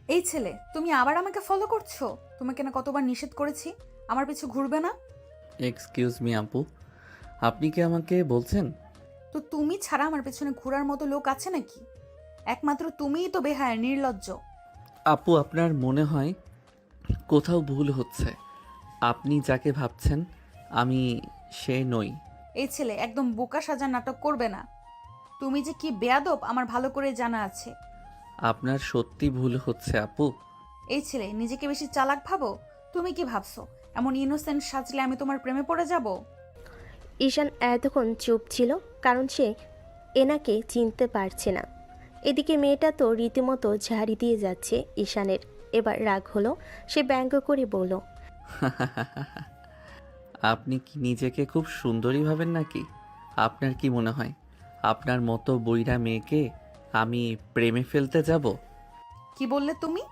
এই ছেলে, তুমি আবার আমাকে ফলো করছো? তোমাকে না কতবার নিষেধ করেছি আমার পিছু ঘুরবে না। এক্সকিউজ মি আপু, আপনি কি আমাকে বলছেন? তো তুমি ছাড়া আমার পেছনে ঘোরার মতো লোক আছে নাকি? একমাত্র তুমিই তো বেহায়া, নির্লজ্জ। আপু, আপনার মনে হয় কোথাও ভুল হচ্ছে। আপনি যাকে ভাবছেন আমি সে নই। এই ছেলে, একদম বোকা সাজার নাটক করবে না। তুমি যে কি বেয়াদব আমার ভালো করে জানা আছে। আপনার সত্যি ভুল হচ্ছে আপু। এই ছেলে, নিজেকে বেশি চালাক ভাবো? তুমি কি ভাবছো এমন ইনোসেন্ট সাজলে আমি তোমার প্রেমে পড়ে যাব? ঈশান এতক্ষণ চুপ ছিল, কারণ সে এনাকে চিনতে পারছে না। এদিকে মেয়েটা তো রীতিমতো ঝাড়ি দিয়ে যাচ্ছে ঈশানের। এবার রাগ হলো, সে ব্যঙ্গ করে বলল, আপনি কি নিজেকে খুব সুন্দরী ভাবেন নাকি? আপনার কি মনে হয় আপনার মতো বইরা মেয়েকে আমি প্রেমে ফেলতে যাব? কি বললে তুমি?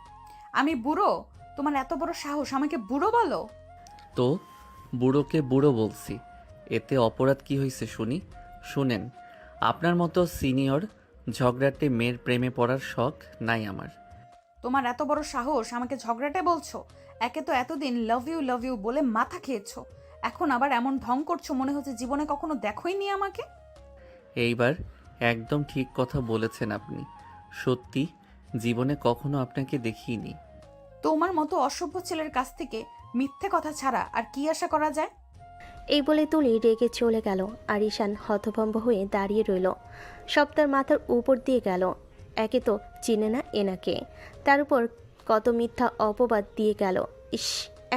আমি বুড়ো? তোমার এত বড় সাহস আমাকে বুড়ো বলো? তো বুড়োকে বুড়ো বলছি, এতে অপরাধ কি হয়েছে শুনি? শুনেন, আপনার মতো সিনিয়র ঝগড়াটে মেয়ের প্রেমে পড়ার শখ নাই আমার। তোমার এত বড় সাহস আমাকে ঝগড়াটে বলছো? একে তো এতদিন লাভ ইউ বলে মাথা খেয়েছো, এখন আবার এমন ঢং করছো মনে হচ্ছে জীবনে কখনো দেখোই নি আমাকে। এইবার একদম ঠিক কথা বলেছেন আপনি। সত্যি জীবনে কখনো আপনাকে দেখিনি। তোমার মতো অসভ্য ছেলের কাছ থেকে মিথ্যে কথা ছাড়া আর কি আশা করা যায়? এই বলে তুলি রেগে চলে গেল। আর ঈশান হতভম্ব হয়ে দাঁড়িয়ে রইল। সব তার মাথার উপর দিয়ে গেল। একে তো চিনে না এনাকে, তার উপর কত মিথ্যা অপবাদ দিয়ে গেল। ইস,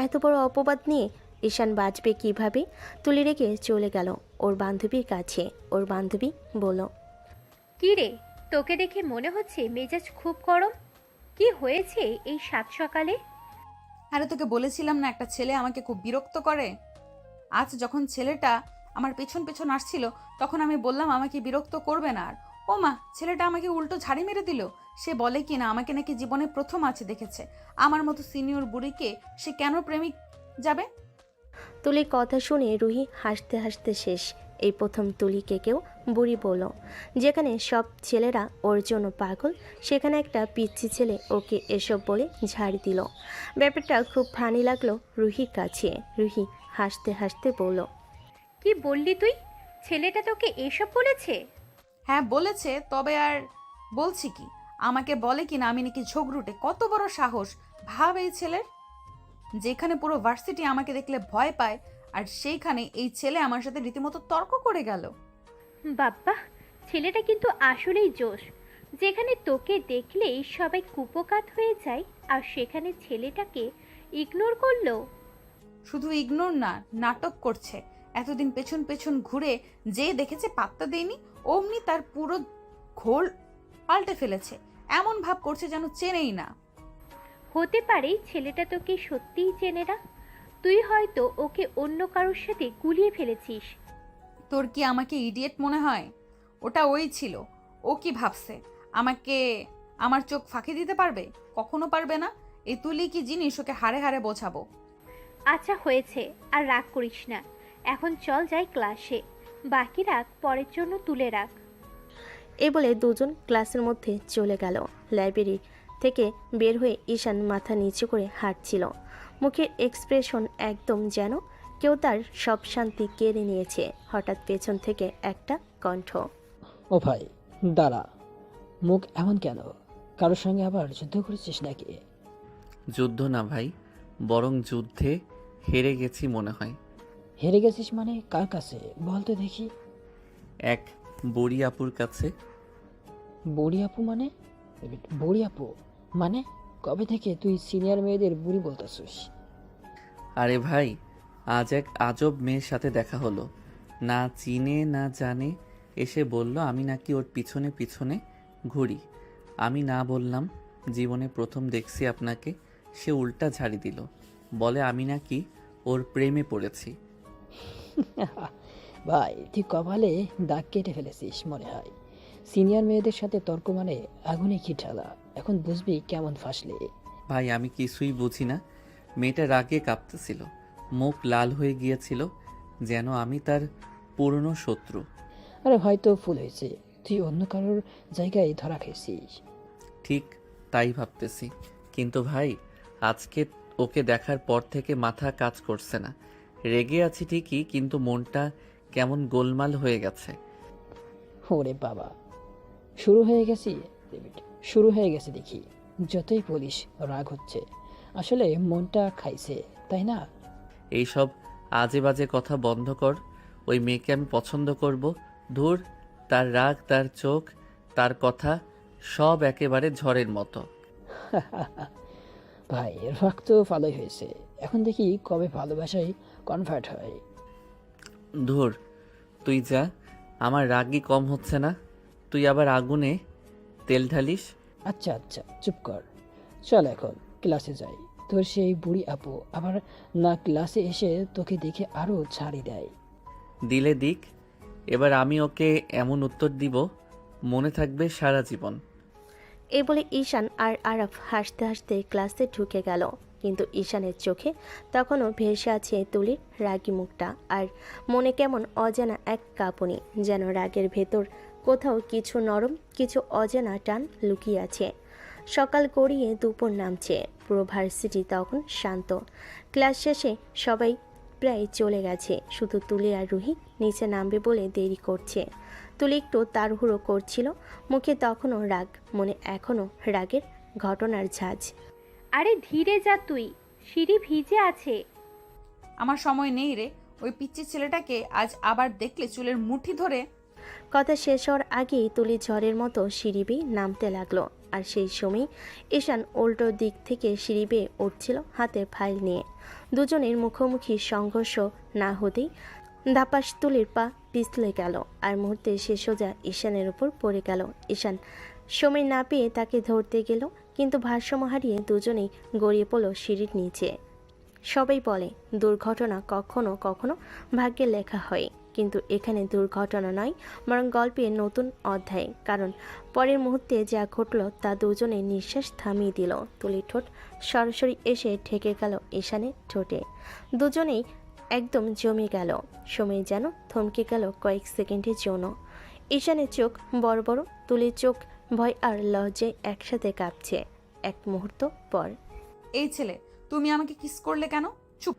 এত বড় অপবাদ নিয়ে ঈশান বাঁচবে কিভাবে? তুলি রেগে চলে গেল ওর বান্ধবীর কাছে। ওর বান্ধবী বলল, কি রে, তোকে দেখে মনে হচ্ছে মেজাজ খুব গরম। কি হয়েছে এই সাত সকালে? আরে তোকে বলেছিলাম না একটা ছেলে আমাকে খুব বিরক্ত করে। আজ যখন ছেলেটা আমার পেছন পেছন আসছিল, তখন আমি বললাম আমাকে বিরক্ত করবে না আর। ও মা, ছেলেটা আমাকে উল্টো ঝাড়ি মেরে দিল। সে বলে কি না আমাকে নাকি জীবনে প্রথম আছে দেখেছে। আমার মতো সিনিয়র বুড়িকে সে কেন প্রেমিক যাবে? তুলির কথা শুনে রুহি হাসতে হাসতে শেষ। এই প্রথম তুলিকে কেউ বুড়ি বলল। যেখানে সব ছেলেরা ওর জন্য পাগল, সেখানে একটা পিচ্ছি ছেলে ওকে এসব বলে ঝাড়ি দিল। ব্যাপারটা খুব ফানি লাগলো রুহির কাছে। রুহি হাসতে হাসতে বলল, কি বললি তুই? ছেলেটা তোকে এসব বলেছে? হ্যাঁ বলেছে, তবে আর বলছি কি, আমাকে বলে কি না আমি নাকি ঝগড়ুটে। কত বড় সাহস ভাব এই ছেলের! যেখানে পুরো ভার্সিটি আমাকে দেখলে ভয় পায়, আর সেইখানে এই ছেলে আমার সাথে রীতিমতো তর্ক করে গেল। বাব্বা, ছেলেটা কিন্তু আসলেই জোশ। যেখানে তোকে দেখলেই সবাই কুপোকাত হয়ে যায়, আর সেখানে ছেলেটাকে ইগনোর করলো। শুধু ইগনোর না, নাটক করছে। এতদিন পেছন পেছন ঘুরে যে দেখেছে পাত্তা দেয়নি, অমনি তার পুরো ঘোল পাল্টে ফেলেছে। এমন ভাব করছে যেন চেনেই না। হতে পারে ছেলেটা তোকে সত্যিই চেনে না। তুই হয়তো ওকে অন্য কারোর সাথে গুলিয়ে ফেলেছিস। তোর কি আমাকে ইডিয়েট মনে হয়? ওটা ওই ছিল। ও কি ভাবছে আমাকে আমার চোখ ফাঁকি দিতে পারবে? কখনো পারবে না। এই তুলি কি জিনিস, ওকে হাড়ে হাড়ে বোঝাবো। আচ্ছা হয়েছে, আর রাগ করিস না। এখন চল যাই ক্লাসে। বাকি রাগ পরের জন্য তুলে রাখ। এই বলে দুজন ক্লাসের মধ্যে চলে গেল। লাইব্রেরি থেকে বের হয়ে ঈশান মাথা নিচু করে হাঁটছিল। মুখের এক্সপ্রেশন একদম যেন কেউ তার সব শান্তি কেড়ে নিয়েছে। হঠাৎ পেছন থেকে একটা কণ্ঠ, ও ভাই, দাঁড়া। মুখ এমন কেন? কারোর সঙ্গে আবার যুদ্ধ করেছিস নাকি? যুদ্ধ না ভাই, বরং যুদ্ধে হেরে গেছি মনে হয়। হেরে গেছিস মানে কার কাছে বল তো দেখি। এক বুড়ি আপুর কাছে। বুড়ি আপু মানে? বুড়ি আপু মানে? কবে থেকে তুই সিনিয়র মেয়েদের বুড়ি বলতেছিস? আরে ভাই, আজ এক আজব মেয়ের সাথে দেখা হলো। না চিনে না জানে, এসে বলল আমি নাকি ওর পিছনে পিছনে ঘুরি। আমি না বললাম জীবনে প্রথম দেখছি আপনাকে। সে উল্টা ঝাড়ি দিল, বলে আমি নাকি ওর প্রেমে পড়েছি। ভাই, তুই কপালে দাগ কেটে ফেলেছিস মনে হয়। সিনিয়র মেয়েদের সাথে তর্ক মানে আগুনে কি ঢালা। এখন বুঝবি কেমন ফাঁসলে। ভাই আমি কিছুই বুঝি না। মেয়েটা রাগে কাঁপতেছিল, মুখ লাল হয়ে গিয়েছিল, যেন আমি তার পুরনো শত্রু। আরে হয়তো ভুল হয়েছে, তুই অন্য কারোর জায়গায় ধরা খেয়েছিস। ঠিক তাই ভাবতেছি, কিন্তু ভাই আজকে ওকে দেখার পর থেকে মাথা কাজ করছে না। রেগে আছি ঠিকই, কিন্তু মনটা কেমন গোলমাল হয়ে গেছে। ওরে বাবা, শুরু হয়ে গেছি। শুরু হয়ে গেছে দেখি। যতই বলিস রাগ হচ্ছে, আসলে মনটা খাইছে, তাই না? এইসব আজে বাজে কথা বন্ধ কর। ওই মেয়েকে আমি পছন্দ করব। ধুর, তার রাগ, তার চোখ, তার কথা সব একেবারে ঝড়ের মতো। ভাই রাগ তো ভালোই হয়েছে, এখন দেখি কবে ভালোবাসায় কনভার্ট হয়। ধুর, তুই যা, আমার রাগই কম হচ্ছে না। তুই আবার আগুনে তেল ঢালিস। আচ্ছা আচ্ছা চুপ কর, চল এখন ক্লাসে যাই। তোর সেই বুড়ি আপু আবার না ক্লাসে এসে তোকে দেখে আরো ছাড়ি দেয়। দিলে দিক, এবার আমি ওকে এমন উত্তর দিব মনে থাকবে সারা জীবন। এ বলে ঈশান আর আরাফ হাসতে হাসতে ক্লাসে ঢুকে গেল, কিন্তু ঈশানের চোখে তখনও ভেসে আছে তুলির রাগী মুখটা, আর মনে কেমন অজানা এক কাঁপুনি, যেন রাগের ভেতর কোথাও কিছু নরম, কিছু অজানা টান লুকিয়ে আছে। সকাল গড়িয়ে দুপুর নামছে, পুরো ভার্সিটি তখন শান্ত। ক্লাস শেষে সবাই প্রায় চলে গেছে, শুধু তুলি আর রুহি নিচে নামবে বলে দেরি করছে। তুলি একটু তাড়াহুড়ো করছিল, মুখে তখনও রাগ, মনে এখনও রাগের ঘটনার ঝাঁজ। আরে ধীরে যা তুই, সিঁড়ি ভিজে আছে। আমার সময় নেই রে। ওই পিচ্চি ছেলেটাকে আজ আবার দেখলে চুলের মুঠি ধরে। কথা শেষ হওয়ার আগেই তুলি ঝড়ের মতো সিঁড়ি বেয়ে নামতে লাগলো, আর সেই সময় ঈশান উল্টো দিক থেকে সিঁড়ি বেয়ে উঠছিল হাতে ফাইল নিয়ে। দুজনের মুখোমুখি সংঘর্ষ না হতেই ধাপাস তুলির পা পিছলে গেল, আর মুহূর্তে সে সোজা ঈশানের উপর পড়ে গেল। ঈশান সময় না পেয়ে তাকে ধরতে গেল, কিন্তু ভারসাম্য হারিয়ে দুজনেই গড়িয়ে পড়ল সিঁড়ির নিচে। সবাই বলে দুর্ঘটনা কখনো কখনো ভাগ্যে লেখা হয়, কিন্তু এখানে দুর্ঘটনা নয়, বরং গল্পের নতুন অধ্যায়। কারণ পরের মুহূর্তে যা ঘটল তা দুজনে নিঃশ্বাস থামিয়ে দিল। তুলির ঠোঁট সরাসরি এসে ঠেকে গেল ঈশানের ঠোঁটে। দুজনেই একদম জমে গেল, সময় যেন থমকে গেল কয়েক সেকেন্ডের জন্য। ঈশানের চোখ বড় বড়, তুলির চোখ ভয় আর লজ্জায় একসাথে কাঁপছে। এক মুহূর্ত পর, এই ছেলে, তুমি আমাকে কিস করলে কেন? চুপ।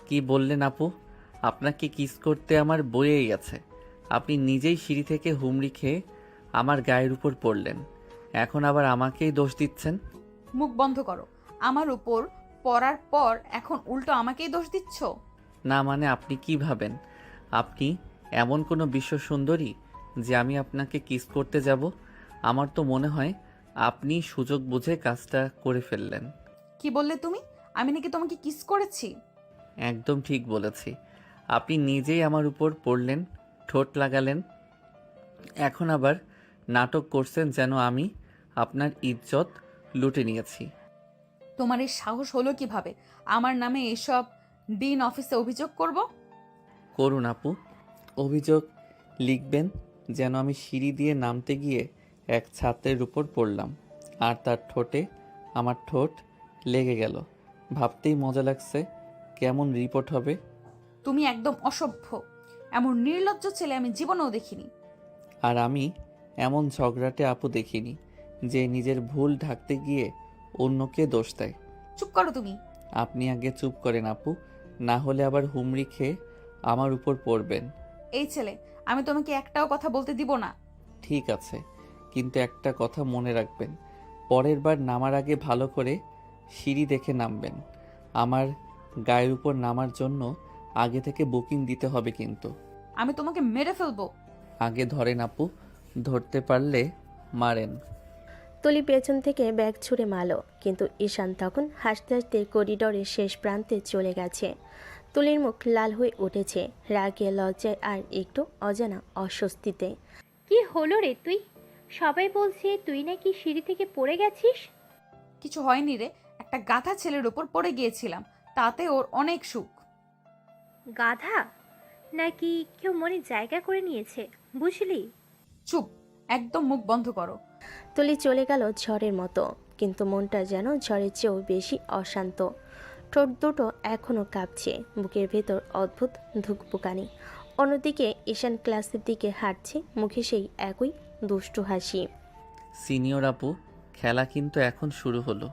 কি বললেন আপু? আপনাকে কিস করতে আমার বইয়েই আছে। আপনি নিজেই সিঁড়ি থেকে হুমড়ি খেয়ে আমার গায়ের উপর পড়লেন, এখন আবার আমাকেই দোষ দিচ্ছেন। মুখ বন্ধ করো। আমার উপর পড়ার পর এখন উল্টো আমাকেই দোষ দিচ্ছ? না মানে আপনি কি ভাবেন আপনি এমন কোনো বিশ্ব সুন্দরী যে আমি আপনাকে কিস করতে যাব? আমার তো মনে হয় আপনি সুযোগ বুঝে কাজটা করে ফেললেন। কি বললে তুমি? আমি নাকি তোমাকে কিস করেছি? একদম ঠিক বলেছি। আপনি নিজেই আমার উপর পড়লেন, ঠোঁট লাগালেন, এখন আবার নাটক করছেন যেন আমি আপনার ইজ্জত লুটে নিয়েছি। তোমার এই সাহস হলো কিভাবে আমার নামে এসব ডিন অফিসে অভিযোগ করব? করুন আপু, অভিযোগ লিখবেন যেন আমি সিঁড়ি দিয়ে নামতে গিয়ে এক ছাত্রের উপর পড়লাম আর তার ঠোঁটে আমার ঠোঁট লেগে গেল। ভাবতেই মজা লাগছে কেমন রিপোর্ট হবে। তুমি একদম অসভ্য। এমন নির্লজ্জ ছেলে আমি জীবনেও দেখিনি। আর আমি এমন ঝগড়াটে আপু দেখিনি যে নিজের ভুল ঢাকতে গিয়ে অন্যকে দোষ দেয়। চুপ করো তুমি। আপনি আগে চুপ করেন আপু, না হলে আবার হুমড়ি খেয়ে আমার উপর পড়বেন। এই ছেলে, আমি তোমাকে একটাও কথা বলতে দিব না। ঠিক আছে, কিন্তু একটা কথা মনে রাখবেন, পরের বার নামার আগে ভালো করে সিঁড়ি দেখে নামবেন। আমার গায়ের উপর নামার জন্য আগে থেকে বুকিং দিতে হবে কিন্তু। আমি তোমাকে মেরে ফেলবো। আগে ধরেন আপু, ধরতে পারলে মারেন। তুলি পেছন থেকে ব্যাগ ছুঁড়ে মারল, কিন্তু ঈশান তখন হাসতে হাসতে করিডোরের শেষ প্রান্তে চলে গেছে। তুলির মুখ লাল হয়ে উঠেছে, রাগে, লজ্জায় আর একটু অজানা অস্বস্তিতে। কি হলো রে তুই? সবাই বলছে তুই নাকি সিঁড়ি থেকে পড়ে গেছিস। কিছু হয়নি রে, একটা গাধা ছেলের উপর পড়ে গিয়েছিলাম, তাতে ওর অনেক সুখ। গাধা? নাকি কেউ মনে জায়গা করে নিয়েছে, বুঝলি? চুপ, একদম মুখ বন্ধ করো। তুলি চলে গেল ঝড়ের মতো, কিন্তু মনটা যেন ঝড়ের চেয়েও বেশি অশান্ত। ঠোঁট দুটো এখনও কাঁপছে, বুকের ভেতর অদ্ভুত ধুকপুকানি। অন্যদিকে ঈশান ক্লাসের দিকে হাঁটছে, মুখে সেই একই দুষ্টু হাসি। সিনিয়র আপু, খেলা কিন্তু এখন শুরু হলো।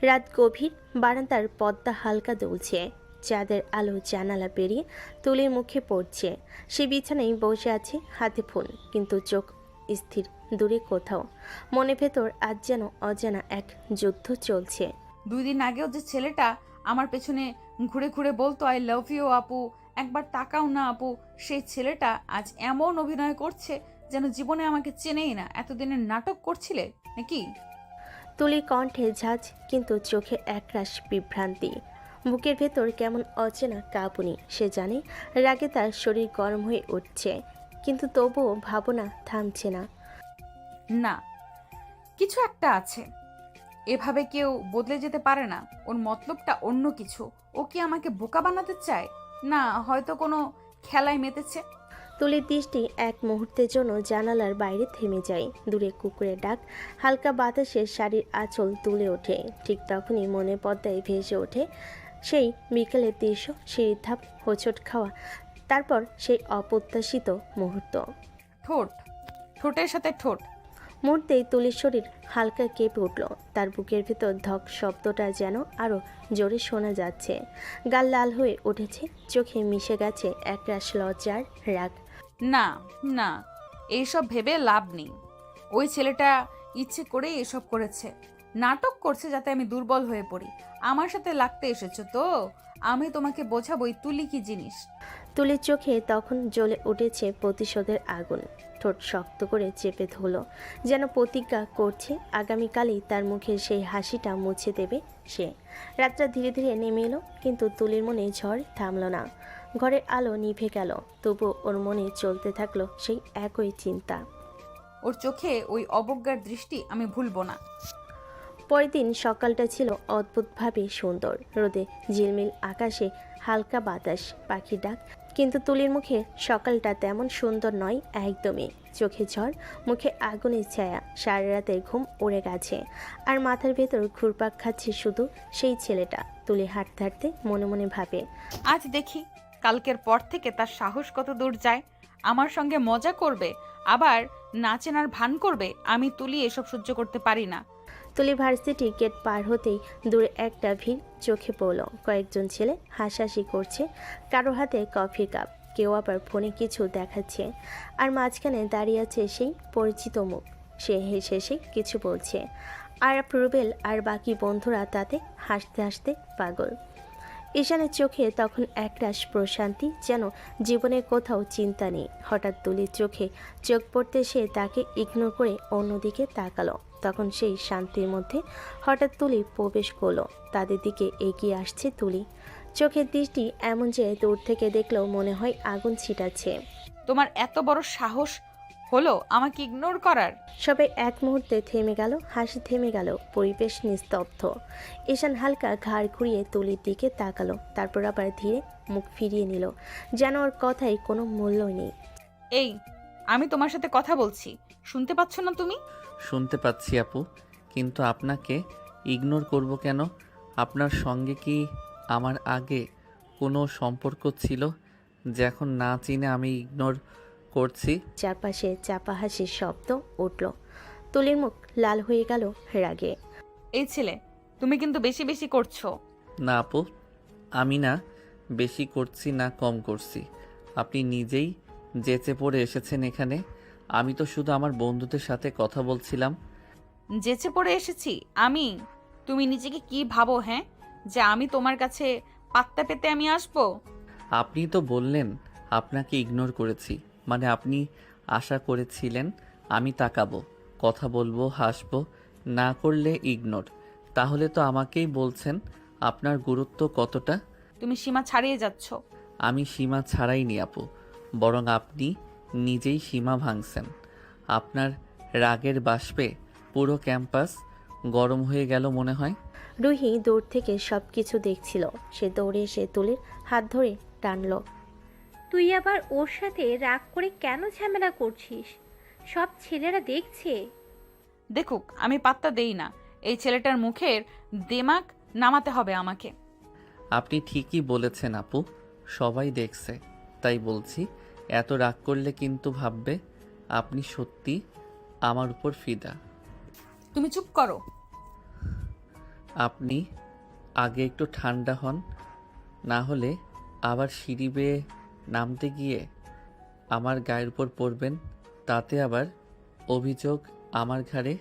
রাত গভীর, বারান্দার পর্দা হালকা দুলছে, চাঁদের আলো জানালা পেরিয়ে তুলির মুখে পড়ছে। সে বিছানায় বসে আছে, হাতে ফোন, কিন্তু চোখ স্থির দূরে কোথাও। মনে ভেতর আজ যেন অজানা এক যুদ্ধ চলছে। 2 দিন আগেও যে ছেলেটা আমার পেছনে ঘুরে ঘুরে বলতো আই লাভ ইউ আপু, একবার তাকাও না আপু, সেই ছেলেটা আজ এমন অভিনয় করছে যেন জীবনে আমাকে চেনেই না। এতদিনের নাটক করছিলে নাকি? তুলির কণ্ঠে ঝাঁজ, কিন্তু চোখে একরাশ বিভ্রান্তি। বুকের ভেতর কেমন অচেনা কাঁপুনি। সে জানে রাগে তার শরীর গরম হয়ে উঠছে, কিন্তু তবুও ভাবনা থামছে না। না, কিছু একটা আছে। এভাবে কেউ বদলে যেতে পারে না। ওর মতলবটা অন্য কিছু। ও কি আমাকে বোকা বানাতে চায়? না, হয়তো কোনো খেলায় মেতেছে। তুলির দৃষ্টি এক মুহূর্তের জন্য জানালার বাইরে থেমে যায়। দূরে কুকুরের ডাক, হালকা বাতাসে শাড়ির আঁচল তুলে ওঠে। ঠিক তখনই মনে পদ্মায় ভেসে ওঠে সেই বিকেলের দৃশ্য, সিঁড়ির ধাপ, হোঁচট খাওয়া, তারপর সেই অপ্রত্যাশিত মুহূর্ত। ঠোঁট, ঠোঁটের সাথে ঠোঁট। মুহূর্তেই তুলির শরীর হালকা কেঁপে উঠল। তার বুকের ভেতর ধক শব্দটা যেন আরও জোরে শোনা যাচ্ছে। গাল লাল হয়ে উঠেছে, চোখে মিশে গেছে একরাশ লজ্জার রাগ। না না, এইসব ভেবে লাভ নেই। ওই ছেলেটা ইচ্ছে করেই এসব করেছে। নাটক করছে যাতে আমি দুর্বল হয়ে পড়ি। আমার সাথে লাগতে এসেছো তো, আমি তোমাকে বোঝাবোই তুলি কি জিনিস। তুলির চোখে তখন জ্বলে উঠেছে প্রতিশোধের আগুন। ঠোঁট শক্ত করে চেপে ধরল, যেন প্রতিজ্ঞা করছে আগামীকালই তার মুখের সেই হাসিটা মুছে দেবে সে। রাতটা ধীরে ধীরে নেমে এলো, কিন্তু তুলির মনে ঝড় থামল না। ঘরের আলো নিভে গেল, তবু ওর মনে চলতে থাকলো সেই একই চিন্তা। ওর চোখে ওই অবজ্ঞার দৃষ্টি আমি ভুলবো না। পরের দিন সকালটা ছিল অদ্ভুতভাবে সুন্দর। রোদে ঝিলমিল আকাশে হালকা বাতাস, পাখির ডাক, কিন্তু তুলির মুখে সকালটা তেমন সুন্দর নয় একদমই। চোখে ঝড়, মুখে আগুনের ছায়া, সারা রাতের ঘুম উড়ে গেছে, আর মাথার ভেতর ঘুরপাক খাচ্ছে শুধু সেই ছেলেটা। তুলি হাঁটতে হাঁটতে মনে মনে ভাবে, আজ দেখি কালকের পর থেকে তার সাহস কত দূর যায়। আমার সঙ্গে মজা করবে, আবার নাচেনার ভান করবে। আমি তুলি এসব সহ্য করতে পারি না। তুলি ভার্সিটি গেট পার হতেই দূরে একটা ভিড় চোখে পড়ল। কয়েকজন ছেলে হাসাহাসি করছে, কারো হাতে কফির কাপ, কেউ আবার ফোনে কিছু দেখাচ্ছে, আর মাঝখানে দাঁড়িয়ে আছে সেই পরিচিত মুখ। সে হেসে হেসে কিছু বলছে, আর রুবেল আর বাকি বন্ধুরা তাতে হাসতে হাসতে পাগল। ঈশানের চোখে তখন একরাশ প্রশান্তি, যেন জীবনের কোথাও চিন্তা নেই। হঠাৎ তুলির চোখে চোখ পড়তে সে তাকে ইগনোর করে অন্যদিকে তাকালো। তখন সেই শান্তির মধ্যে হঠাৎ তুলি প্রবেশ করলো। তাদের দিকে এগিয়ে আসছে তুলি। চোখের দৃষ্টি এমন যে দূর থেকে দেখলেও মনে হয় আগুন ছিটাচ্ছে। তোমার এত বড় সাহস হলো আমাকে ইগনোর করার? সবাই এক মুহূর্তে থেমে গেল, হাসি থেমে গেল, পরিবেশ নিস্তব্ধ। ঈশান হালকা ঘাড় ঘুরিয়ে তুলির দিকে তাকালো, তারপর আবার ধীরে মুখ ফিরিয়ে নিল, যেন ওর কথায় কোনো মূল্যই নেই। এই, আমি তোমার সাথে কথা বলছি, শুনতে পাচ্ছ না তুমি? শুনতে পাচ্ছি আপু, কিন্তু আপনাকে ইগনোর করব কেন? আপনার সঙ্গে কি আমার আগে কোনো সম্পর্ক ছিল যে এখন না চিনে আমি ইগনোর করছি? চারপাশে চাপা হাসির শব্দ উঠল। তুলির মুখ লাল হয়ে গেল রাগে। এই ছেলে, তুমি কিন্তু বেশি বেশি করছো। না আপু, আমি না বেশি করছি না কম করছি। আপনি নিজেই যেচে পড়ে এসেছেন এখানে। আমি তো শুধু আমার বন্ধুদের সাথে কথা বলছিলাম। যেচে পড়ে এসেছি আমি? তুমি নিজেকে কি ভাবো হ্যাঁ, যে আমি তোমার কাছে পাত্তা পেতে আমি আসবো? আপনি তো বললেন আপনাকে ইগনোর করেছি, মানে আপনি আশা করেছিলেন আমি তাকাবো, কথা বলবো, হাসবো, না করলে ইগনোর। তাহলে তো আমাকেই বলছেন আপনার গুরুত্ব কতটা। তুমি সীমা ছাড়িয়ে যাচ্ছ। আমি সীমা ছাড়াইনি আপু, বরং আপনি নিজেই সীমা ভাঙছেন। আপনার রাগের বাষ্পে পুরো ক্যাম্পাস গরম হয়ে গেল মনে হয়। রুহি দূর থেকে সবকিছু দেখছিল। সে দৌড়ে এসে তুলির হাত ধরে টানলো। তুই আবার ওর সাথে রাগ করে কেন ঝামেলা করছিস? সব ছেলেরা দেখছে। দেখুক, আমি পাত্তা দেই না। এই ছেলেটার মুখের দেমাক নামাতে হবে আমাকে। আপনি ঠিকই বলেছেন আপু, সবাই দেখছে, তাই বলছি এত রাগ করলে কিন্তু ভাববে আপনি সত্যি আমার উপর ফিদা। তুমি চুপ করো। আপনি আগে একটু ঠান্ডা হন, না হলে আবার সিঁড়ি বেয়ে নামতে গিয়ে আমার গায়ের উপর পড়বেন, তাতে আবার অভিযোগ আমার ঘাড়ে।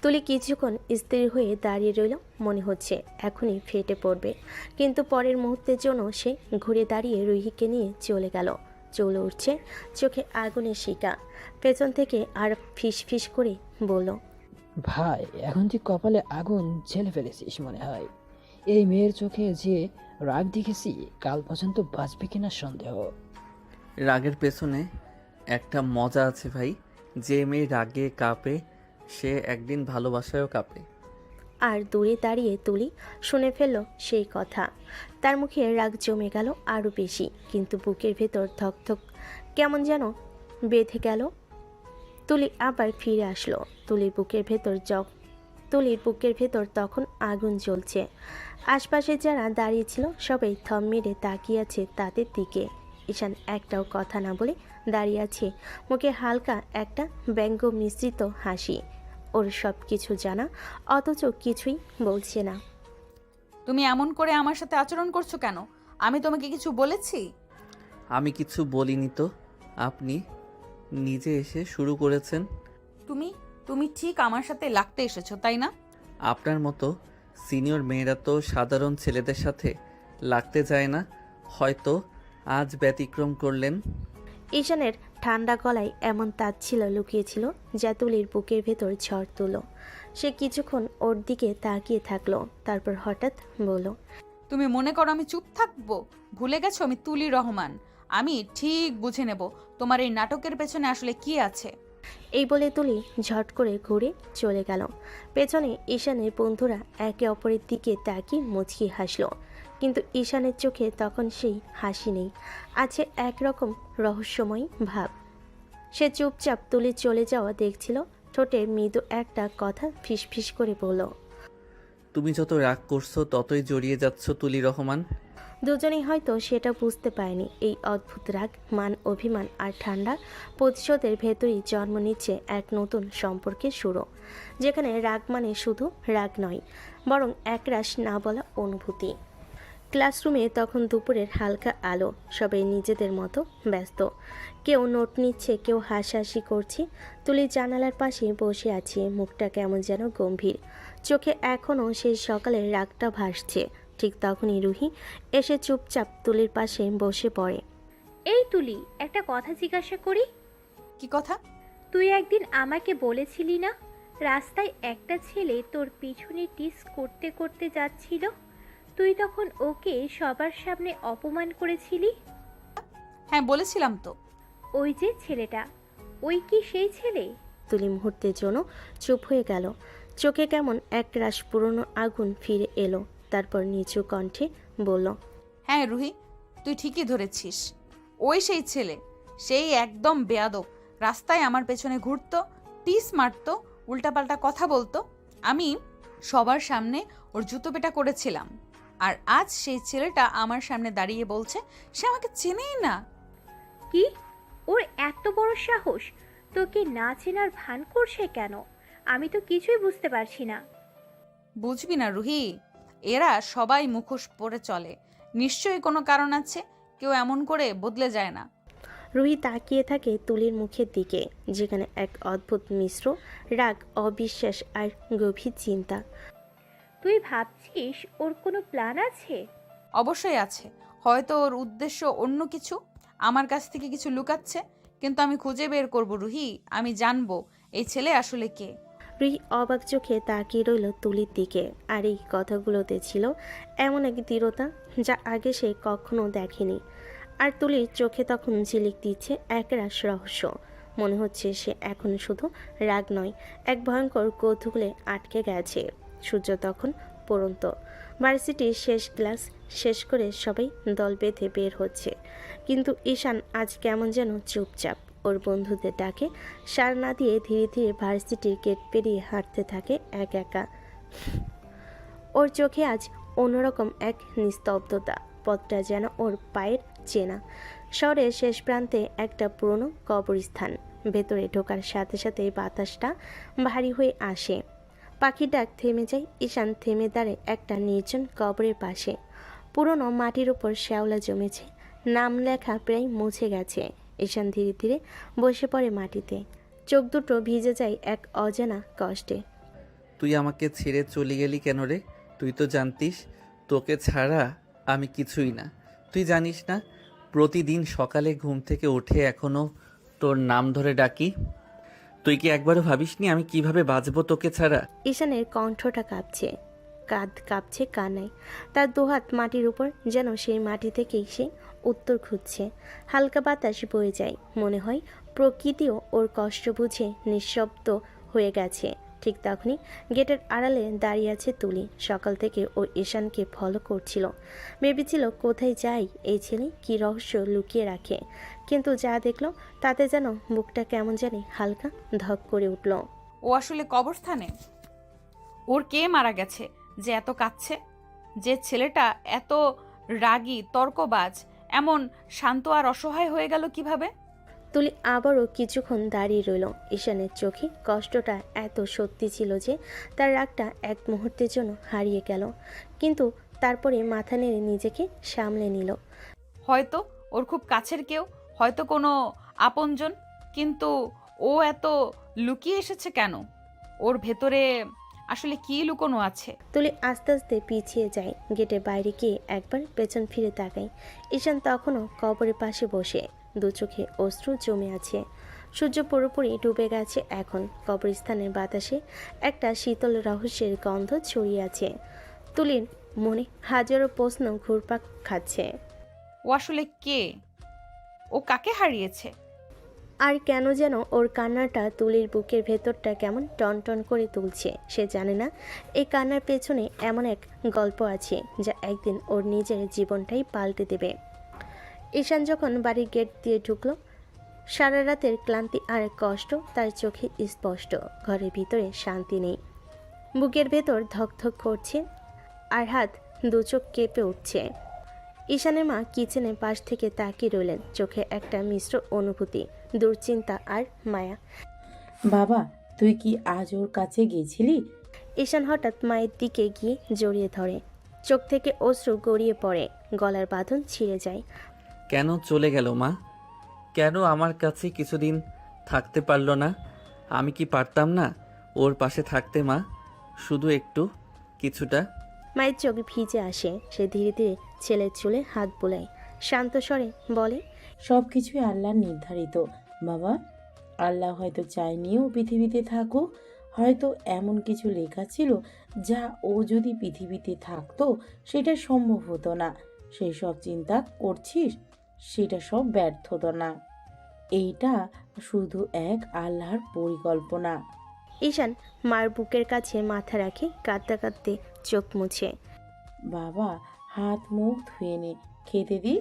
তুলি কিছুক্ষণ স্থির হয়ে দাঁড়িয়ে রইল, মনে হচ্ছে এখনই ফেটে পড়বে, কিন্তু পরের মুহূর্তের জন্য সে ঘুরে দাঁড়িয়ে রুহিকে নিয়ে চলে গেল। চলে উঠছে, চোখে আগুনের শিকা। পেছন থেকে আর ফিস ফিস করে বলল, ভাই এখন তুই কপালে আগুন ঝেলে ফেলেছিস মনে হয়। এই মেয়ের চোখে যে রাগ দেখেছি, কাল পর্যন্ত বাঁচবে কিনা সন্দেহ। রাগের পেছনে একটা মজা আছে ভাই। যে মেয়ে রাগে কাঁপে সে একদিন ভালোবাসায়ও কাঁপে। আর দূরে দাঁড়িয়ে তুলি শুনে ফেলল সেই কথা। তার মুখে রাগ জমে গেল আরও বেশি, কিন্তু বুকের ভেতর ধকধক কেমন যেন বেঁধে গেল। তুলি আবার ফিরে আসলো। তুলির বুকের ভেতর তখন আগুন জ্বলছে। আশপাশে যারা দাঁড়িয়ে ছিল সবাই থম মেরে তাকিয়ে আছে তাদের দিকে। ঈশান একটাও কথা না বলে দাঁড়িয়ে আছে, মুখে হালকা একটা ব্যঙ্গ মিশ্রিত হাসি। ওর সব কিছু জানা, অথচ কিছুই বলছে না। তুমি এমন করে আমার সাথে আচরণ করছো কেন? আমি তোমাকে কিছু বলেছি? আমি কিছু বলিনি তো, আপনি নিজে এসে শুরু করেছেন। তুমি তুমি ঠিক আমার সাথে লাগতে এসেছো, তাই না? আপনার মতো সিনিয়র মেয়েরা তো সাধারণ ছেলেদের সাথে লাগতে যায় না, হয়তো আজ ব্যতিক্রম করলেন। ঈশানের ঠান্ডা গলায় এমন তাচ্ছিল্য লুকিয়েছিল যা তুলির বুকের ভেতর ঝড় তুলো। সে কিছুক্ষণ ওর দিকে তাকিয়ে থাকলো, তারপর হঠাৎ বলল, তুমি মনে করো আমি চুপ থাকবো? ভুলে গেছো আমি তুলি রহমান। আমি ঠিক বুঝে নেব তোমার এই নাটকের পেছনে আসলে কি আছে। এই বলে তুলি ঝট করে ঘুরে চলে গেল। পেছনে ঈশানের বন্ধুরা একে অপরের দিকে তাকিয়ে মুচকি হাসলো, কিন্তু ঈশানের চোখে তখন সেই হাসি নেই, আছে একরকম রহস্যময় ভাব। সে চুপচাপ তুলির চলে যাওয়া দেখছিল, ঠোঁটে মৃদু একটা কথা ফিসফিস করে বলল, তুমি যত রাগ করছো ততই জড়িয়ে যাচ্ছ তুলি রহমান। দুজনেই হয়তো সেটা বুঝতে পারেনি। এই অদ্ভুত রাগ, মান, অভিমান আর ঠান্ডা প্রতিশোধের ভেতরেই জন্ম নিচ্ছে এক নতুন সম্পর্কের শুরু, যেখানে রাগ মানে শুধু রাগ নয়, বরং একরাশ না বলা অনুভূতি। ক্লাসরুমে তখন দুপুরের হালকা আলো, সবাই নিজেদের মতো ব্যস্ত। কেউ নোট নিচ্ছে, কেউ হাসাহাসি করছে। তুলি জানালার পাশে বসে আছে, মুখটা কেমন যেন গম্ভীর, চোখে এখনও সেই সকালের রাগটা ভাসছে। ঠিক তখনই রুহি এসে চুপচাপ তুলির পাশে বসে পড়ে। এই তুলি, একটা কথা জিজ্ঞাসা করি? কি কথা? তুই একদিন আমাকে বলেছিলি না, রাস্তায় একটা ছেলে তোর পিছনে টিস করতে করতে যাচ্ছিল, তুই তখন ওকে সবার সামনে অপমান করেছিলি? হ্যাঁ বলেছিলাম তো। ওই যে ছেলেটা, ওই কি সেই ছেলে? তুলি মুহূর্তের জন্য চুপ হয়ে গেল, চোখে কেমন একরাশ পুরনো আগুন ফিরে এলো। তারপর নিচু কণ্ঠে বলল, হ্যাঁ রুহি, তুই ঠিকই ধরেছিস। ওই সেই ছেলে, সেই একদম বেয়াদব। রাস্তায় আমার পেছনে ঘুরতো, টিস মারতো, উল্টাপাল্টা কথা বলতো। আমি সবার সামনে ওর জুতো পেটা করেছিলাম, আর আজ সেই ছেলেটা আমার সামনে দাঁড়িয়ে বলছে সে আমাকে চেনেই না। কি? ওর এত বড় সাহস? তোকে না চেনার ভান করছে কেন? আমি তো কিছুই বুঝতে পারছি না। বুঝবি না রুহি, এরা সবাই মুখোশ পরে চলে, নিশ্চয়ই কোনো কারণ আছে। কেউ এমন করে বদলে যায় না। রুহি তাকিয়ে থাকে তুলির মুখের দিকে, যেখানে এক অদ্ভুত মিশ্র রাগ, অবিশ্বাস আর গভীর চিন্তা। তুই ভাবছিস ওর কোনো প্ল্যান আছে? অবশ্যই আছে, হয়তো ওর উদ্দেশ্য অন্য কিছু, আমার কাছ থেকে কিছু লুকাচ্ছে। কিন্তু আমি খুঁজে বের করব রুহি, আমি জানবো এই ছেলে আসলে কে। রুহি অবাক চোখে তাকিয়ে রইল তুলির দিকে, আর এই কথাগুলোতে ছিল এমন এক দৃঢ়তা যা আগে সে কখনো দেখেনি। আর তুলির চোখে তখন ঝিলিক দিচ্ছে একরাশ রহস্য। মনে হচ্ছে সে এখন শুধু রাগ নয়, এক ভয়ঙ্কর কৌতূহলে আটকে গেছে। সূর্য তখন পড়ন্ত। ভার্সিটির শেষ ক্লাস শেষ করে সবাই দল বেঁধে বের হচ্ছে, কিন্তু ঈশান আজ কেমন যেন চুপচাপ। ওর বন্ধুদের ডাকে সাড়া না দিয়ে ধীরে ধীরে ভার্সিটির গেট পেরিয়ে হাঁটতে থাকে এক একা। ওর চোখে আজ অন্যরকম এক নিস্তব্ধতা, পথটা যেন ওর পায়ের চেনা। শহরের শেষ প্রান্তে একটা পুরনো কবরস্থান। ভেতরে ঢোকার সাথে সাথে বাতাসটা ভারী হয়ে আসে, পাখির ডাক থেমে যায়। ঈশান থেমে দাঁড়ায় একটা নির্জন কবরের পাশে। পুরনো মাটির ওপর শ্যাওলা জমেছে, নাম লেখা প্রায় মুছে গেছে। ঈশান ধীরে ধীরে বসে পড়ে মাটিতে, চোখ দুটো ভিজে যায় এক অজানা কষ্টে। তুই আমাকে ছেড়ে চলে গেলি কেন রে? তুই তো জানতিস তোকে ছাড়া আমি কিছুই না। তুই জানিস না প্রতিদিন সকালে ঘুম থেকে উঠে এখনো তোর নাম ধরে ডাকি? তুই কি একবারও ভাবিসনি আমি কিভাবে বাঁচবো তোকে ছাড়া? ঈশানের কণ্ঠটা কাঁপছে, কাঁধ কাঁপছে কান্নায়। তার দুহাত মাটির উপর, যেন সেই মাটি থেকেই সে উত্তর খুঁজছে। হালকা বাতাস বয়ে যায়, মনে হয় প্রকৃতিও ওর কষ্ট বুঝে নিঃশব্দ হয়ে গেছে। ঠিক তখনই গেটের আড়ালে দাঁড়িয়ে আছে তুলি। সকাল থেকে ও ঈশানকে ফলো করছিল, ভেবেছিল কোথায় যায় এই ছেলে, কী রহস্য লুকিয়ে রাখে। কিন্তু যা দেখলো তাতে যেন বুকটা কেমন জানি হালকা ধক করে উঠল। ও আসলে কবরস্থানে? ওর কে মারা গেছে যে এত কাঁদছে? যে ছেলেটা এত রাগী তর্কবাজ এমন শান্ত আর অসহায় হয়ে গেল কিভাবে? তুলি আবারও কিছুক্ষণ দাঁড়িয়ে রইল। ঈশানের চোখে কষ্টটা এত সত্যি ছিল যে তার রাগটা এক মুহূর্তের জন্য হারিয়ে গেল। কিন্তু তারপরে মাথা নেড়ে নিজেকে সামলে নিল। হয়তো ওর খুব কাছের কেউ, হয়তো কোনো আপনজন। কিন্তু ও এত লুকিয়ে এসেছে কেন? ওর ভেতরে আসলে কি লুকোনো আছে? তুলি আস্তে আস্তে পিছিয়ে যায়। গেটের বাইরে গিয়ে একবার পেছন ফিরে তাকায়। ঈশান তখনও কবরের পাশে বসে, দু চোখে অশ্রু জমে আছে। সূর্য পুরোপুরি ডুবে গেছে এখন। কবরস্থানের বাতাসে একটা শীতল রহস্যের গন্ধ ছড়িয়ে আছে। তুলির মনে হাজারো প্রশ্ন ঘুরপাক খাচ্ছে। ও আসলে কে? ও কাকে হারিয়েছে? আর কেন যেন ওর কান্নাটা তুলির বুকের ভেতরটা কেমন টনটন করে তুলছে। সে জানে না এই কান্নার পেছনে এমন এক গল্প আছে যা একদিন ওর নিজের জীবনটাই পাল্টে দেবে। ঈশান যখন বাড়ির গেট দিয়ে ঢুকলো, সারা রাতের ক্লান্তি আর কষ্ট তার চোখে স্পষ্ট। ঘরের ভিতরে শান্তি নেই, বুকের ভেতর ধকধক করছে আর হাত দু চোখ কেঁপে উঠছে। ঈশানের মা কিচেনের পাশ থেকে তাকিয়ে রইলেন, চোখে একটা মিশ্র অনুভূতি, দুশ্চিন্তা আর মায়া। বাবা, তুই কি আজ ওর কাছে গেছিলি? ঈশান হঠাৎ মায়ের দিকে গিয়ে জড়িয়ে ধরে, চোখ থেকে অশ্রু গড়িয়ে পড়ে, গলার বাঁধন ছিঁড়ে যায়। কেন চলে গেল মা? কেন আমার কাছে কিছুদিন থাকতে পারলো না? আমি কি পারতাম না ওর পাশে থাকতে মা? শুধু একটু, কিছুটা। মায়ের চোখ ভিজে আসে। সে ধীরে ধীরে ছেলের চুলে হাত বোলায়, শান্ত স্বরে বলে, সব কিছুই আল্লাহর নির্ধারিত বাবা। আল্লাহ হয়তো চায়নিও পৃথিবীতে থাকুক, হয়তো এমন কিছু লেখা ছিল যা ও যদি পৃথিবীতে থাকতো সেটা সম্ভব হতো না। সেই সব চিন্তা করছিস, সেটা সব ব্যর্থতা না, এইটা শুধু এক আল্লাহর পরিকল্পনা। ঈশান মার বুকের কাছে মাথা রাখে, কাঁদতে কাঁদতে চোখ মুছে। বাবা, হাত মুখ ধুয়ে নে, খেতে দি।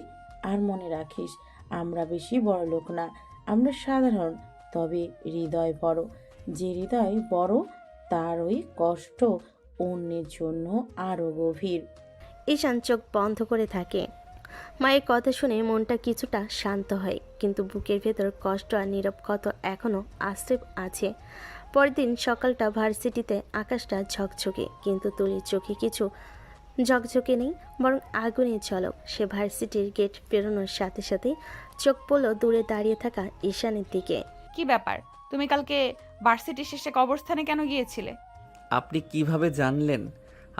আর মনে রাখিস, আমরা বেশি বড় লোক না, আমরা সাধারণ, তবে হৃদয় বড়। যে হৃদয় বড় তার ওই কষ্ট অন্যের জন্য আরো গভীর। ঈশান চোখ বন্ধ করে থাকে। মায়ের কথা শুনে মনটা কিছুটা শান্ত হয়, কিন্তু বুকের ভেতর কষ্ট আর নীরব ক্ষত এখনও আশ্রয় আছে। পরের দিন সকালটা ভার্সিটিতে, আকাশটা ঝকঝকে, কিন্তু তুলির চোখে কিছু ঝকঝকে নেই, বরং আগুনের ঝলক। সে ভার্সিটির গেট পেরোনোর সাথে সাথে চোখ পড়ল দূরে দাঁড়িয়ে থাকা ঈশানের দিকে। কি ব্যাপার, তুমি কালকে ভার্সিটি শেষে কবরস্থানে কেন গিয়েছিলে? আপনি কিভাবে জানলেন?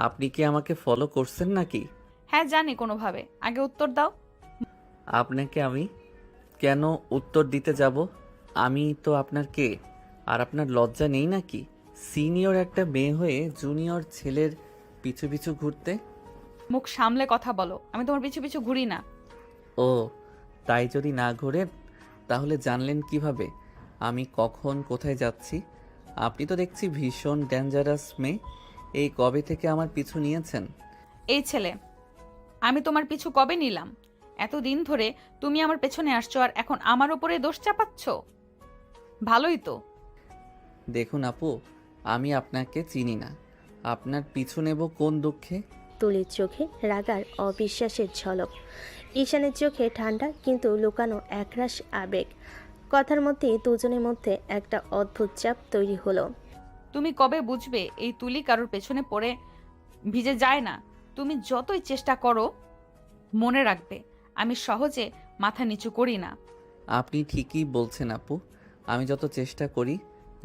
আপনি কি আমাকে ফলো করছেন নাকি? হ্যাঁ জানি কোনোভাবে, আগে উত্তর দাও। আপনাকে আমি কেন উত্তর দিতে যাব? আমি তো আপনার কে? আর আপনার লজ্জা নেই নাকি সিনিয়র একটা মেয়ে হয়ে জুনিয়র ছেলের পিছু পিছু ঘুরতে? মুখ সামলে কথা বলো, আমি তোমার পিছু পিছু ঘুরি না। ও, তাই যদি না ঘোরেন তাহলে জানলেন কিভাবে আমি কখন কোথায় যাচ্ছি? আপনি তো দেখছি ভীষণ ডেঞ্জারাস মেয়ে। এই কবে থেকে আমার পিছু নিয়েছেন? এই ছেলে, আমি তোমার পিছু কবে নিলাম? এতদিন ধরে তুমি আমার পেছনে আসছো আর এখন আমার উপরে দোষ চাপাচ্ছ? ভালোই তো। দেখুন আপু, আমি আপনাকে চিনি না, আপনার পিছু নেব কোন দুঃখে? তুলির চোখে রাগার অবিশ্বাসের ঝলক, ঈশানের চোখে ঠান্ডা কিন্তু লুকানো একরাশ আবেগ। কথার মধ্যে দুজনের মধ্যে একটা অদ্ভুত চাপ তৈরি হলো। তুমি কবে বুঝবে এই তুলি কারোর পেছনে পড়ে ভিজে যায় না? তুমি যতই চেষ্টা করো, মনে রাখবে আমি সহজে মাথা নিচু করি না। আপনি ঠিকই বলছেন আপু। আমি যত চেষ্টা করি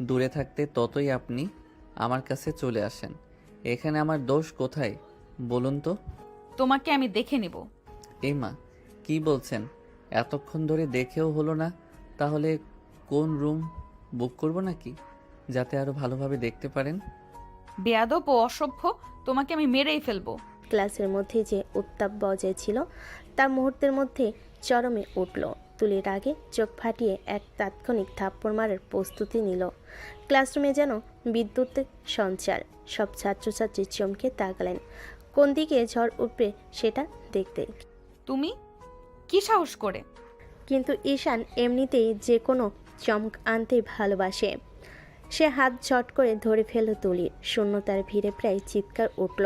দূরে থাকতে, ততই আপনি আমার কাছে চলে আসেন। এখানে আমার দোষ কোথায় বলুন তো? তোমাকে আমি দেখে নেব। এই মা, কি বলছেন? এতক্ষণ ধরে দেখেও হলো না, তাহলে কোন রুম বুক করব নাকি, যাতে আরো ভালোভাবে দেখতে পারেন? বেয়াদব ও অসভ্য, তোমাকে আমি মেরেই ফেলবো। ক্লাসের মধ্যে যে উত্তাপ বজায় ছিল তা মুহূর্তের মধ্যে চরমে উঠল। তুলির আগে চোখ ফাটিয়ে এক তাৎক্ষণিক থাপ্পড় মারার প্রস্তুতি নিল। ক্লাসরুমে যেন বিদ্যুতের সঞ্চার। সব ছাত্রছাত্রী চমকে তাকালেন। কোন দিকে ঝড় উঠবে সেটা দেখতে। তুমি কি সাহস করে? কিন্তু ঈশান এমনিতেই যে কোনো চমক আনতেই ভালোবাসে। সে হাত ঝট করে ধরে ফেলল তুলির। শূন্যতার ভিড়ে প্রায় চিৎকার উঠল।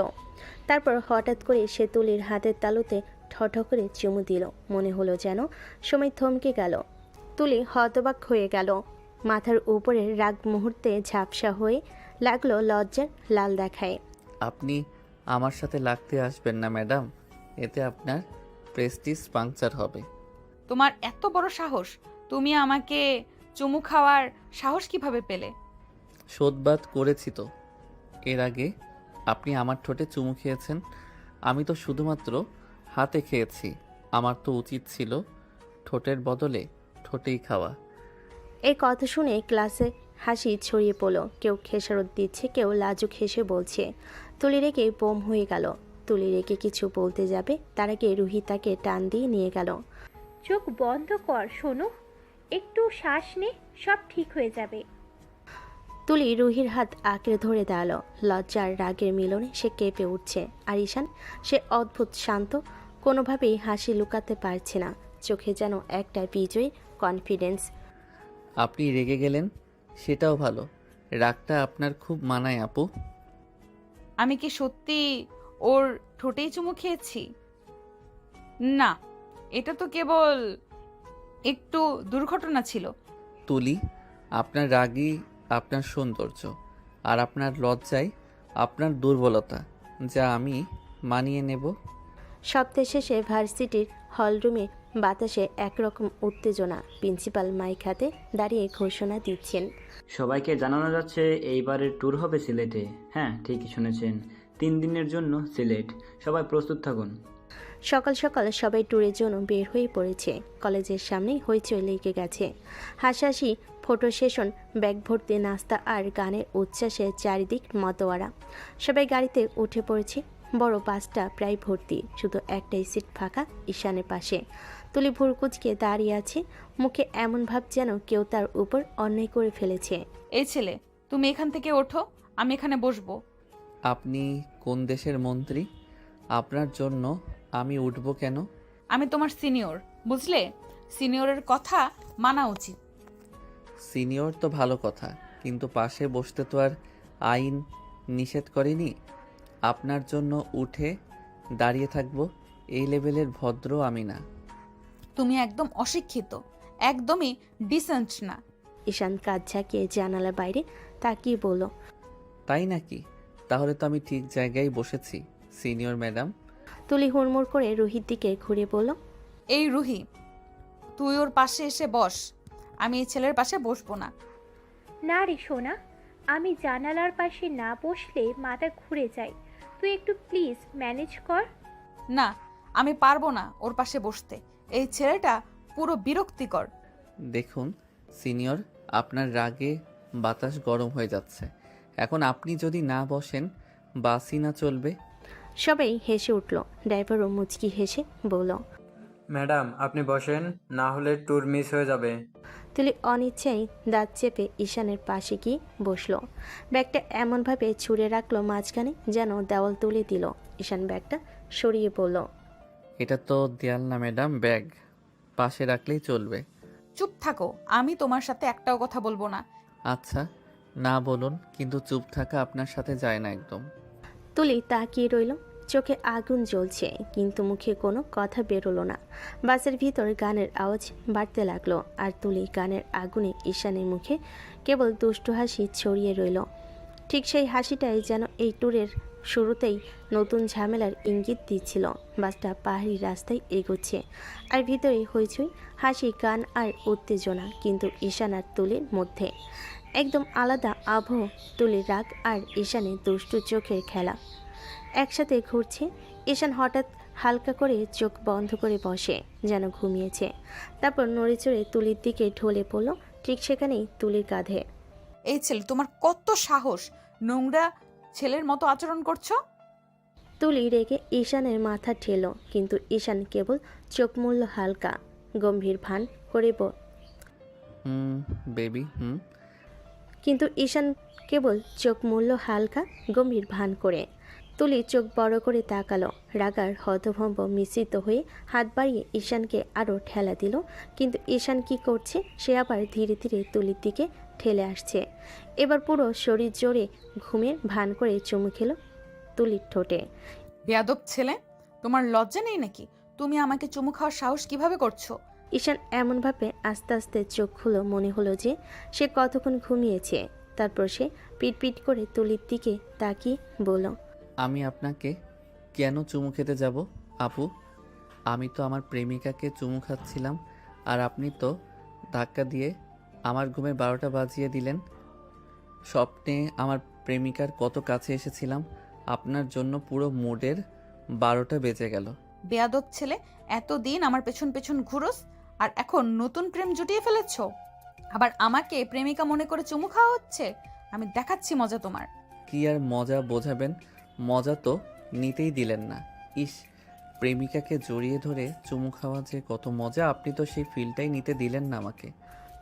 তারপর হঠাৎ করে সে তুলির হাতের তালুতে ঠঠ করে চুমু দিল। মনে হলো যেন সময় থমকে গেল। তুলি হতবাক হয়ে গেল। মাথার উপরে রাগ মুহূর্তে ঝাপসা হয়ে লাগলো লজ্জার লাল দেখায়। আপনি আমার সাথে লাগতে আসবেন না ম্যাডাম, এতে আপনার প্রেস্টিজ পাংচার হবে। তোমার এত বড় সাহস! তুমি আমাকে চুমু খাওয়ার সাহস কিভাবে পেলে? শোধবাদ করেছি তো। এর আগে আপনি আমার ঠোঁটে চুমু খেয়েছেন, আমি তো শুধুমাত্র হাতে খেয়েছি। আমার তো উচিত ছিল ঠোঁটের বদলে ঠোঁটেই খাওয়া। এই কথা শুনে ক্লাসে হাসি ছড়িয়ে পড়ল। কেউ খেসারত দিচ্ছে, কেউ লাজুক হেসে বলছে। তুলি রেগে বোম হয়ে গেল। তুলি রেগে কিছু বলতে যাবে, তার আগে রুহি তাকে টান দিয়ে নিয়ে গেল। চোখ বন্ধ কর শোনো, একটু শ্বাস নে, সব ঠিক হয়ে যাবে। তুলি রুহির হাত আঁকড়ে ধরে দাঁড়ালো। লজ্জার রাগের মিলনে সে কেঁপে উঠছে। আর ঈশান, সে অদ্ভুত শান্ত, কোনোভাবেই হাসি লুকাতে পারছে না। চোখে যেন একটা বিজয়ী কনফিডেন্স। আপনি রেগে গেলেন, সেটাও ভালো। রাগটা আপনার খুব মানায় আপু। আমি কি সত্যি ওর ঠোঁটেই চুমু খেয়েছি? না, এটা তো কেবল একটু দুর্ঘটনা ছিল। তুলি, আপনার রাগই আপনার সৌন্দর্য, আর আপনার লজ্জাই আপনার দুর্বলতা, যা আমি মানিয়ে নেব। সপ্তাহ শেষে ভার্সিটির হলরুমে বাতাসে একরকম উত্তেজনা। প্রিন্সিপাল মাইক হাতে দাঁড়িয়ে ঘোষণা দিচ্ছেন। সবাইকে জানানো যাচ্ছে এইবারের ট্যুর হবে সিলেটে। হ্যাঁ, ঠিকই শুনেছেন, 3 দিনের জন্য সিলেট। সবাই প্রস্তুত থাকুন। সকাল সকাল সবাই ট্যুরের জন্য বের হয়ে পড়েছে। কলেজের সামনেই হইচই লেগে গেছে। হাসাহাসি, ফটো সেশন, ব্যাগ ভর্তি নাস্তা আর গানের উচ্ছ্বাসে চারিদিক মতোয়ারা। সবাই গাড়িতে উঠে পড়েছে। বড় বাসটা প্রায় ভর্তি, শুধু একটাই সিট ফাঁকা ঈশানের পাশে। তুলি ভুরকুচকে দাঁড়িয়ে আছে, মুখে এমন ভাব যেন কেউ তার উপর অন্যায় করে ফেলেছে। এই ছেলে, তুমি এখান থেকে ওঠো, আমি এখানে বসবো। আপনি কোন দেশের মন্ত্রী? আপনার জন্য আমি উঠব কেন? আমি তোমার সিনিয়র, বুঝলে? সিনিয়রের কথা মানা উচিত। সিনিয়র তো ভালো কথা, কিন্তু পাশে বসতে তো আর আইন নিষেধ করেনি। আপনার জন্য উঠে দাঁড়িয়ে থাকবো, এই লেভেলের ভদ্র আমি না। তুমি একদম অশিক্ষিত, একদমই ডিসেন্ট না। ঈশান কাজ ঝাঁকিয়ে জানালার বাইরে তাকিয়ে বলল। তাই নাকি? তাহলে তো আমি ঠিক জায়গায় বসেছি সিনিয়র ম্যাডাম। তুলি হুড়মুড় করে রুহির দিকে ঘুরে বলল। এই রুহি, তুই ওর পাশে এসে বস, আমি এই ছেলের পাশে বসবো না। না রে সোনা, আমি জানালার পাশে না বসলে মাথা ঘুরে যায়। তুই একটু প্লিজ ম্যানেজ কর। না, আমি পারবো না ওর পাশে বসতে। এই ছেলেটা পুরো বিরক্তিকর। দেখুন সিনিয়র, আপনার রাগে বাতাস গরম হয়ে যাচ্ছে। এখন আপনি যদি না বসেন, বাসই না চলবে। সবাই হেসে উঠল। ড্রাইভারও মুচকি হেসে বলল। ম্যাডাম আপনি বসেন, না হলে ট্যুর মিস হয়ে যাবে। তুলি অনিচ্ছায় দাঁত চেপে ঈশানের পাশে গিয়ে বসলো। ব্যাগটা এমনভাবে ছুঁড়ে রাখলো মাঝখানে যেন দেওয়াল তুলে দিল। ঈশান ব্যাগটা সরিয়ে বলল। এটা তো দেয়াল না ম্যাডাম, ব্যাগ। পাশে রাখলেই চলবে। চুপ থাকো, আমি তোমার সাথে একটাও কথা বলবো না। আচ্ছা, না বলুন, কিন্তু চুপ থাকা আপনার সাথে যায় না একদম। তুলি তাকিয়ে রইল। চোখে আগুন জ্বলছে, কিন্তু মুখে কোনো কথা বেরোলো না। বাসের ভিতর গানের আওয়াজ বাড়তে লাগলো, আর তুলি গানের আগুনে ঈশানের মুখে কেবল দুষ্টু হাসি ছড়িয়ে রইল। ঠিক সেই হাসিটাই যেন এই ট্যুরের শুরুতেই নতুন ঝামেলার ইঙ্গিত দিচ্ছিল। বাসটা পাহাড়ি রাস্তায় এগোচ্ছে আর ভিতরে হইচই, হাসি, গান আর উত্তেজনা, কিন্তু ঈশান আর তুলির মধ্যে একদম আলাদা আবহ। তুলির রাগ আর ঈশানের দুষ্টু চোখের খেলা একসাথে ঘুরছে। ঈশান হঠাৎ হালকা করে চোখ বন্ধ করে বসে, যেন ঘুমিয়েছে। তারপর নড়ে চড়ে তুলির দিকে ঢলে পড়ল, ঠিক সেখানেই তুলির কাঁধে। এই ছেলে, তোমার কত সাহস! নোংরা ছেলের মতো আচরণ করছো। তুলি রেগে ঈশানের মাথা ঠেল, কিন্তু ঈশান কেবল চোখ মুড়ল হালকা, গম্ভীর ভান করে বেবি কিন্তু ঈশান কেবল চোখ মুড়ল হালকা, গম্ভীর ভান করে। তুলি চোখ বড় করে তাকালো, রাগার হতভম্ব মিশ্রিত হয়ে হাত বাড়িয়ে ঈশানকে আরও ঠেলা দিল। কিন্তু ঈশান কি করছে? সে আবার ধীরে ধীরে তুলির দিকে ঠেলে আসছে। এবার পুরো শরীর জোরে ঘুমের ভান করে চুমু খেলো তুলির ঠোঁটে। বেয়াদব ছেলে, তোমার লজ্জা নেই নাকি? তুমি আমাকে চুমু খাওয়ার সাহস কিভাবে করছো? ঈশান এমনভাবে আস্তে আস্তে চোখ খুলো, মনে হলো যে সে কতক্ষণ ঘুমিয়েছে। তারপর সে পিটপিট করে তুলির দিকে তাকিয়ে বলল, আমি আপনাকে কেন চুমু খেতে যাব আপু? আমি তো আমার প্রেমিকাকে চুমু খাচ্ছিলাম, আর আপনি তো ধাক্কা দিয়ে আমার ঘুমের 12টা বাজিয়ে দিলেন। স্বপ্নে আমার প্রেমিকার কত কাছে এসেছিলাম, আপনার জন্য পুরো মুডের 12টা বেজে গেল। বেয়াদব ছেলে, এতদিন আমার পেছন পেছন ঘুরোস আর এখন নতুন প্রেম জুটিয়ে ফেলেছো। আবার আমাকে প্রেমিকা মনে করে চুমু খাওয়া হচ্ছে। আমি দেখাচ্ছি মজা তোমার। কি আর মজা বোঝাবেন? মজা তো নিতেই দিলেন না। ইস, প্রেমিকাকে জড়িয়ে ধরে চুমু খাওয়া যে কত মজা, আপনি তো সেই ফিলটাই নিতে দিলেন না আমাকে।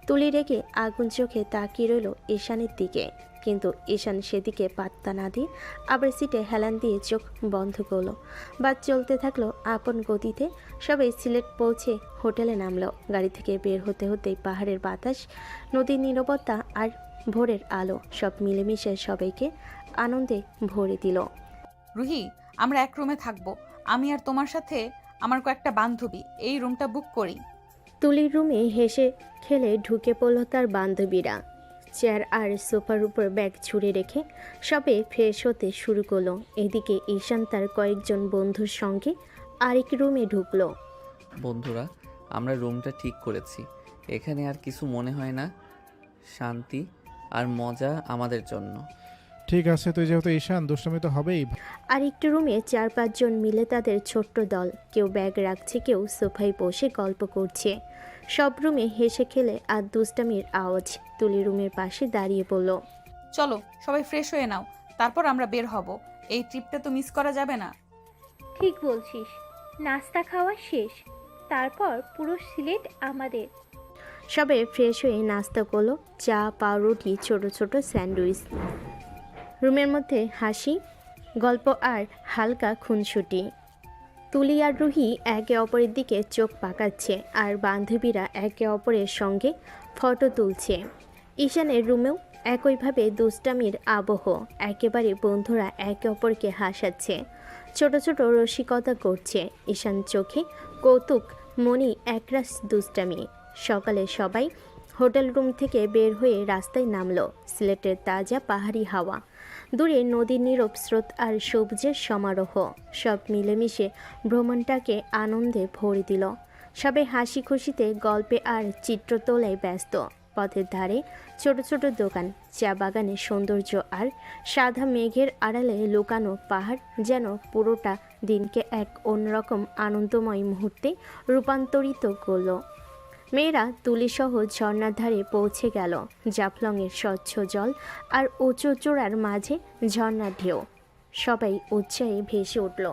তুলি রেগে আগুন চোখে তাকিয়ে রইল ঈশানের দিকে, কিন্তু ঈশান সেদিকে পাত্তা না দিয়ে আবার সিটে হেলান দিয়ে চোখ বন্ধ করলো। বাস চলতে থাকলো আপন গতিতে। সবাই সিলেট পৌঁছে হোটেলে নামলো। গাড়ি থেকে বের হতে হতেই পাহাড়ের বাতাস, নদীর নীরবতা আর ভোরের আলো সব মিলেমিশে সবাইকে আনন্দে ভরে দিল। রুহি, আমরা এক রুমে থাকবো। আমি আর তোমার সাথে আমার কয়েকটা বান্ধবী। এই রুমটা বুক করি। তুলির রুমে হেসে খেলে ঢুকে পড়ল তার বান্ধবীরা। চেয়ার আর সোফার উপর ব্যাগ ছুঁড়ে রেখে সবে ফ্রেশ হতে শুরু করলো। এদিকে ঈশান তার কয়েকজন বন্ধুর সঙ্গে আরেক রুমে ঢুকলো। বন্ধুরা, আমরা রুমটা ঠিক করেছি। এখানে আর কিছু মনে হয় না। শান্তি আর মজা আমাদের জন্য। ঠিক আছে, তুই যেহেতু ঈশান, দুষ্টমি তো হবেই। আরেকটি রুমে 4-5 জন মিলে তাদের ছোট্ট দল, কেউ ব্যাগ রাখছে, কেউ সোফায় বসে গল্প করছে। সব রুমে হেসে খেলে আর দুষ্টামির আওয়াজ। তুলি রুমের পাশে দাঁড়িয়ে পড়ল। চলো সবাই ফ্রেশ হয়ে নাও, তারপর আমরা বের হব। এই ট্রিপটা তো মিস করা যাবে না। ঠিক বলছিস, নাস্তা খাওয়া শেষ, তারপর পুরো সিলেট আমাদের। সবে ফ্রেশ হয়ে নাস্তা করলো, চা, পাউরুটি, ছোট ছোট স্যান্ডউইচ। রুমের মধ্যে হাসি, গল্প আর হালকা খুনসুটি। তুলি আর রুহি একে অপরের দিকে চোখ পাকাচ্ছে আর বান্ধবীরা একে অপরের সঙ্গে ফটো তুলছে। ঈশানের রুমেও একইভাবে দুষ্টামির আবহ। একেবারে বন্ধুরা একে অপরকে হাসাচ্ছে, ছোট ছোট রসিকতা করছে। ঈশান চোখে কৌতুক, মনি একরাশ দুষ্টামি। সকালে সবাই হোটেল রুম থেকে বের হয়ে রাস্তায় নামলো। সিলেটের তাজা পাহাড়ি হাওয়া, দূরে নদীর নীরব স্রোত আর সবুজের সমারোহ সব মিলেমিশে ভ্রমণটাকে আনন্দে ভরে দিল। সবাই হাসি খুশিতে, গল্পে আর চিত্র তোলায় ব্যস্ত। পথের ধারে ছোট ছোট দোকান, চা বাগানের সৌন্দর্য আর সাদা মেঘের আড়ালে লুকানো পাহাড় যেন পুরোটা দিনকে এক অন্যরকম আনন্দময় মুহূর্তে রূপান্তরিত করল। মেয়েরা তুলিসহ ঝর্ণার ধারে পৌঁছে গেল। জাফলংয়ের স্বচ্ছ জল আর উঁচু চূড়ার মাঝে ঝর্ণার ঢেউ, সবাই উৎসাহে ভেসে উঠল।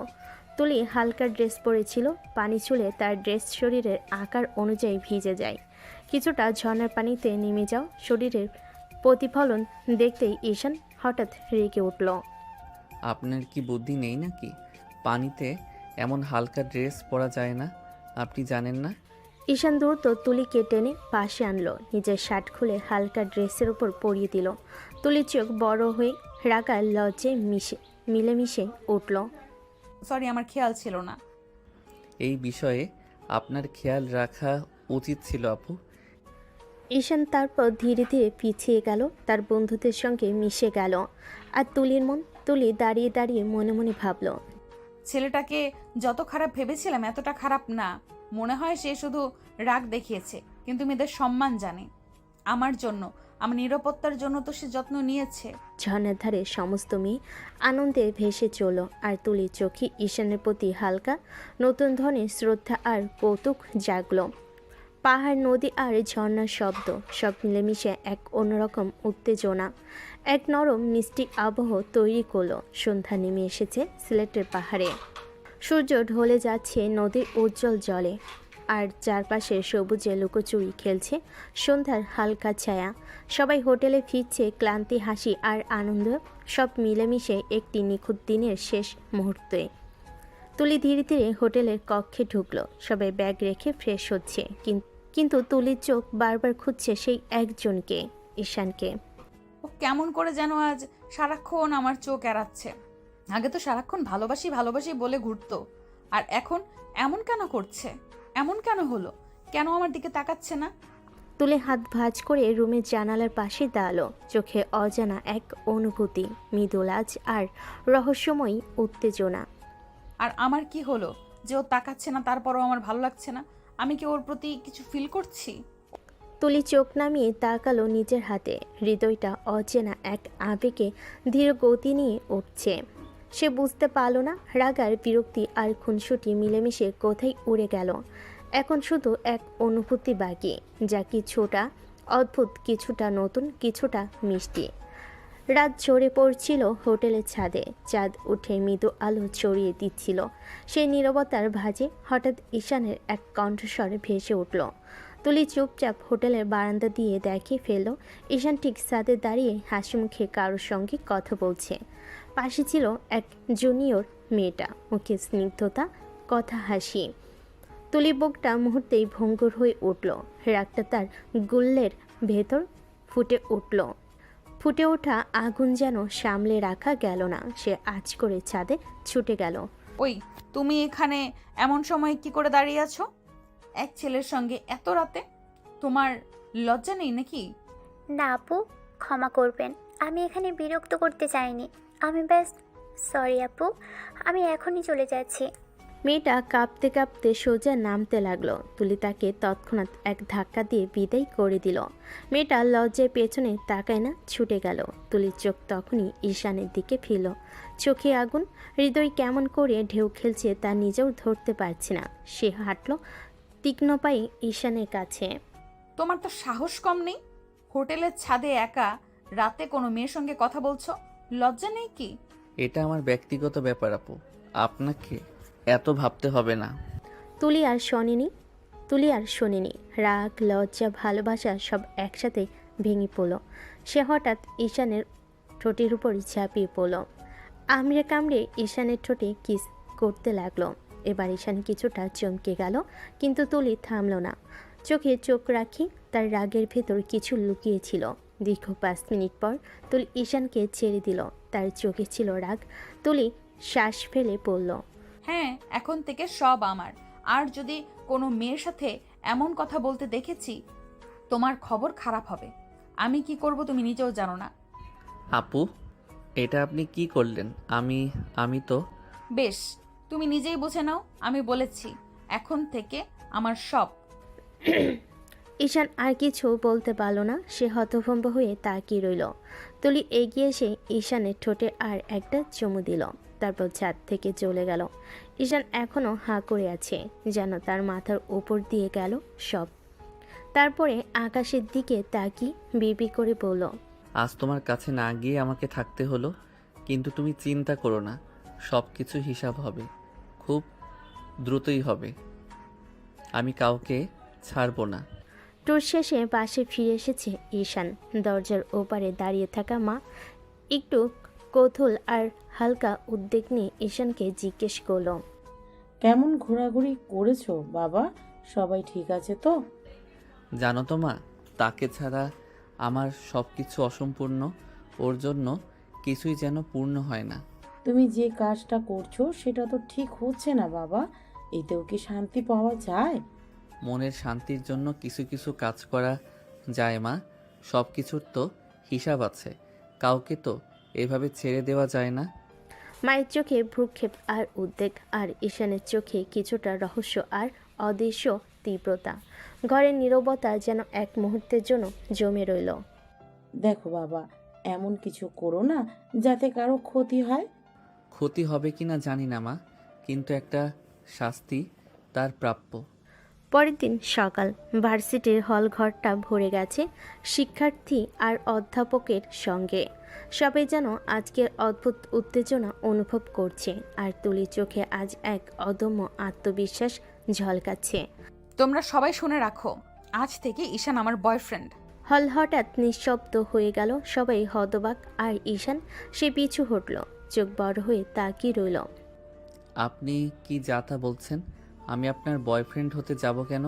তুলি হালকা ড্রেস পরেছিল, পানি ছুঁলে তার ড্রেস শরীরের আকার অনুযায়ী ভিজে যায়। কিছুটা ঝর্ণার পানিতে নেমে যাও শরীরের প্রতিফলন দেখতেই ঈশান হঠাৎ রেগে উঠল। আপনার কি বুদ্ধি নেই নাকি? পানিতে এমন হালকা ড্রেস পরা যায় না, আপনি জানেন না? ঈশান দ্রুত তুলিকে টেনে পাশে আনলো, নিজের শার্ট খুলে হালকা ড্রেসের উপর পরিয়ে দিল। তুলির চোখ বড় হয়ে রাগার লজ্জে মিলেমিশে উঠল। সরি, আমার খেয়াল ছিল না। এই বিষয়ে আপনার খেয়াল রাখা উচিত ছিল আপু। ঈশান তারপর ধীরে ধীরে পিছিয়ে গেল, তার বন্ধুদের সঙ্গে মিশে গেল। আর তুলি দাঁড়িয়ে দাঁড়িয়ে মনে মনে ভাবল, ছেলেটাকে যত খারাপ ভেবেছিলাম এতটা খারাপ না। মনে হয় সে শুধু রাগ দেখিয়েছে, কিন্তু মেয়েদের সম্মান জানে। আমার জন্য, আমার নিরাপত্তার জন্য তো সে যত্ন নিয়েছে। ঝর্ণার ধারে সমস্ত মেয়ে আনন্দে ভেসে চলল, আর তুলির চোখে ঈশানের প্রতি হালকা নতুন ধরনের শ্রদ্ধা আর কৌতুক জাগল। পাহাড়, নদী আর ঝর্ণার শব্দ সব মিলেমিশে এক অন্যরকম উত্তেজনা, এক নরম মিষ্টি আবহ তৈরি করলো। সন্ধ্যা নেমে এসেছে সিলেটের পাহাড়ে। সূর্য ঢলে যাচ্ছে নদীর উজ্জ্বল জলে, আর চারপাশে সবুজে লুকোচুরি খেলছে সন্ধ্যার হালকা ছায়া। সবাই হোটেলে ফিরছে, ক্লান্তি, হাসি আর আনন্দ সব মিলেমিশে একটি নিখুঁত দিনের শেষ মুহূর্তে। তুলি ধীরে ধীরে হোটেলের কক্ষে ঢুকলো। সবাই ব্যাগ রেখে ফ্রেশ হচ্ছে, কিন্তু তুলির চোখ বারবার খুঁজছে সেই একজনকে, ঈশানকে। ও কেমন করে যেন আজ সারাক্ষণ আমার চোখ এড়াচ্ছে। আগে তো সারাক্ষণ ভালোবাসি ভালোবাসি বলে ঘুরতো, আর এখন এমন কেন করছে? এমন কেন হলো? কেন আমার দিকে তাকাচ্ছে না? তুলে হাত ভাঁজ করে রুমের জানালার পাশে দাঁড়ালো। চোখে অজানা এক অনুভূতি, মৃদুলাজ আর রহস্যময়ী উত্তেজনা। আর আমার কি হলো যে ও তাকাচ্ছে না, তারপরও আমার ভালো লাগছে না? আমি কি ওর প্রতি কিছু ফিল করছি? তুলি চোখ নামিয়ে তাকালো নিজের হাতে। হৃদয়টা অচেনা এক আবেগে ধীর গতি নিয়ে উঠছে। সে বুঝতে পারল না রাগ আর বিরক্তি আর খুনসুটি মিলেমিশে কোথায় উড়ে গেল। এখন শুধু এক অনুভূতি বাকি, যা কিছুটা অদ্ভুত, কিছুটা নতুন, কিছুটা মিষ্টি। রাত ঝরে পড়ছিল হোটেলের ছাদে। চাঁদ উঠে মৃদু আলো ছড়িয়ে দিচ্ছিল। সেই নীরবতার ভাঁজে হঠাৎ ঈশানের এক কণ্ঠস্বর ভেসে উঠল। তুলি চুপচাপ হোটেলের বারান্দা দিয়ে দেখে ফেলল ঈশান ঠিক ছাদে দাঁড়িয়ে হাসি মুখে কারোর সঙ্গে কথা বলছে। পাশে ছিল এক জুনিয়র মেয়েটা, মুখে স্নিগ্ধতা, কথা, হাসি। তুলি বুকটা মুহূর্তেই ভঙ্গুর হয়ে উঠল। রাগটা তার গুল্লের ভেতর ফুটে ওঠা আগুন যেন সামলে রাখা গেল না। সে আঁচ করে ছাদে ছুটে গেল। ওই, তুমি এখানে এমন সময় কি করে দাঁড়িয়ে আছো এক ছেলের সঙ্গে এত রাতে? তোমার লজ্জা নেই নাকি? না আপু, ক্ষমা করবেন, আমি এখানে বিরক্ত করতে চাইনি। আমি ব্যাস সরি আপু, আমি এখনই চলে যাচ্ছি। মেয়েটা কাঁপতে কাঁপতে সোজা নামতে লাগলো। তুলি তাকে তৎক্ষণাৎ এক ধাক্কা দিয়ে বিদায় করে দিল। মেয়েটা লজ্জায় পেছনে তাকায় না, ছুটে গেল। তুলির চোখ তখনই ঈশানের দিকে ফিরল। চোখে আগুন, হৃদয় কেমন করে ঢেউ খেলছে তা নিজেও ধরতে পারছে না। সে হাঁটল তীক্ষ্ণ পায়ে ঈশানের কাছে। তোমার তো সাহস কম নেই? হোটেলের ছাদে একা রাতে কোনো মেয়ের সঙ্গে কথা বলছো, লজ্জা নেই কি? এটা আমার ব্যক্তিগত ব্যাপার আপু, আপনাকে এত ভাবতে হবে না। তুলি আর শোনেনি। রাগ, লজ্জা, ভালোবাসা সব একসাথে ভেঙে পড়ল। সে হঠাৎ ঈশানের ঠোঁটের উপর ঝাঁপিয়ে পড়ল। আমড়ে কামড়ে ঈশানের ঠোঁটে কিস করতে লাগলো। এবার ঈশান কিছুটা চমকে গেল, কিন্তু তুলি থামল না। চোখে চোখ রাখি, তার রাগের ভেতর কিছু লুকিয়েছিল। দীর্ঘ 5 মিনিট পর তুলি ঈশানকে ছেড়ে দিল। তার চোখে ছিল রাগ। তুলি শ্বাস ফেলে পড়ল, হ্যাঁ, এখন থেকে সব আমার। আর যদি কোনো মেয়ের সাথে এমন কথা বলতে দেখেছি, তোমার খবর খারাপ হবে। আমি কি করব তুমি নিজেও জানো না। আপু, এটা আপনি কি করলেন? আমি তো বেশ, তুমি নিজেই বুঝে নাও। আমি বলেছি এখন থেকে আমার সব। ঈশান আর কিছু বলতে পারল না। সে হতভম্ব হয়ে তাকিয়ে রইল। তুলি এগিয়ে এসে ঈশানের ঠোঁটে আর একটা চুমু দিল, তারপর ছাদ থেকে চলে গেল। ঈশান এখনও হাঁ করে আছে, যেন তার মাথার উপর দিয়ে গেল সব। তারপরে আকাশের দিকে তাকিয়ে বিড়বিড় করে বলল, আজ তোমার কাছে না গিয়ে আমাকে থাকতে হলো, কিন্তু তুমি চিন্তা করো না, সব কিছু হিসাব হবে, খুব দ্রুতই হবে। আমি কাউকে ছাড়বো না। ট্যুর শেষে বাসে ফিরে এসেছে ঈশান। দরজার ওপারে দাঁড়িয়ে থাকা মা একটু কৌতূহল আর হালকা উদ্বেগ নিয়ে ঈশানকে জিজ্ঞেস করল, কেমন ঘোরাঘুরি করেছো বাবা? সবাই ঠিক আছে তো? জানো তো মা, তাকে ছাড়া আমার সব কিছু অসম্পূর্ণ। ওর জন্য কিছুই যেন পূর্ণ হয় না। তুমি যে কাজটা করছো সেটা তো ঠিক হচ্ছে না বাবা। এতেও কি শান্তি পাওয়া যায়? মনের শান্তির জন্য কিছু কিছু কাজ করা যায় মা, সব কিছুর তো হিসাব আছে, কাউকে তো এভাবে ছেড়ে দেওয়া যায় না। মায়ের চোখে ভ্রুক্ষেপ আর উদ্বেগ, আর ঈশানের চোখে কিছুটা রহস্য আর অদৃশ্য তীব্রতা। ঘরের নীরবতা যেন এক মুহূর্তের জন্য জমে রইল। দেখো বাবা, এমন কিছু করো না যাতে কারো ক্ষতি হয়। ক্ষতি হবে কি না জানি না মা, কিন্তু একটা শাস্তি তার প্রাপ্য। পরের দিন সকাল, ভার্সিটির হল ঘরটা ভরে গেছে শিক্ষার্থী আর অধ্যাপকের সঙ্গে। সবাই যেন আজকের অদ্ভুত উত্তেজনা অনুভব করছে, আর তুলির চোখে আজ এক অদম্য আত্মবিশ্বাস ঝলকাচ্ছে। তোমরা সবাই শুনে রাখো, আজ থেকে ঈশান আমার বয়ফ্রেন্ড। হল হঠাৎ নিঃশব্দ হয়ে গেল, সবাই হতবাক, আর ঈশান সে পিছু হটল, চোখ বড় হয়ে তাকিয়ে রইল। আপনি কি যা তা বলছেন? আমি আপনার বয়ফ্রেন্ড হতে যাব কেন?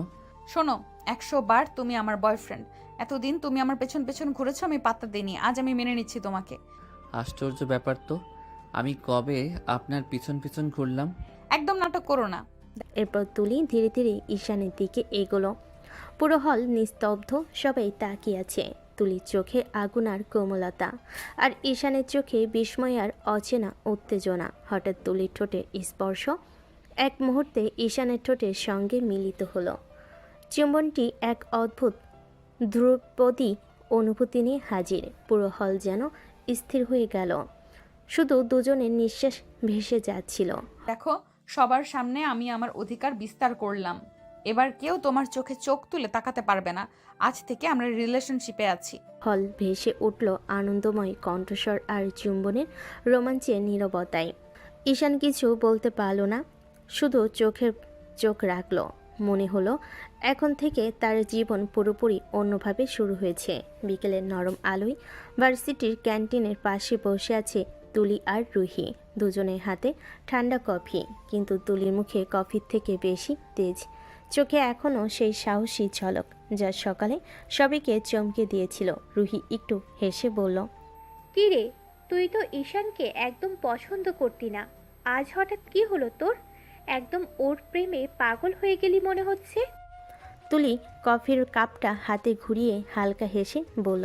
শোনো, 100 বার তুমি আমার বয়ফ্রেন্ড। এতদিন তুমি আমার পেছন পেছন ঘুরেছো, আমি পাত্তা দিইনি, আজ আমি মেনে নিচ্ছি তোমাকে। আশ্চর্য ব্যাপার তো, আমি কবে আপনার পিছন পিছন ঘুরলাম? একদম নাটক করো না। এরপর তুলি ধীরে ধীরে ঈশানের দিকে এগোলো। পুরো হল নিস্তব্ধ, সবাই তাকিয়ে আছে। তুলির চোখে আগুন আর কোমলতা, আর ঈশানের চোখে বিস্ময় আর অচেনা উত্তেজনা। হঠাৎ তুলির ঠোঁটের স্পর্শ এক মুহূর্তে ঈশানের ঠোঁটের সঙ্গে মিলিত হলো। চুম্বনটি এক অদ্ভুত ধ্রুপদী অনুভূতি নিয়ে হাজির। পুরো হল যেন স্থির হয়ে গেল, শুধু দুজনের নিঃশ্বাস ভেসে যাচ্ছিল। দেখো, সবার সামনে আমি আমার অধিকার বিস্তার করলাম। এবার কেউ তোমার চোখে চোখ তুলে তাকাতে পারবে না। আজ থেকে আমরা রিলেশনশিপে আছি। হল ভেসে উঠল আনন্দময় কণ্ঠস্বর আর চুম্বনের রোমাঞ্চের নীরবতায়। ঈশান কিছু বলতে পারল না, শুধু চোখ রাখল। মনে হলো এখন থেকে তার জীবন পুরোপুরি অন্যভাবে শুরু হয়েছে। বিকেলের নরম আলোয় ভার্সিটির ক্যান্টিনের পাশে বসে আছে তুলি আর রুহি, দুজনের হাতে ঠান্ডা কফি, কিন্তু তুলির মুখে কফির থেকে বেশি তেজ, চোখে এখনও সেই সাহসী ঝলক যা সকালে সবাইকে চমকে দিয়েছিল। রুহি একটু হেসে বলল, কি রে, তুই তো ঈশানকে একদম পছন্দ করতি না, আজ হঠাৎ কি হলো তোর? একদম ওর প্রেমে পাগল হয়ে গেলি মনে হচ্ছে। তুলি কফির কাপটা হাতে ঘুরিয়ে হালকা হেসে বলল,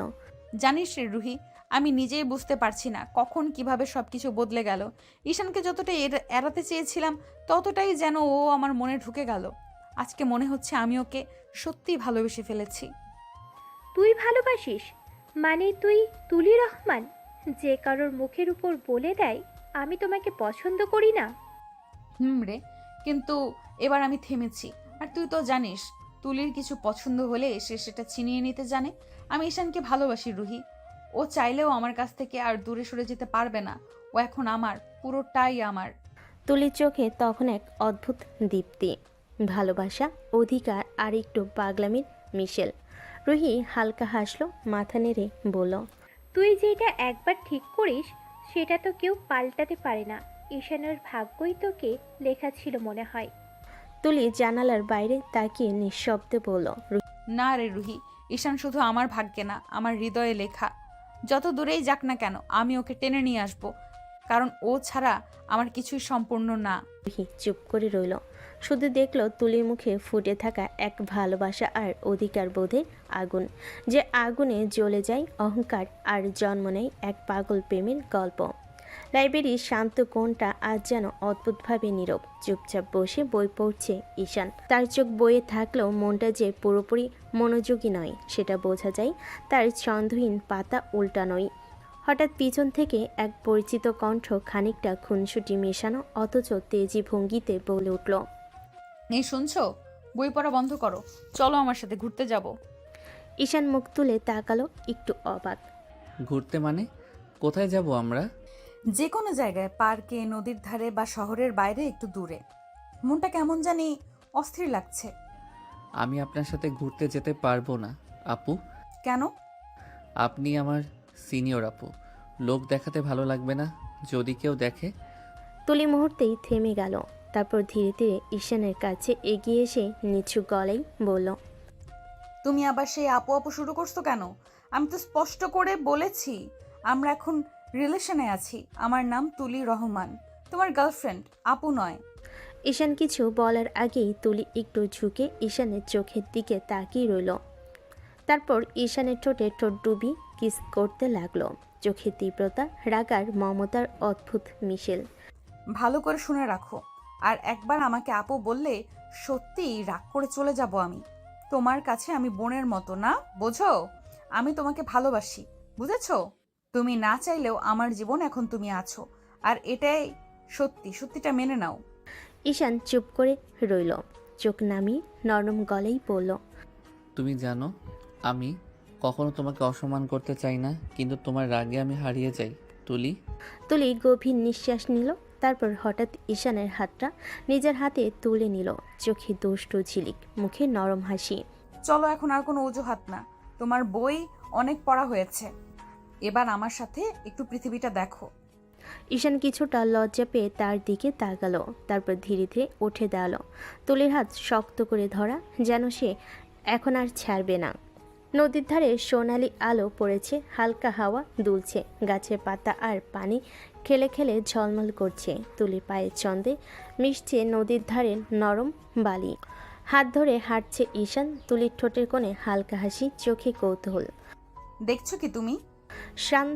জানিস রে রুহি, আমি নিজেই বুঝতে পারছি না কখন কিভাবে সবকিছু বদলে গেল। ঈশানকে যতটা এড়াতে চেয়েছিলাম, ততটাই যেন ও আমার মনে ঢুকে গেল। আজকে মনে হচ্ছে আমি ওকে সত্যিই ভালোবেসে ফেলেছি। তুই ভালোবাসিস? মানে তুই তুলি রহমান, যে কারোর মুখের উপর বলে দেয় আমি তোমাকে পছন্দ করি না? রে, কিন্তু এবার আমি থেমেছি। আর তুই তো জানিস, তুলির কিছু পছন্দ হলে সে সেটা ছিনিয়ে নিতে জানে। আমি ঈশানকে ভালোবাসি রুহি। ও চাইলেও আমার কাছ থেকে আর দূরে সরে যেতে পারবে না। ও এখন আমার, পুরোটাই আমার। তুলির চোখে তখন এক অদ্ভুত দীপ্তি, ভালোবাসা, অধিকার আর একটু পাগলামির মিশেল। রুহি হালকা হাসলো, মাথা নেড়ে বলল, তুই যেটা একবার ঠিক করিস সেটা তো কেউ পাল্টাতে পারে না। ঈশানের ভাগ্যই তোকে লেখা ছিল মনে হয়। তুলি জানালার বাইরে তাকিয়ে নিঃশব্দে বলল, না রে রুহি, ঈশান শুধু আমার ভাগ্যে না, আমার হৃদয়ে লেখা। যত দূরেই যাক না কেন, আমি ওকে টেনে নিয়ে আসবো, কারণ ও ছাড়া আমার কিছুই সম্পূর্ণ না। রুহি চুপ করে রইল, শুধু দেখল তুলির মুখে ফুটে থাকা এক ভালোবাসা আর অধিকার বোধের আগুন, যে আগুনে জ্বলে যায় অহংকার আর জন্ম নেয় এক পাগল প্রেমের গল্প। লাইব্রেরির শান্ত কোণটা আজ যেন অদ্ভুতভাবে নীরব। চুপচাপ বসে বই পড়ছে ঈশান। তার চোখ বইয়ে থাকলেও মনটা যে পুরোপুরি মনোযোগী নয় সেটা বোঝা যায় তার ছন্দহীন পাতা উল্টানোই। হঠাৎ পিছন থেকে এক পরিচিত কণ্ঠ খানিকটা খুনসুটি মেশানো অথচ তেজি ভঙ্গিতে বলে উঠল, এই শুনছো? বই পড়া বন্ধ করো, চলো আমার সাথে ঘুরতে যাব। ঈশান মুখ তুলে তাকালো, একটু অবাক। ঘুরতে মানে? কোথায় যাব আমরা? যে কোনো জায়গায়, পার্কে, নদীর ধারে বা শহরের বাইরে একটু দূরে। মনটা কেমন জানি অস্থির লাগছে। আমি আপনার সাথে ঘুরতে যেতে পারবো না আপু। কেন? আপনি আমার সিনিয়র আপু, লোক দেখাতে ভালো লাগবে না যদি কেউ দেখে। তুলি মুহূর্তেই থেমে গেল, তারপর ধীরে ধীরে ঈশানের কাছে এগিয়ে এসে নিচু গলায় বলল, তুমি আবার সেই আপু আপু শুরু করছো কেন? আমি তো স্পষ্ট করে বলেছি আমরা এখন রিলেশনে আছি। আমার নাম তুলি রহমান, তোমার গার্লফ্রেন্ড, আপু নয়। ঈশান কিছু বলার আগেই তুলি একটু ঝুঁকে ঈশানের চোখের দিকে তাকিয়ে রইল। তারপর ঈশানের ঠোঁটে ঠোঁট ডুবি কিস করতে লাগলো। চোখে তীব্রতা, রাগ আর মমতার অদ্ভুত মিশেল। ভালো করে শুনে রাখো, আর একবার আমাকে আপু বললে সত্যিই রাগ করে চলে যাব আমি। তোমার কাছে আমি বোনের মতো, না বোঝো? আমি তোমাকে ভালোবাসি, বুঝেছো? তুমি না চাইলেও আমার জীবন এখন তুমি আছো, আর এটাই সত্যি, সত্যিটা মেনে নাও। ঈশান চুপ করে রইল, চোখ নামিয়ে নরম গলেই বলল, তুমি জানো আমি কখনো তোমাকে অসম্মান করতে চাই না, কিন্তু তোমার রাগে আমি হারিয়ে যাই তুলি। তুলি গভীর নিঃশ্বাস নিল। তারপর হঠাৎ ঈশানের হাতটা নিজের হাতে তুলে নিল। চোখে দুষ্টু ঝিলিক, মুখে নরম হাসি। চলো, এখন আর কোনো অজুহাত না। তোমার বই অনেক পড়া হয়েছে, এবার আমার সাথে একটু পৃথিবীটা দেখো। ঈশান কিছুটা লজ্জা পেয়ে তার দিকে তাকালো, তারপর ধীরে ধীরে উঠে দাঁড়ালো। তুলির হাত শক্ত করে ধরা, যেন সে এখন আর ছাড়বে না। নদীর ধারে সোনালি আলো পড়েছে, হালকা হাওয়া দুলছে, গাছের পাতা আর পানি খেলে খেলে ঝলমল করছে। তুলির পায়ের চন্দে মিশছে নদীর ধারে নরম বালি। হাত ধরে হাঁটছে ঈশান। তুলির ঠোঁটের কোণে হালকা হাসি, চোখে কৌতূহল। দেখছো কি তুমি? শান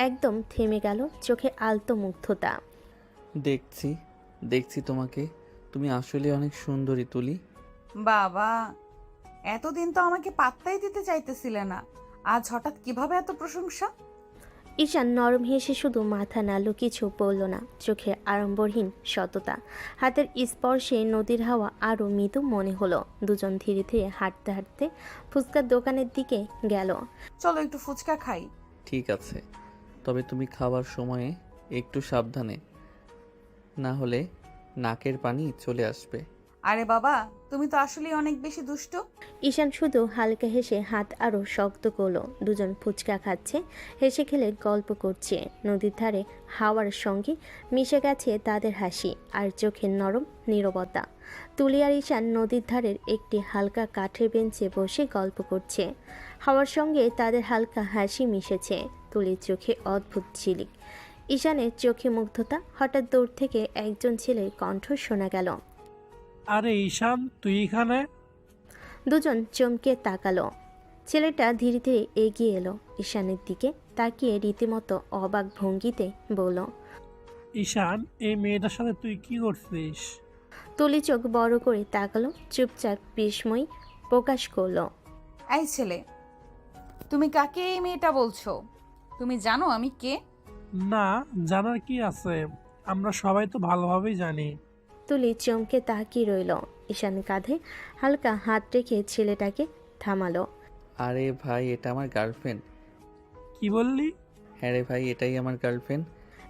একদম থেমে গেল, চোখে আলতো মুগ্ধতা। দেখছি দেখছি তোমাকে, তুমি আসলে অনেক সুন্দরী তুলি। বাবা, এতদিন তো আমাকে পাত্তাই দিতে চাইতেছিলে না, আজ হঠাৎ কিভাবে এত প্রশংসা? ঈশান নরম হেসে শুধু মাথা নাড়ল, কিছু বলল না। চোখে আড়ম্বরহীন সততা, হাতের স্পর্শে নদীর হাওয়া আরও মৃদু মনে হলো। দুজন ধীরে ধীরে হাঁটতে হাঁটতে ফুচকার দোকানের দিকে গেল। চলো একটু ফুচকা খাই। ঠিক আছে, তবে তুমি খাওয়ার সময়ে একটু সাবধানে, না হলে নাকের পানি চলে আসবে। আরে বাবা, তুমি তো আসলেই অনেক বেশি দুষ্ট। ঈশান শুধু হালকা হেসে হাত আরও শক্ত করলো। দুজন ফুচকা খাচ্ছে, হেসে খেলে গল্প করছে। নদীর ধারে হাওয়ার সঙ্গে মিশে গেছে তাদের হাসি আর চোখের নরম নীরবতা। তুলি আর ঈশান নদীর ধারের একটি হালকা কাঠের বেঞ্চে বসে গল্প করছে। হাওয়ার সঙ্গে তাদের হালকা হাসি মিশেছে। তুলির চোখে অদ্ভুত ঝিলিক, ঈশানের চোখে মুগ্ধতা। হঠাৎ দূর থেকে একজন ছেলের কণ্ঠ শোনা গেল। আরে ঈশান, তুই এখানে? দুজন চমকে তাকালো। ছেলেটা ধীরে ধীরে এগিয়ে এলো ঈশানের দিকে, তাকিয়ে রীতিমতো অবাক ভঙ্গিতে বলল, ঈশান, এই মেয়েটার সাথে তুই কি করছিস? তুলি চোখ বড় করে তাকালো, চুপচাপ বিস্ময় প্রকাশ করলো। এই ছেলে, তুমি কাকে এই মেয়েটা বলছো? তুমি জানো আমি কে? না, জানার কি আছে, আমরা সবাই তো ভালোভাবেই জানি। তুলি চমকে তাকিয়ে রইল। ঈশান কাঁধে হালকা হাত রেখে ছেলেটাকে থামালো। আরে ভাই, এটা আমার গার্লফ্রেন্ড। কি বললি? হ্যাঁ রে ভাই, এটাই আমার গার্লফ্রেন্ড।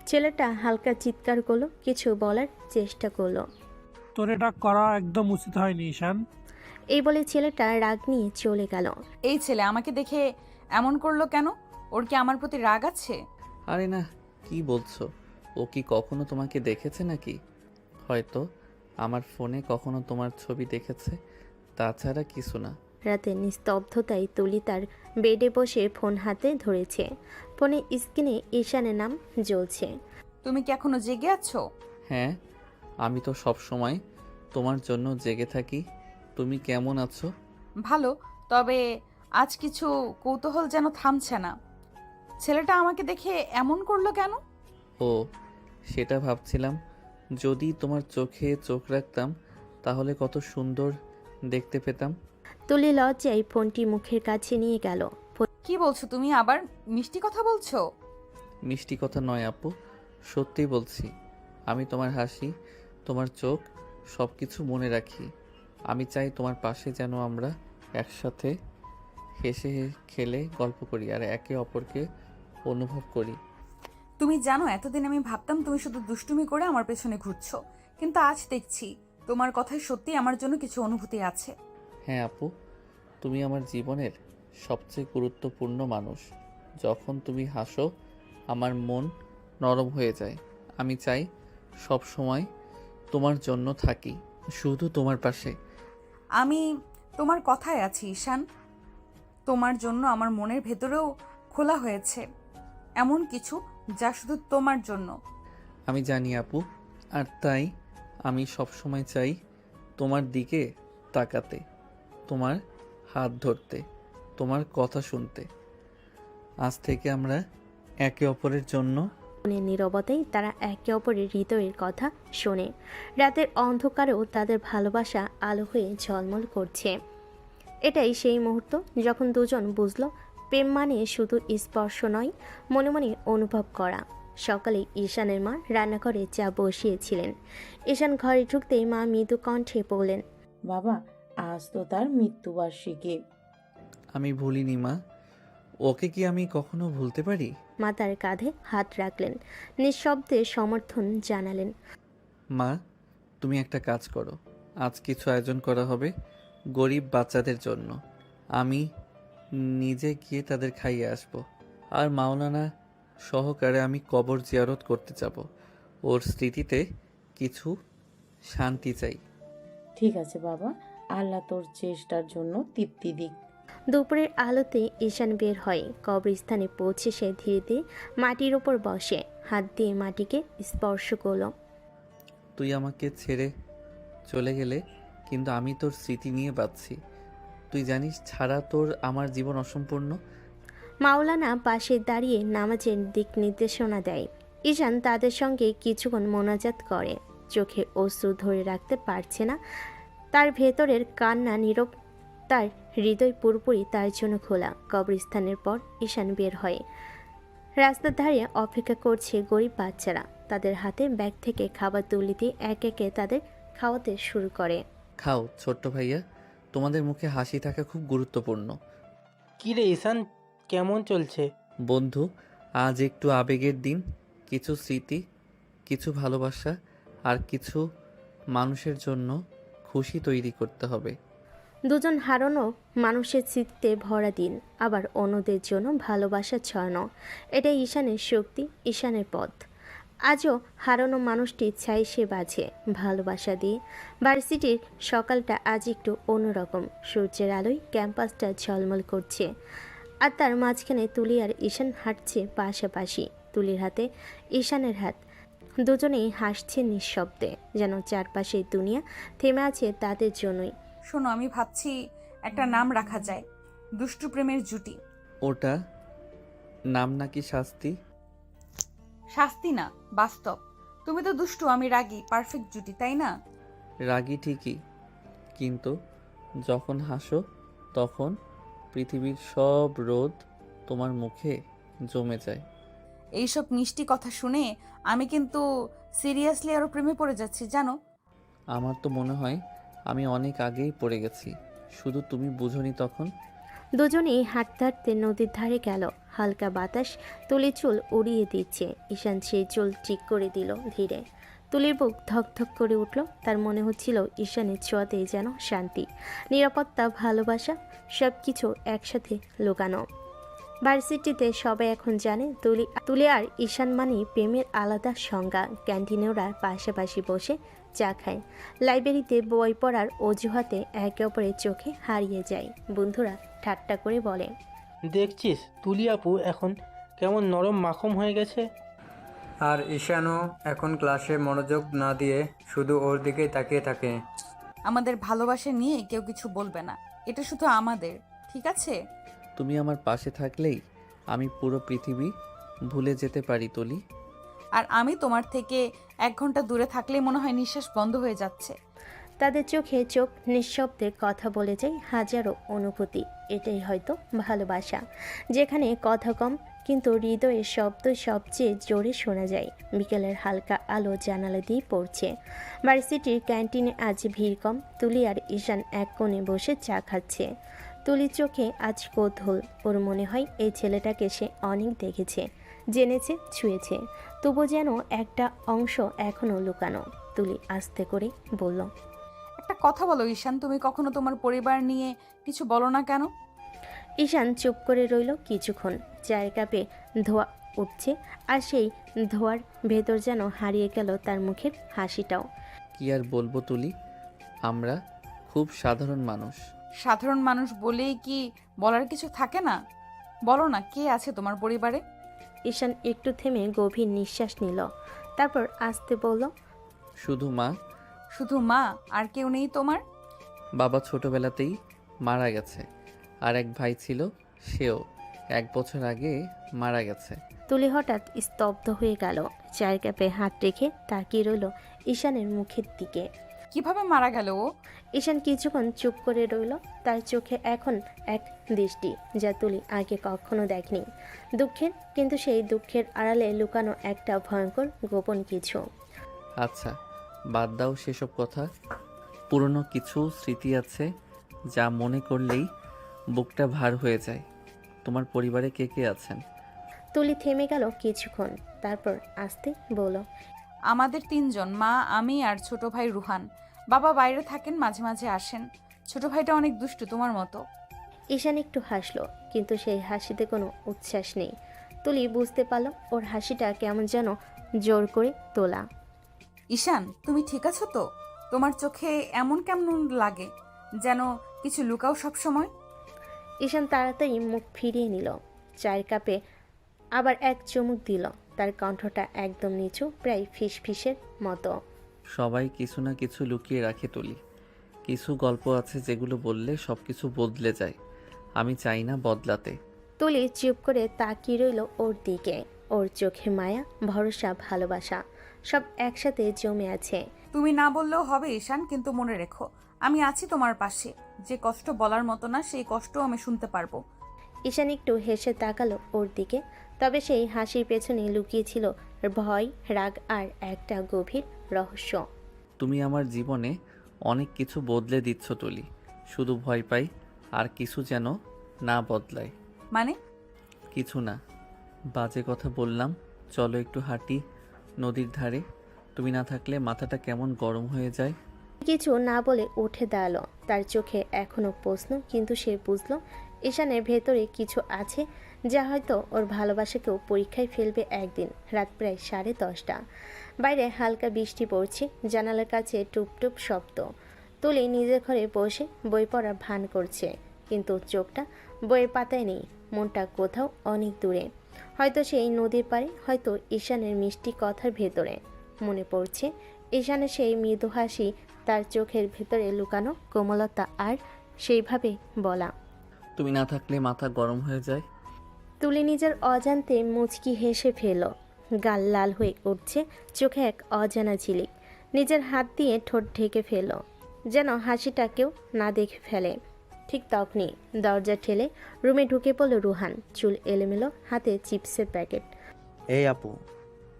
ছেলেটা হালকা চিৎকার করলো, কিছু বলার চেষ্টা করলো। তোর এটা করা একদম উচিত হয়নি ঈশান। এই বলে ছেলেটা রাগ নিয়ে চলে গেল। এই ছেলে আমাকে দেখে এমন করলো কেন? ওর কি আমার প্রতি রাগ আছে? আরে না, কি বলছো? ও কি কখনো তোমাকে দেখেছে নাকি? হয়তো আমার ফোনে কখনো তোমার ছবি দেখেছে, তাছাড়া কিছু না। রাতে নিস্তব্ধতায় তুলি তার বেডে বসে ফোন হাতে ধরেছে। ফোনে স্ক্রিনে ঈশানের নাম জ্বলছে। তুমি কি এখনো জেগে আছো? হ্যাঁ, আমি তো সব সময় তোমার জন্য জেগে থাকি। তুমি কেমন আছো? ভালো, তবে আজ কিছু কৌতূহল যেন থামছে না। ছেলেটা আমাকে দেখে এমন করলো কেন? ও, সেটা ভাবছিলাম, যদি তোমার চোখে চোখ রাখতাম তাহলে কত সুন্দর দেখতে পেতাম। তুলি লজ্জায় ফোনটি মুখের কাছে নিয়ে গেল। কি বলছো তুমি? আবার মিষ্টি কথা বলছো? মিষ্টি কথা নয় আপু, সত্যি বলছি। আমি তোমার হাসি, তোমার চোখ সব কিছু মনে রাখি। আমি চাই তোমার পাশে যেন আমরা একসাথে হেসে খেলে গল্প করি আর একে অপরকে অনুভব করি। তুমি জানো, এতদিন আমি ভাবতাম তুমি শুধু দুষ্টুমি করে আমার পেছনে ঘুরছো, কিন্তু আজ দেখছি তোমার কথায় সত্যি আমার জন্য কিছু অনুভূতি আছে। হ্যাঁ আপু, তুমি আমার জীবনের সবচেয়ে গুরুত্বপূর্ণ মানুষ। যখন তুমি হাসো আমার মন নরম হয়ে যায়। আমি চাই সব সময় তোমার জন্য থাকি, শুধু তোমার পাশে। আমি তোমার কথায় আছি ঈশান। তোমার জন্য আমার মনের ভেতরেও খোলা হয়েছে এমন কিছু যা শুধু তোমার জন্য। আমি জানি আপু, আর তাই আমি সব সময় চাই তোমার দিকে তাকাতে, তোমার হাত ধরতে, তোমার কথা শুনতে। আজ থেকে আমরা একে অপরের জন্য। মনের নীরবতায় তারা একে অপরের হৃদয়ের কথা শোনে। রাতের অন্ধকারেও তাদের ভালোবাসা আলো হয়ে ঝলমল করছে। এটাই সেই মুহূর্ত যখন দুজন বুঝল প্রেম মানে শুধু স্পর্শ নয়, মনে মনে অনুভব করা। সকালে ঈশানের মা রান্নাঘরে চা বসিয়েছিলেন। ঈশান ঘরে ঢুকতেই মা মৃদু কণ্ঠে বললেন, বাবা, আজ তো তার মৃত্যুবার্ষিকী। আমি ভুলিনি মা, ওকে কি আমি কখনো ভুলতে পারি? মা তার কাঁধে হাত রাখলেন, নিঃশব্দে সমর্থন জানালেন। মা, তুমি একটা কাজ করো, আজ কিছু আয়োজন করা হবে গরিব বাচ্চাদের জন্য। আমি নিজে গিয়ে তাদের খাইয়ে আসব। আর মাওলানা সহকারে আমি কবর জিয়ারত করতে যাব। ওর স্মৃতিতে কিছু শান্তি চাই। ঠিক আছে বাবা, আল্লাহ তোর চেষ্টার জন্য তৃপ্তি দিক। দুপুরের আলোতে ঈশান বের হয়। কবরস্থানে পৌঁছে সে ধীরে ধীরে মাটির ওপর বসে, হাত দিয়ে মাটিকে স্পর্শ করল। তুই আমাকে ছেড়ে চলে গেলে, কিন্তু আমি তোর স্মৃতি নিয়ে বাঁচছি। তুই জানিস ছাড়া তোর আমার জীবন অসম্পূর্ণ। মাওলানা পাশে দাঁড়িয়ে নামাজের দিক নির্দেশনা দেয়। ঈশান তাদের সঙ্গে কিছুক্ষণ মোনাজাত করে। চোখে অশ্রু ধরে রাখতে পারছে না। তার ভেতরের কান্না নীরব, তার হৃদয় পুরোপুরি তার জন্য খোলা। কবরস্থানের পর ঈশান বের হয়। রাস্তার ধারে অপেক্ষা করছে গরিব বাচ্চারা। তাদের হাতে ব্যাগ থেকে খাবার তুলে দিয়ে এক একে তাদের খাওয়াতে শুরু করে। খাও ছোট্ট ভাইয়া, তোমাদের মুখে হাসি থাকা খুব গুরুত্বপূর্ণ। কি রে ঈশান, কেমন চলছে? বন্ধু, আজ একটু আবেগের দিন। কিছু স্মৃতি, কিছু ভালোবাসা আর কিছু মানুষের জন্য খুশি তৈরি করতে হবে। দুজন হারানো মানুষের চিত্তে ভরা দিন, আবার অন্যদের জন্য ভালোবাসা ছড়ানো। এটাই ঈশানের শক্তি, ঈশানের পথ। আজও হারানো মানুষটি চাই সে বাঁচে ভালোবাসা দিয়ে। ভার্সিটির সকালটা আজ একটু অন্যরকম। সূর্যের আলোয় ক্যাম্পাসটা ঝলমল করছে, আর তার মাঝখানে তুলি আর ঈশান হাঁটছে পাশাপাশি। তুলির হাতে ঈশানের হাত, দুজনেই হাসছে নিঃশব্দে, যেন চারপাশে দুনিয়া থেমে আছে তাদের জন্যই। শোনো, আমি ভাবছি একটা নাম রাখা যায়, দুষ্টু প্রেমের জুটি। ওটা নাম নাকি শাস্তি? শাস্তি না, বাস্তব। তুমি তো দুষ্টু, আমি রাগী, পারফেক্ট জুটি, তাই না? রাগী ঠিকই, কিন্তু যখন হাসো তখন পৃথিবীর সব রোদ তোমার মুখে জমে যায়। এইসব মিষ্টি কথা শুনে আমি কিন্তু সিরিয়াসলি আরো প্রেমে পড়ে যাচ্ছি, জানো? আমার তো মনে হয় আমি অনেক আগেই পড়ে গেছি, শুধু তুমি বুঝোনি তখন। দুজনেই হাঁটতে হাঁটতে নদীর ধারে গেল। হালকা বাতাস তুলির চুল উড়িয়ে দিচ্ছে। ঈশান সেই চুল ঠিক করে দিল ধীরে। তুলির বুক ধকধক করে উঠল। তার মনে হচ্ছিল ঈশানের ছোঁয়াতেই যেন শান্তি, নিরাপত্তা, ভালোবাসা সব কিছু একসাথে লুকানো। ভার্সিটিতে সবাই এখন জানে তুলি আর ঈশান মানে প্রেমের আলাদা সংজ্ঞা। ক্যান্টিনে ওরা পাশাপাশি বসে চা খায়। লাইব্রেরিতে বই পড়ার অজুহাতে একে অপরের চোখে হারিয়ে যায়। বন্ধুরা ঠাট্টা করে বলে, দেখছিস তুলি আপু এখন কেমন নরম মাখম হয়ে গেছে। আর ঈশানও এখন ক্লাসে মনোযোগ না দিয়ে শুধু ওর দিকেই তাকিয়ে থাকে। আমাদের ভালোবাসা নিয়ে কেউ কিছু বলবে না, এটা শুধু আমাদের, ঠিক আছে? তুমি আমার পাশে থাকলেই আমি পুরো পৃথিবী ভুলে যেতে পারি তুলি। আর আমি তোমার থেকে 1 ঘন্টা দূরে থাকলেই মনে হয় নিঃশ্বাস বন্ধ হয়ে যাচ্ছে। তাদের চোখে চোখ, নিঃশব্দে কথা বলে যায় হাজারো অনুভূতি। এটাই হয়তো ভালোবাসা, যেখানে কথা কম কিন্তু হৃদয়ের শব্দ সবচেয়ে জোরে শোনা যায়। বিকেলের হালকা আলো জানালা দিয়ে পড়ছে। ভার্সিটির ক্যান্টিনে আজ ভিড় কম। তুলি আর ঈশান এক কোণে বসে চা খাচ্ছে। তুলির চোখে আজ কৌতূহল। ওর মনে হয় এই ছেলেটাকে সে অনেক দেখেছে, জেনেছে, ছুঁয়েছে, তবু যেন একটা অংশ এখনও লুকানো। তুলি আস্তে করে বলল, একটা কথা বলো ঈশান, তুমি কখনো তোমার পরিবার নিয়ে কিছু বলো না কেন? ঈশান চুপ করে রইল কিছুক্ষণ। চায়ের কাপে ধোঁয়া উঠছে, আর সেই ধোঁয়ার ভেতর যেন হারিয়ে গেল তার মুখের হাসিটাও। কি আর বলবো তুলি, আমরা খুব সাধারণ মানুষ। সাধারণ মানুষ বলেই কি বলার কিছু থাকে না? বলো না, কে আছে তোমার পরিবারে? ঈশান একটু থেমে গভীর নিঃশ্বাস নিল, তারপর আস্তে বলল, শুধু মা। শুধু মা? আর কেউ নেই তোমার? বাবা ছোটবেলাতেই মারা গেছে, আর এক ভাই ছিল, সেও 1 বছর আগে মারা গেছে। তুলি হঠাৎ স্তব্ধ হয়ে গেল। চায়ের কাপে হাত রেখে তাকিয়ে রইল ঈশানের মুখের দিকে। কিভাবে মারা গেল ও? ঈশান কিছুক্ষণ চুপ করে রইল। তার চোখে এখন এক দৃষ্টি যা তুলি আগে কখনো দেখনি। দুঃখের, কিন্তু সেই দুঃখের আড়ালে লুকানো একটা ভয়ঙ্কর গোপন কিছু। আচ্ছা, বাদ দাও সেসব কথা। পুরনো কিছু স্মৃতি আছে যা মনে করলেই বুকটা ভার হয়ে যায়। তোমার পরিবারে কে কে আছেন? তুলি থেমে গেল কিছুক্ষণ, তারপর আস্তে বলল, আমাদের 3 জন, মা, আমি আর ছোট ভাই রুহান। বাবা বাইরে থাকেন, মাঝে মাঝে আসেন। ছোট ভাইটা অনেক দুষ্টু, তোমার মতো। ঈশান একটু হাসলো, কিন্তু সেই হাসিতে কোনো উচ্ছ্বাস নেই। তুলি বুঝতে পারল ওর হাসিটা কেমন যেন জোর করে তোলা। ঈশান, তুমি ঠিক আছো তো? তোমার চোখে এমন কেমন লাগে, যেন কিছু লুকাও সব সময়। ঈশান তাড়াতাড়ি মুখ ফিরিয়ে নিল। চায়ের কাপে আবার এক চুমুক দিল। তার কণ্ঠটা একদম নিচু, প্রায় ফিসফিসের মতো। সবাই কিছু না কিছু লুকিয়ে রাখে তুলি। কিছু গল্প আছে যেগুলো বললে সব কিছু বদলে যায়। আমি চাই না বদলাতে। তুলি চুপ করে তাকিয়ে রইল ওর দিকে। ওর চোখে মায়া, ভরসা, ভালোবাসা সব একসাথে জমে আছে। তুমি না বললেও হবে ঈশান, কিন্তু মনে রেখো আমি আছি তোমার পাশে। যে কষ্ট বলার মতো না, সেই কষ্ট আমি শুনতে পারবো। ঈশান একটু হেসে তাকালো ওর দিকে, তবে সেই হাসির পেছনে লুকিয়েছিল ভয়, রাগ আর একটা গভীর রহস্য। তুমি আমার জীবনে অনেক কিছু বদলে দিচ্ছ তুলি। শুধু ভয় পাই আর কিছু যেন না বদলায়। মানে? কিছু না, বাজে কথা বললাম। চলো একটু হাঁটি নদীর ধারে। তুমি না থাকলে মাথাটা কেমন গরম হয়ে যায়। কিছু না বলে উঠে দাঁড়ালো। তার চোখে এখনো প্রশ্ন, কিন্তু সে বুঝলো ঈশানের ভেতরে কিছু আছে যা হয়তো ওর ভালোবাসাকেও পরীক্ষায় ফেলবে একদিন। রাত প্রায় 10:30। বাইরে হালকা বৃষ্টি পড়ছে, জানালার কাছে টুপটুপ শব্দ। তুলি নিজের ঘরে বসে বই পড়ার ভান করছে, কিন্তু চোখটা বইয়ের পাতায় নেই। মনটা কোথাও অনেক দূরে, হয়তো সেই নদীর পাড়ে, হয়তো ঈশানের মিষ্টি কথার ভেতরে। মনে পড়ছে ঈশানের সেই মৃদু হাসি, তার চোখের ভেতরে লুকানো কোমলতা, আর সেইভাবে বলা, তুমি না থাকলে মাথা গরম হয়ে যায়। তুলি নিজের অজান্তে মুচকি হেসে ফেল। গাল লাল হয়ে উঠছে, চোখে এক অজানা ঝিলিক। নিজের হাত দিয়ে ঠোঁট ঢেকে ফেল, যেন হাসিটা কেউ না দেখে ফেলে। ঠিক তখনই দরজা ঠেলে রুমে ঢুকে পড়ল রুহান, চুল এলোমেলো, হাতে চিপসের প্যাকেট। এই আপু,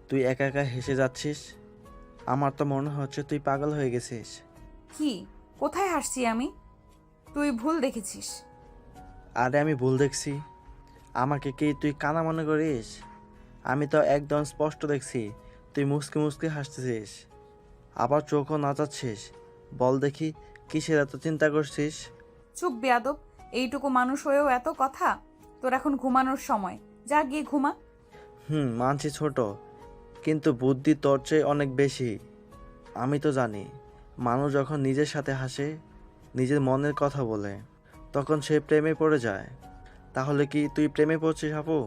তুই একা একা হেসে যাচ্ছিস। আমার তো মনে হচ্ছে তুই পাগল হয়ে গেছিস। কি? কোথায় হাসছি আমি? তুই ভুল দেখেছিস। আরে আমি ভুল দেখছি? আমাকে কি তুই কানা মনে করিস? আমি তো একদম স্পষ্ট দেখছি তুই মুসকে মুসকে হাসতেছিস, আবার চোখও নাচাচ্ছিস। বল দেখি, কিসের এত চিন্তা করছিস? চুপ বেয়াদব, এইটুকু মানুষ হয়েও এত কথা। তোর এখন ঘুমানোর সময়, যা গিয়ে ঘুমা। মানছি ছোট, কিন্তু বুদ্ধি তোর চেয়ে অনেক বেশি। আমি তো জানি মানুষ যখন নিজের সাথে হাসে, নিজের মনের কথা বলে, তখন সে প্রেমে পড়ে যায়। তাহলে কি তুই প্রেমে পড়ছিস আপু?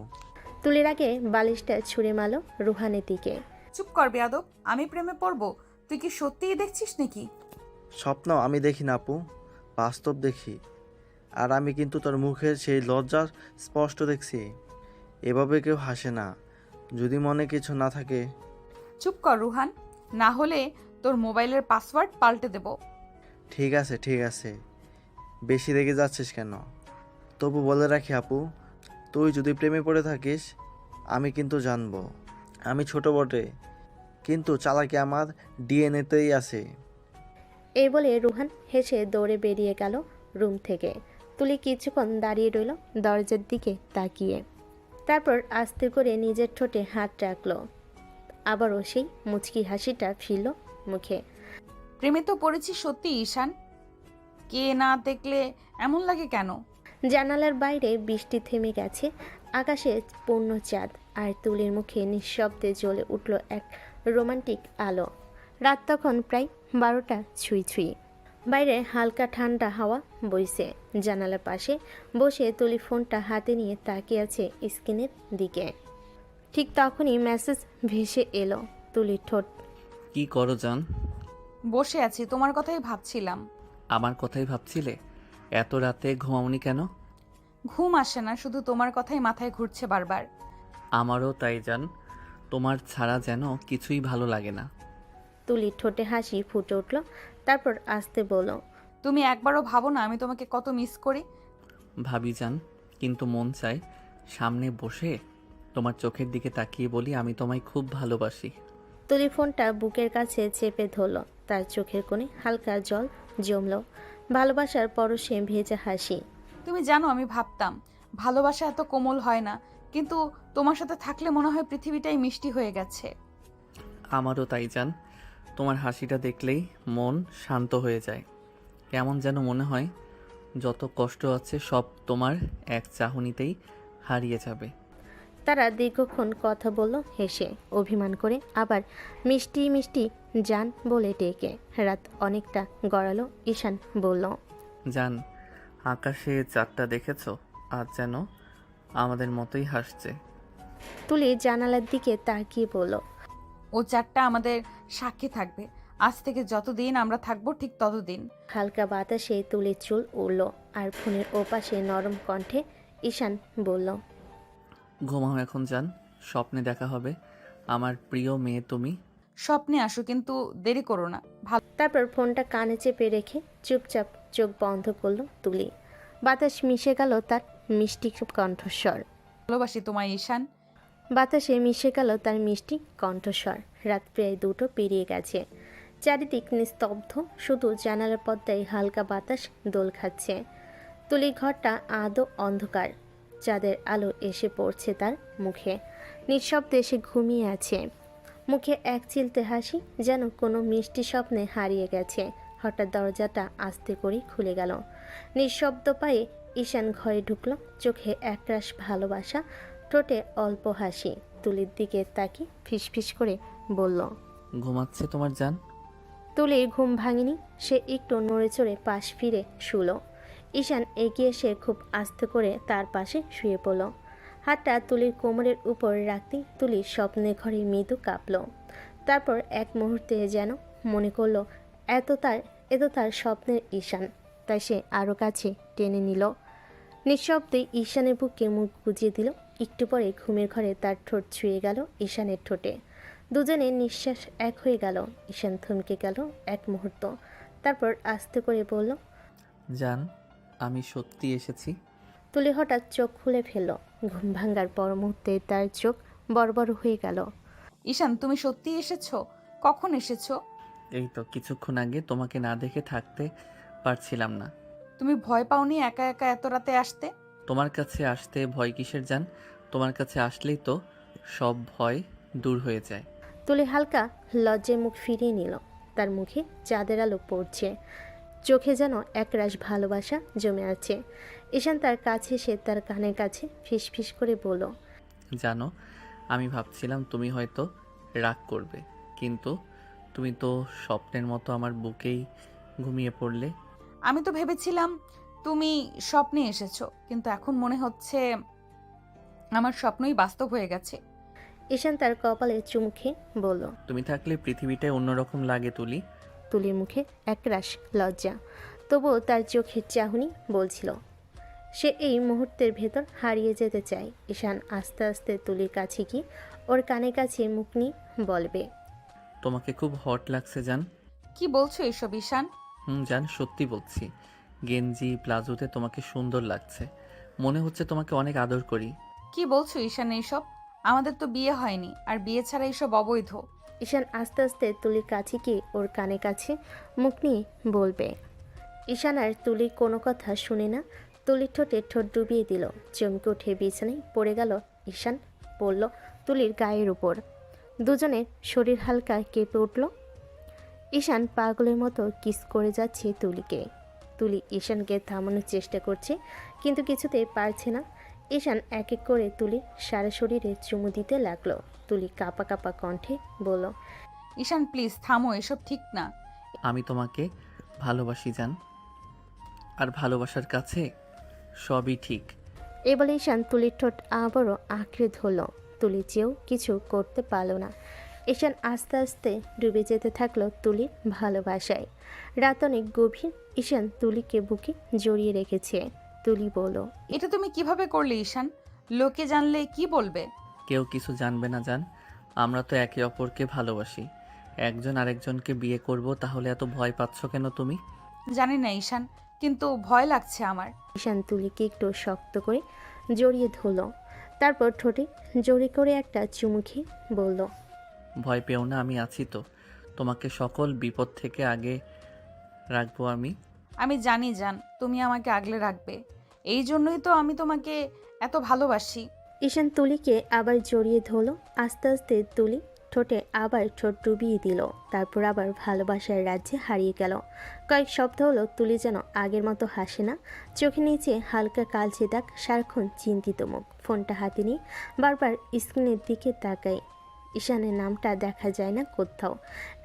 তুলির আগে বালিশটা ছুঁড়ে মারল রুহানের দিকে। চুপ কর বেয়াদব, আমি প্রেমে পড়বো? তুই কি সত্যিই দেখছিস নাকি? স্বপ্ন আমি দেখি না আপু, বাস্তব দেখি। আর আমি কিন্তু তোর মুখের সেই লজ্জা স্পষ্ট দেখছি। এভাবে কেউ হাসে না যদি মনে কিছু না থাকে। চুপ কর রুহান, না হলে তোর মোবাইলের পাসওয়ার্ড পাল্টে দেব। ঠিক আছে ঠিক আছে, বেশি রেগে যাচ্ছিস কেন? তবু বলে রাখি আপু, তুই যদি প্রেমে পড়ে থাকিস, আমি কিন্তু জানবো। আমি ছোট বটে, কিন্তু চালাকি আমার ডিএনএতেই আছে। এই বলে রুহান হেসে দৌড়ে বেরিয়ে গেল রুম থেকে। তুলি কিছুক্ষণ দাঁড়িয়ে রইল দরজার দিকে তাকিয়ে, তারপর আস্তে করে নিজের ঠোঁটে হাত রাখলো। আবারও সেই মুচকি হাসিটা ফিরল মুখে। প্রেমে তো পড়েছি সত্যি ঈশান, কে না দেখলে এমন লাগে কেন? জানালার বাইরে বৃষ্টি থেমে গেছে, আকাশে পূর্ণ চাঁদ, আর তুলির মুখে নিঃশব্দে জ্বলে উঠল এক রোমান্টিক আলো। রাত তখন প্রায় 12টা ছুঁই ছুঁই। বাইরে হালকা ঠান্ডা হাওয়া বইছে। জানালার পাশে বসে তুলি ফোনটা হাতে নিয়ে তাকিয়ে আছে স্ক্রিনের দিকে। ঠিক তখনই মেসেজ ভেসে এলো তুলির ঠোঁট। কি করো জান? বসে আছি, তোমার কথাই ভাবছিলাম। আমার কথাই ভাবছিলে? এত রাতে ঘুমাওনি কেন? ঘুম আসে না, শুধু তোমার কথাই মাথায় ঘুরছে বারবার। আমারও তাই জান, তোমার ছাড়া যেন কিছুই ভালো লাগে না। তুলি ঠোঁটে হাসি ফুটে উঠল, তারপর আস্তে বলল, তুমি একবারও ভাবো না আমি তোমাকে কত মিস করি? ভাবি যান, কিন্তু মন চায় সামনে বসে তোমার চোখের দিকে তাকিয়ে বলি আমি তোমায় খুব ভালোবাসি। তুলি ফোনটা বুকের কাছে চেপে ধরল, তার চোখের কোণে হালকা জল জমল, ভালোবাসার পরশে ভেজা হাসি। তুমি জানো আমি ভাবতাম ভালোবাসা এত কোমল হয় না, কিন্তু তোমার সাথে থাকলে মনে হয় পৃথিবীটাই মিষ্টি হয়ে গেছে। আমারও তাই জান, তোমার হাসিটা দেখলেই মন শান্ত হয়ে যায়। কেমন যেন মনে হয় যত কষ্ট আছে সব তোমার এক চাহনিতেই হারিয়ে যাবে। তারা দীর্ঘক্ষণ কথা বলল হেসে, অভিমান করে, আবার মিষ্টি মিষ্টি জান বলে ডেকে। রাত অনেকটা গড়ালো। ঈশান বলল, জান, আকাশে চাঁদটা দেখেছো? আজ যেন আমাদের মতোই হাসছে। তুলি জানালার দিকে তাকিয়ে বলল, ও চারটা আমাদের সাক্ষী থাকবে। আজ থেকে যতদিন আমরা থাকবো ঠিক ততদিন। হালকা বাতাসে তুলির চুল উড়ল, আর ফোনের ওপাশে নরম কণ্ঠে ঈশান বলল, ঘুমাও এখন যান, স্বপ্নে দেখা হবে। আমার প্রিয় মেয়ে তুমি। স্বপ্নে আসো, কিন্তু দেরি করো না। তারপর ফোনটা কানে চেপে রেখে চুপচাপ চোখ বন্ধ করলো তুলি। বাতাস মিশে গেল তার মিষ্টি কণ্ঠস্বর। ভালোবাসি তোমায় ঈশান। বাতাসে মিশে গেল তার মিষ্টি কণ্ঠস্বর। রাত প্রায় 2টো পেরিয়ে গেছে। চারিদিক নিস্তব্ধ, শুধু জানালার পর্দায় হালকা বাতাস দোল খাচ্ছে। তুলি ঘরটা আদৌ অন্ধকার, চাঁদের আলো এসে পড়ছে তার মুখে। নিঃশব্দে সে ঘুমিয়ে আছে, মুখে এক চিলতে হাসি, যেন কোনো মিষ্টি স্বপ্নে হারিয়ে গেছে। হঠাৎ দরজাটা আস্তে করে খুলে গেল। নিঃশব্দ পায়ে ঈশান ঘরে ঢুকলো, চোখে একরাশ ভালোবাসা, ঠোঁটে অল্প হাসি। তুলির দিকে তাকিয়ে ফিসফিস করে বলল, ঘুমাচ্ছে তোমার জান? তুলির ঘুম ভাঙেনি, সে একটু নড়ে চড়ে পাশ ফিরে শুলো। ঈশান এগিয়ে এসে খুব আস্তে করে তার পাশে শুয়ে পড়ল। হাতটা তুলির কোমরের উপর রাখতেই তুলির স্বপ্নে ঘরে মৃদু কাঁপল। তারপর এক মুহূর্তে যেন মনে করলো এত তার স্বপ্নের ঈশান, তাই সে আরও কাছে টেনে নিল। নিঃশব্দে ঈশানের বুকে মুখ গুজিয়ে দিল। একটু পরে ঘুমের ঘরে তার ঠোঁট ছুঁয়ে গেল ঈশানের ঠোঁটে। দুজনের নিঃশ্বাস এক হয়ে গেল। ঈশান থমকে গেল এক মুহূর্ত, তারপর আস্তে করে বলল, জান, আমি সত্যি এসেছি। তুলি হঠাৎ চোখ খুলে ফেলল। ঘুম ভাঙ্গার পর মুহূর্তে তার চোখ বড় হয়ে গেল। ঈশান, তুমি সত্যি এসেছো? কখন এসেছো? এই তো কিছুক্ষণ আগে। তোমাকে না দেখে থাকতে পারছিলাম না। তুমি ভয় পাওনি একা একা এত রাতে আসতে? তোমার কাছে আসতে ভয় কিসের জান? তোমার কাছে আসলেই তো সব ভয় দূর হয়ে যায়। তুলি হালকা লজ্জায় মুখ ফিরিয়ে নিল। তার মুখে চাঁদের আলো পড়ছে, চোখে যেন একরাশ ভালোবাসা জমে আছে। ঈশান তার কাছে এসে তার কানের কাছে ফিসফিস করে বলল, জানো, আমি ভাবছিলাম তুমি হয়তো রাগ করবে, কিন্তু তুমি তো স্বপ্নের মতো আমার বুকেই ঘুমিয়ে পড়লে। আমি তো ভেবেছিলাম তুমি স্বপ্নে এসেছো, কিন্তু এখন মনে হচ্ছে আমার স্বপ্নই বাস্তব হয়ে গেছে। ঈশান তার কপালে চুমু খেয়ে বলল, তুমি থাকলে পৃথিবীটাই অন্যরকম লাগে তুলি। তুলির মুখে একরাশ লজ্জা, তবুও তার চোখের চাহনি বলছিল সে এই মুহূর্তের ভেতর হারিয়ে যেতে চায়। ঈশান আস্তে আস্তে তুলির কাছে গিয়ে ওর কানে কাছে মুখ নিয়ে বলবে, তোমাকে খুব হট লাগছে জান। কি বলছো এসব ঈশান? জান, সত্যি বলছি। গেঞ্জি প্লাজোতে তোমাকে সুন্দর লাগছে। মনে হচ্ছে তোমাকে অনেক আদর করি। কি বলছো ঈশান এইসব? আমাদের তো বিয়ে হয়নি, আর বিয়ে ছাড়া এইসব অবৈধ। ঈশান আস্তে আস্তে তুলির কাছে গিয়ে ওর কানে কাছে মুখ নিয়ে বলবে। ঈশান আর তুলি কোনো কথা শুনে না, তুলির ঠোঁটে ঠোঁট ডুবিয়ে দিল। চমকে উঠে বিছানায় পড়ে গেল ঈশান, পড়ল তুলির গায়ের উপর। দুজনের শরীর হালকা কেঁপে উঠল। ঈশান পাগলের মতো কিস করে যাচ্ছে তুলিকে। তুলি ঈশানকে থামানোর চেষ্টা করছে, কিন্তু কিছুতেই পারছে না। ঈশান এক এক করে তুলি সারা শরীরে চুমু দিতে লাগলো। তুলি কাঁপা কাঁপা কণ্ঠে বলল, ঈশান প্লিজ থামো, এসব ঠিক না। আমি তোমাকে ভালোবাসি জান, আর ভালোবাসার কাছে সবই ঠিক। এই বলে ঈশান তুলির ঠোঁট আবারও আঁকড়ে ধরল। তুলি চেয়েও কিছু করতে পারল না। ঈশান আস্তে আস্তে ডুবে যেতে থাকলো তুলির ভালোবাসায়। রাত অনেক গভীর। ঈশান তুলিকে বুকে জড়িয়ে রেখেছে। তুলি বলল, এটা তুমি কিভাবে করলে ঈশান? লোকে জানলে কি বলবে? কেউ কিছু জানবে না জান, আমরা তো একে অপরকে ভালোবাসি। একজন আরেকজনকে বিয়ে করব, তাহলে এত ভয় পাচ্ছ কেন তুমি? জানি না ঈশান, কিন্তু ভয় লাগছে আমার। ঈশান তুলিকে একটু শক্ত করে জড়িয়ে ধরল, তারপর ঠোঁটে জোরে করে একটা চুমু খেয়ে বলল, ভয় পেও না, আমি আছি তো। তোমাকে সকল বিপদ থেকে আগে রাখবো আমি। আমি জানি জান, তুমি আমাকে আগলে রাখবে। এই জন্যই তো আমি তোমাকে এত ভালোবাসি। ঈশান তুলিকে আবার জড়িয়ে ধরল। আস্তে আস্তে তুলি ঠোঁটে আবার ঠোঁট ডুবিয়ে দিল, তারপর আবার ভালোবাসার রাজ্যে হারিয়ে গেল। কয়েক সপ্তাহ হলো তুলি যেন আগের মতো হাসে না, চোখের নিচে হালকা কালচে দাগ, সারাক্ষণ চিন্তিত মুখ, ফোনটা হাতে নিয়ে বারবার স্ক্রিনের দিকে তাকায়। ঈশানের নামটা দেখা যায় না কোথাও।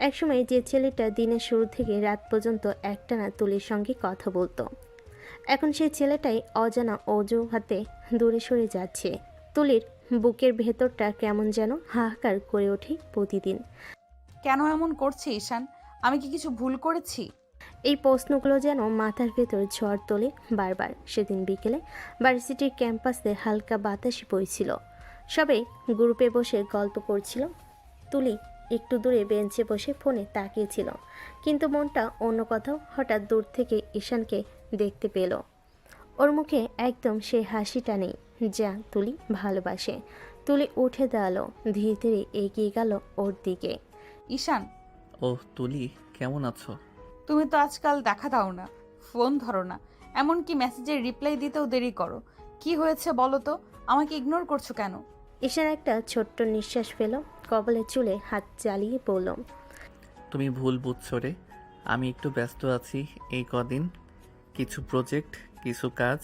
একসময় যে ছেলেটা দিনের শুরু থেকে রাত পর্যন্ত একটানা তুলির সঙ্গে কথা বলতো, এখন সেই ছেলেটাই অজানা অজুহাতে দূরে সরে যাচ্ছে। তুলির বুকের ভেতরটা কেমন যেন হাহাকার করে ওঠে প্রতিদিন। কেন এমন করছে ঈশান? আমি কি কিছু ভুল করেছি? এই প্রশ্নগুলো যেন মাথার ভেতর ঝড় তোলে বারবার। সেদিন বিকেলে ভার্সিটির ক্যাম্পাসে হালকা বাতাসে বইছিল, সবাই গ্রুপে বসে গল্প করছিল। তুলি একটু দূরে বেঞ্চে বসে ফোনে তাকিয়েছিল, কিন্তু মনটা অন্য কোথাও। হঠাৎ দূর থেকে ঈশানকে দেখতে পেল। ওর মুখে একদম সেই হাসিটা নেই যা তুলি ভালোবাসে। তুলি উঠে দাঁড়ালো, ধীরে ধীরে এগিয়ে গেল ওর দিকে। ঈশান, ওহ তুলি, কেমন আছো? তুমি তো আজকাল দেখা দাও না, ফোন ধরো না, এমনকি মেসেজের রিপ্লাই দিতেও দেরি করো। কি হয়েছে বলো তো? আমাকে ইগনোর করছো কেন? ঈশান একটা ছোট্ট নিঃশ্বাস ফেল, কপালের চুলে হাত চালিয়ে বলল, তুমি ভুল বুঝছো রে, আমি একটু ব্যস্ত আছি এই কদিন, কিছু প্রজেক্ট, কিছু কাজ।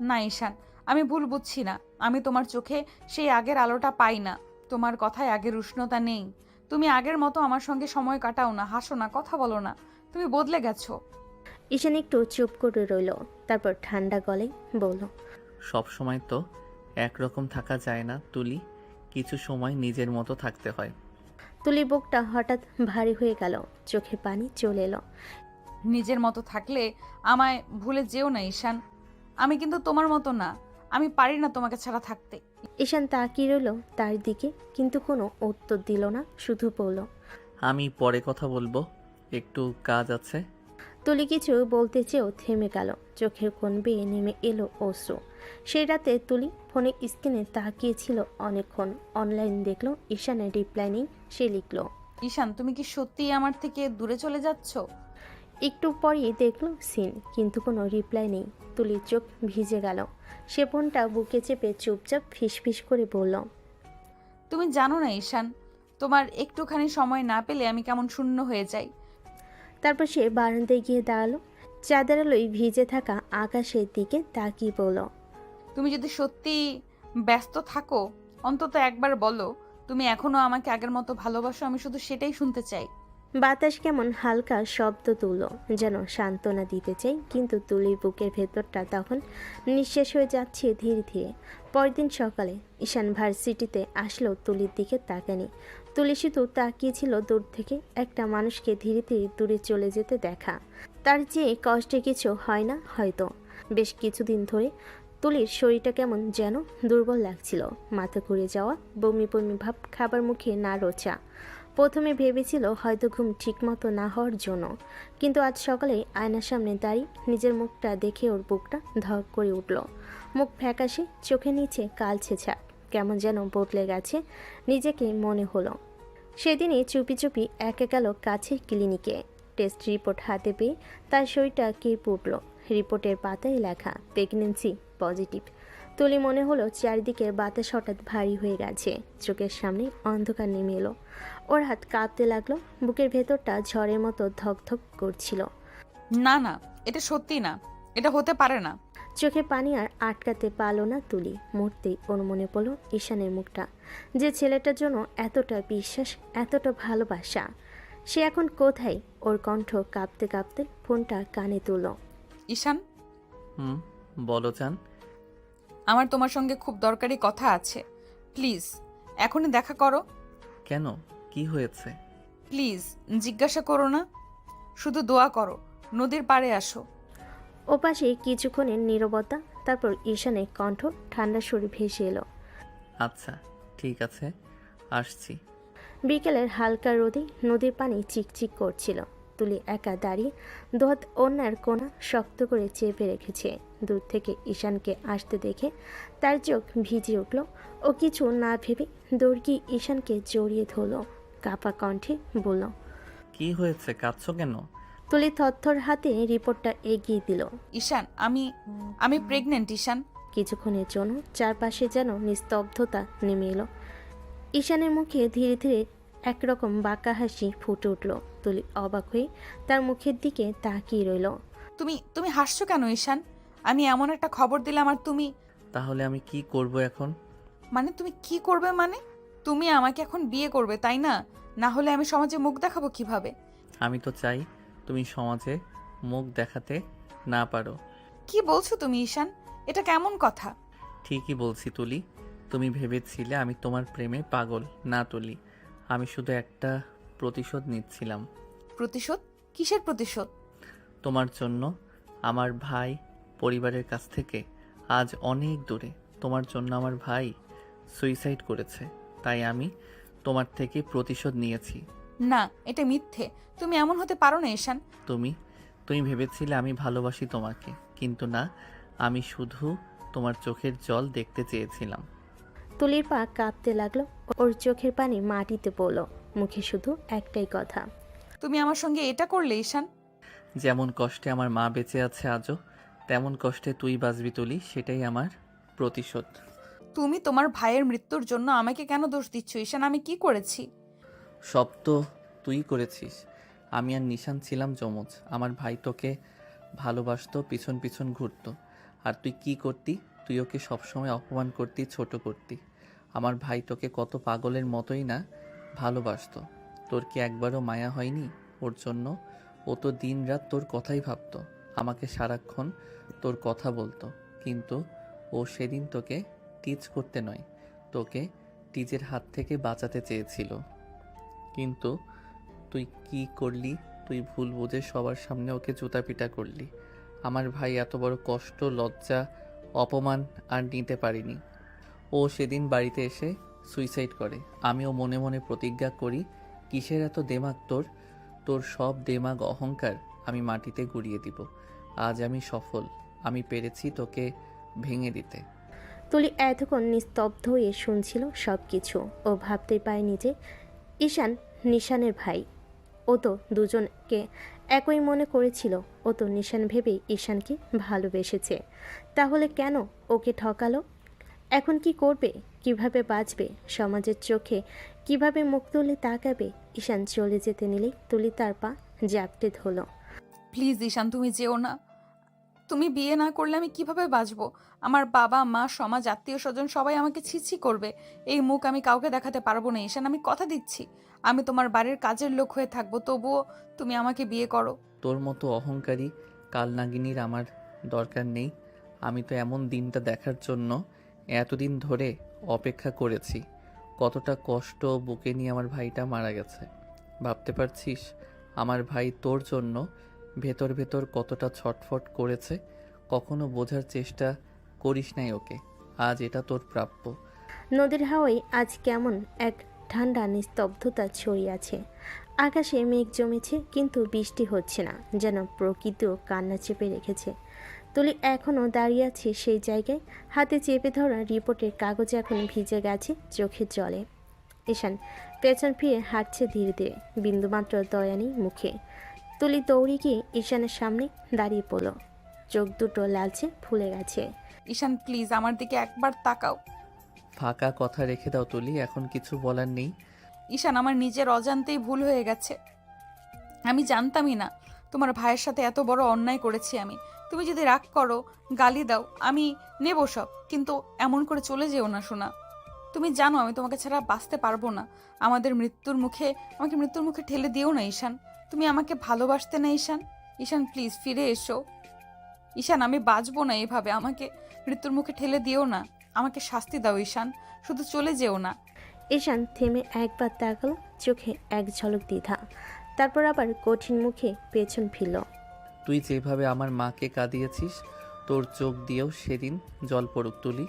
না ঈশান, আমি ভুল বুঝছি না। আমি তোমার চোখে সেই আগের আলোটা পাই না, তোমার কথায় আগের উষ্ণতা নেই। তুমি আগের মতো আমার সঙ্গে সময় কাটাও না, হাসো না, কথা বলো না। তুমি বদলে গেছো। ঈশান একটু চুপ করে রইল, তারপর ঠান্ডা গলায় বলল, সব সময় তো একরকম থাকা যায় না তুলি, কিছু সময় নিজের মতো থাকতে হয়। তুলির বুকটা হঠাৎ ভারী হয়ে গেল, চোখে পানি চলে এলো। নিজের মতো থাকলে আমায় ভুলে যেও না ঈশান। আমি কিন্তু তোমার মতো না, আমি পারি না তোমাকে ছাড়া থাকতে। ঈশান তাকিয়ে রইল তার দিকে, কিন্তু কোনো উত্তর দিল না, শুধু বলল, আমি পরে কথা বলবো, একটু কাজ আছে। তুলি কিছু বলতে চেয়েও থেমে গেল, চোখের কোণ বেয়ে নেমে এলো অশ্রু। সেই রাতে তুলি ফোনের স্ক্রিনে তাকিয়েছিল অনেকক্ষণ। অনলাইন দেখলো, ঈশানের রিপ্লাই নেই। সে লিখল, ঈশান, তুমি কি সত্যিই আমার থেকে দূরে চলে যাচ্ছ? একটু পরেই দেখলো সিন, কিন্তু কোনো রিপ্লাই নেই। তুলির চোখ ভিজে গেল, সে ফোনটা বুকে চেপে চুপচাপ ফিসফিস করে বলল, তুমি জানো না ঈশান, তোমার একটুখানি সময় না পেলে আমি কেমন শূন্য হয়ে যাই। তারপর সে বারান্দায় গিয়ে দাঁড়ালো, চাঁদের আলোয় ভিজে থাকা আকাশের দিকে তাকিয়ে বলল, তুমি যদি সত্যি ব্যস্ত থাকো, অন্তত একবার বলো তুমি এখনো আমাকে আগের মতো ভালোবাসো। আমি শুধু সেটাই শুনতে চাই। বাতাস কেমন হালকা শব্দ তুলল, যেন সান্ত্বনা দিতে চাই, কিন্তু তুলির বুকের ভেতরটা তখন নিঃশেষ হয়ে যাচ্ছে ধীরে ধীরে। পরদিন সকালে ঈশান ভার্সিটিতে আসলো, তুলির দিকে তাকানি। তুলি শুধু তাকিয়েছিল দূর থেকে, একটা মানুষকে ধীরে ধীরে দূরে চলে যেতে দেখা। তার চেয়ে কষ্টে কিছু হয় না হয়তো। বেশ কিছুদিন ধরে তুলির শরীরটা কেমন যেন দুর্বল লাগছিল, মাথা ঘুরে যাওয়া, বমি বমি ভাব, খাবার মুখে না রোচা। প্রথমে ভেবেছিল হয়তো ঘুম ঠিকমতো না হওয়ার জন্য, কিন্তু আজ সকালে আয়নার সামনে দাঁড়িয়ে নিজের মুখটা দেখে ওর বুকটা ধক করে উঠল। মুখ ফ্যাকাশে, চোখের নিচে কালচে ছাপ, কেমন যেন বদলে গেছে নিজেকে মনে হলো। সেদিনই চুপি চুপি একা গেল কাছের ক্লিনিকে। টেস্ট রিপোর্ট হাতে পেয়ে তার শরীরটা কেঁপে উঠল। রিপোর্টের পাতায় লেখা প্রেগনেন্সি পজিটিভ। তুলি মনে হলো চারিদিকের বাতাস হঠাৎ ভারী হয়ে গেছে, চোখের সামনে অন্ধকার নেমে এলো। ওর হাত কাঁপতে লাগলো, বুকের ভেতরটা ঝড়ের মতো ধকধক করছিল। না না, এটা সত্যি না, এটা হতে পারে না। চোখে পানি আর আটকাতে পারল না তুলি। মুহূর্তেই ওর মনে পড়ল ঈশানের মুখটা, যে ছেলেটার জন্য এতটা বিশ্বাস, এতটা ভালোবাসা। সে এখন কোথায়? ওর কণ্ঠ কাঁপতে কাঁপতে ফোনটা কানে তুলল। ঈশান, বলো জান। আমার তোমার সঙ্গে খুব দরকারি কথা আছে, প্লিজ এখনই দেখা করো। কেন, কি হয়েছে? প্লিজ জিজ্ঞাসা করো না, শুধু দোয়া করো, নদীর পাড়ে আসো। ওপাশে কিছুক্ষণের নীরবতা, তারপর ঈশানের কণ্ঠ ঠান্ডা সুরে ভেসে এলো। আচ্ছা ঠিক আছে, আসছি। বিকেলের হালকা রোদে নদীর পানি চিকচিক করছিল। তুলি একা দাঁড়িয়ে দুহাত অন্যার কোণা শক্ত করে চেপে রেখেছে। দূর থেকে ঈশানকে আসতে দেখে তার চোখ ভিজে উঠল। ও কিছু না ভেবে দৌড় গিয়ে ঈশানকে জড়িয়ে ধরল। কাঁপা কণ্ঠে বলল, কি হয়েছে, কাঁদছো কেন? তুলি থরথর হাতে রিপোর্টটা এগিয়ে দিল। ঈশান, আমি প্রেগনেন্ট ঈশান। কিছুক্ষণের জন্য চারপাশে যেন নিস্তব্ধতা নেমে এলো। ঈশানের মুখে ধীরে ধীরে একরকম বাঁকা হাসি ফুটে উঠল। তুলি অবাক হয়ে তার মুখের দিকে তাকিয়ে রইল। তুমি হাসছো কেন ঈশান? আমি এমন একটা খবর দিলাম আর তুমি... তাহলে আমি কি করব এখন? মানে তুমি কি করবে? মানে তুমি আমাকে এখন বিয়ে করবে, তাই না? না হলে আমি সমাজে মুখ দেখাবো কিভাবে? আমি তো চাই তুমি সমাজে মুখ দেখাতে না পারো। কি বলছো তুমি ঈশান? এটা কেমন কথা? ঠিকই বলছি তুলি। তুমি ভেবেছিলে আমি তোমার প্রেমে পাগল। না তুলি, আমি শুধু একটা প্রতিশোধ নিচ্ছিলাম। প্রতিশোধ? কিসের প্রতিশোধ? তোমার জন্য আমার ভাই পরিবারের কাছ থেকে আজ অনেক দূরে। তোমার জন্য আমার ভাই সুইসাইড করেছে, তাই আমি তোমার থেকে প্রতিশোধ নিয়েছি। না, এটা মিথ্যে। তুমি এমন হতে পারো না ঈশান। তুমি ভেবেছিলে আমি ভালোবাসি তোমাকে, কিন্তু না, আমি শুধু তোমার চোখের জল দেখতে চেয়েছিলাম। তুলির পা কাঁপতে লাগলো। ওর চোখের পানি মাটিতে পড়ল। মুখে শুধু একটাই কথা, তুমি আমার সঙ্গে এটা করলে ঈশান? যেমন কষ্টে আমার মা বেঁচে আছে আজও, তেমন কষ্টে তুই বাঁচবি তুলি, সেটাই আমার প্রতিশোধ। তুমি তোমার ভাইয়ের মৃত্যুর জন্য আমাকে কেন দোষ দিচ্ছ ঈশান? আমি কি করেছি? সব তো তুই করেছিস। আমি আর নিশান ছিলাম যমজ। আমার ভাই তোকে ভালোবাসতো, পিছন পিছন ঘুরতো। আর তুই কি করতি? তুই ওকে সবসময় অপমান করতি, ছোট করতি। আমার ভাই তোকে কত পাগলের মতোই না ভালোবাসতো। তোর কি একবারও মায়া হয়নি ওর জন্য? ও তো দিন রাত তোর কথাই ভাবতো, আমাকে সারাক্ষণ তোর কথা বলতো। কিন্তু ও সেদিন তোকে টিচ করতে নয়, তোকে টিচের হাত থেকে বাঁচাতে চেয়েছিল। কিন্তু তুই কি করলি? তুই ভুল বুঝে সবার সামনে ওকে জুতাপিটা করলি। আমার ভাই এত বড় কষ্ট, লজ্জা, অপমান আর নিতে পারিনি। ও সেদিন বাড়িতে এসে সুইসাইড করে। আমিও মনে মনে প্রতিজ্ঞা করি, কিসের এত দেমাগ তোর? তোর সব দেমাগ অহংকার আমি মাটিতে গুড়িয়ে দিব। আজ আমি সফল, আমি পেরেছি তোকে ভেঙে দিতে। তুলি এতক্ষণ নিস্তব্ধ হয়ে শুনছিল সব কিছু। ও ভাবতে পারেনি যে ঈশান নিশানের ভাই। ও তো দুজনকে একই মনে করেছিল। ও তো নিশান ভেবেই ঈশানকে ভালোবেসেছে। তাহলে কেন ওকে ঠকালো? এখন কি করবে? কিভাবে বাঁচবে? সমাজের চোখে কিভাবে মুখ তুলে তাকাবে? ঈশান চলে যেতে নিলেই তুলি তার পা জাপটে ধরল। প্লিজ ঈশান, তুমি যেও না। তুমি বিয়ে না করলে আমি কিভাবে বাঁচবো? আমার বাবা মা, সমাজ, আত্মীয় স্বজন সবাই আমাকে ছিছি করবে। এই মুখ আমি কাউকে দেখাতে পারবো না ঈশান, আমি কথা দিচ্ছি। আমি তোমার বাড়ির কাজের লোক হয়ে থাকবো, তবুও তুমি আমাকে বিয়ে করো। তোর মতো অহংকারী কালনাগিনীর আমার দরকার নেই। আমি তো এমন দিনটা দেখার জন্য এতদিন ধরে অপেক্ষা করেছি। কতটা কষ্ট বুকে নিয়ে আমার ভাইটা মারা গেছে ভাবতে পারছিস? আমার ভাই তোর জন্য ভেতর ভেতর কতটা ছটফট করেছে। কখনো বোঝার চেষ্টা করিস নাই ওকে। আজ এটা তোর প্রাপ্য। নদীর হাওয়ায় আজ কেমন এক ঠান্ডা নিস্তব্ধতা ছড়িয়ে আছে। আকাশে মেঘ জমেছে, কিন্তু বৃষ্টি হচ্ছে না, যেন প্রকৃতিও কান্না চেপে রেখেছে। তুলি এখনও দাঁড়িয়ে আছে সেই জায়গায়। হাতে চেপে ধরা রিপোর্টের কাগজ এখন ভিজে গেছে চোখের জলে। ঈশান পেছন ফিরে হাঁটছে ধীরে ধীরে, বিন্দুমাত্র দয়া নেই মুখে। তুলি দৌড়ে গিয়ে ঈশানের সামনে দাঁড়িয়ে পড়ল। চোখ দুটো লালচে ফুলে গেছে। ঈশান প্লিজ আমার দিকে একবার তাকাও। ফাঁকা কথা রেখে দাও তুলি, এখন কিছু বলার নেই। ঈশান, আমার নিজের অজান্তেই ভুল হয়ে গেছে। আমি জানতামই না তোমার ভাইয়ের সাথে এত বড় অন্যায় করেছি আমি। তুমি যদি রাগ করো, গালি দাও, আমি নেব সব, কিন্তু এমন করে চলে যেও না শোনা। তুমি জানো আমি তোমাকে ছাড়া বাঁচতে পারবো না। আমাকে মৃত্যুর মুখে ঠেলে দিও না ঈশান। তুমি আমাকে ভালোবাসতে না ঈশান? ঈশান প্লিজ ফিরে এসো। ঈশান, আমি বাঁচবো না এভাবে, আমাকে মৃত্যুর মুখে ঠেলে দিও না। আমাকে শাস্তি দাও ঈশান, শুধু চলে যেও না। ঈশান থেমে একবার তাকালো, চোখে এক ঝলক দ্বিধা, তারপর আবার কঠিন মুখে পেছন ফিরল। তুই যেভাবে আমার মাকে কাঁদিয়েছিস, তোর চোখ দিয়েও সেদিন জল পড়ুক তুলি,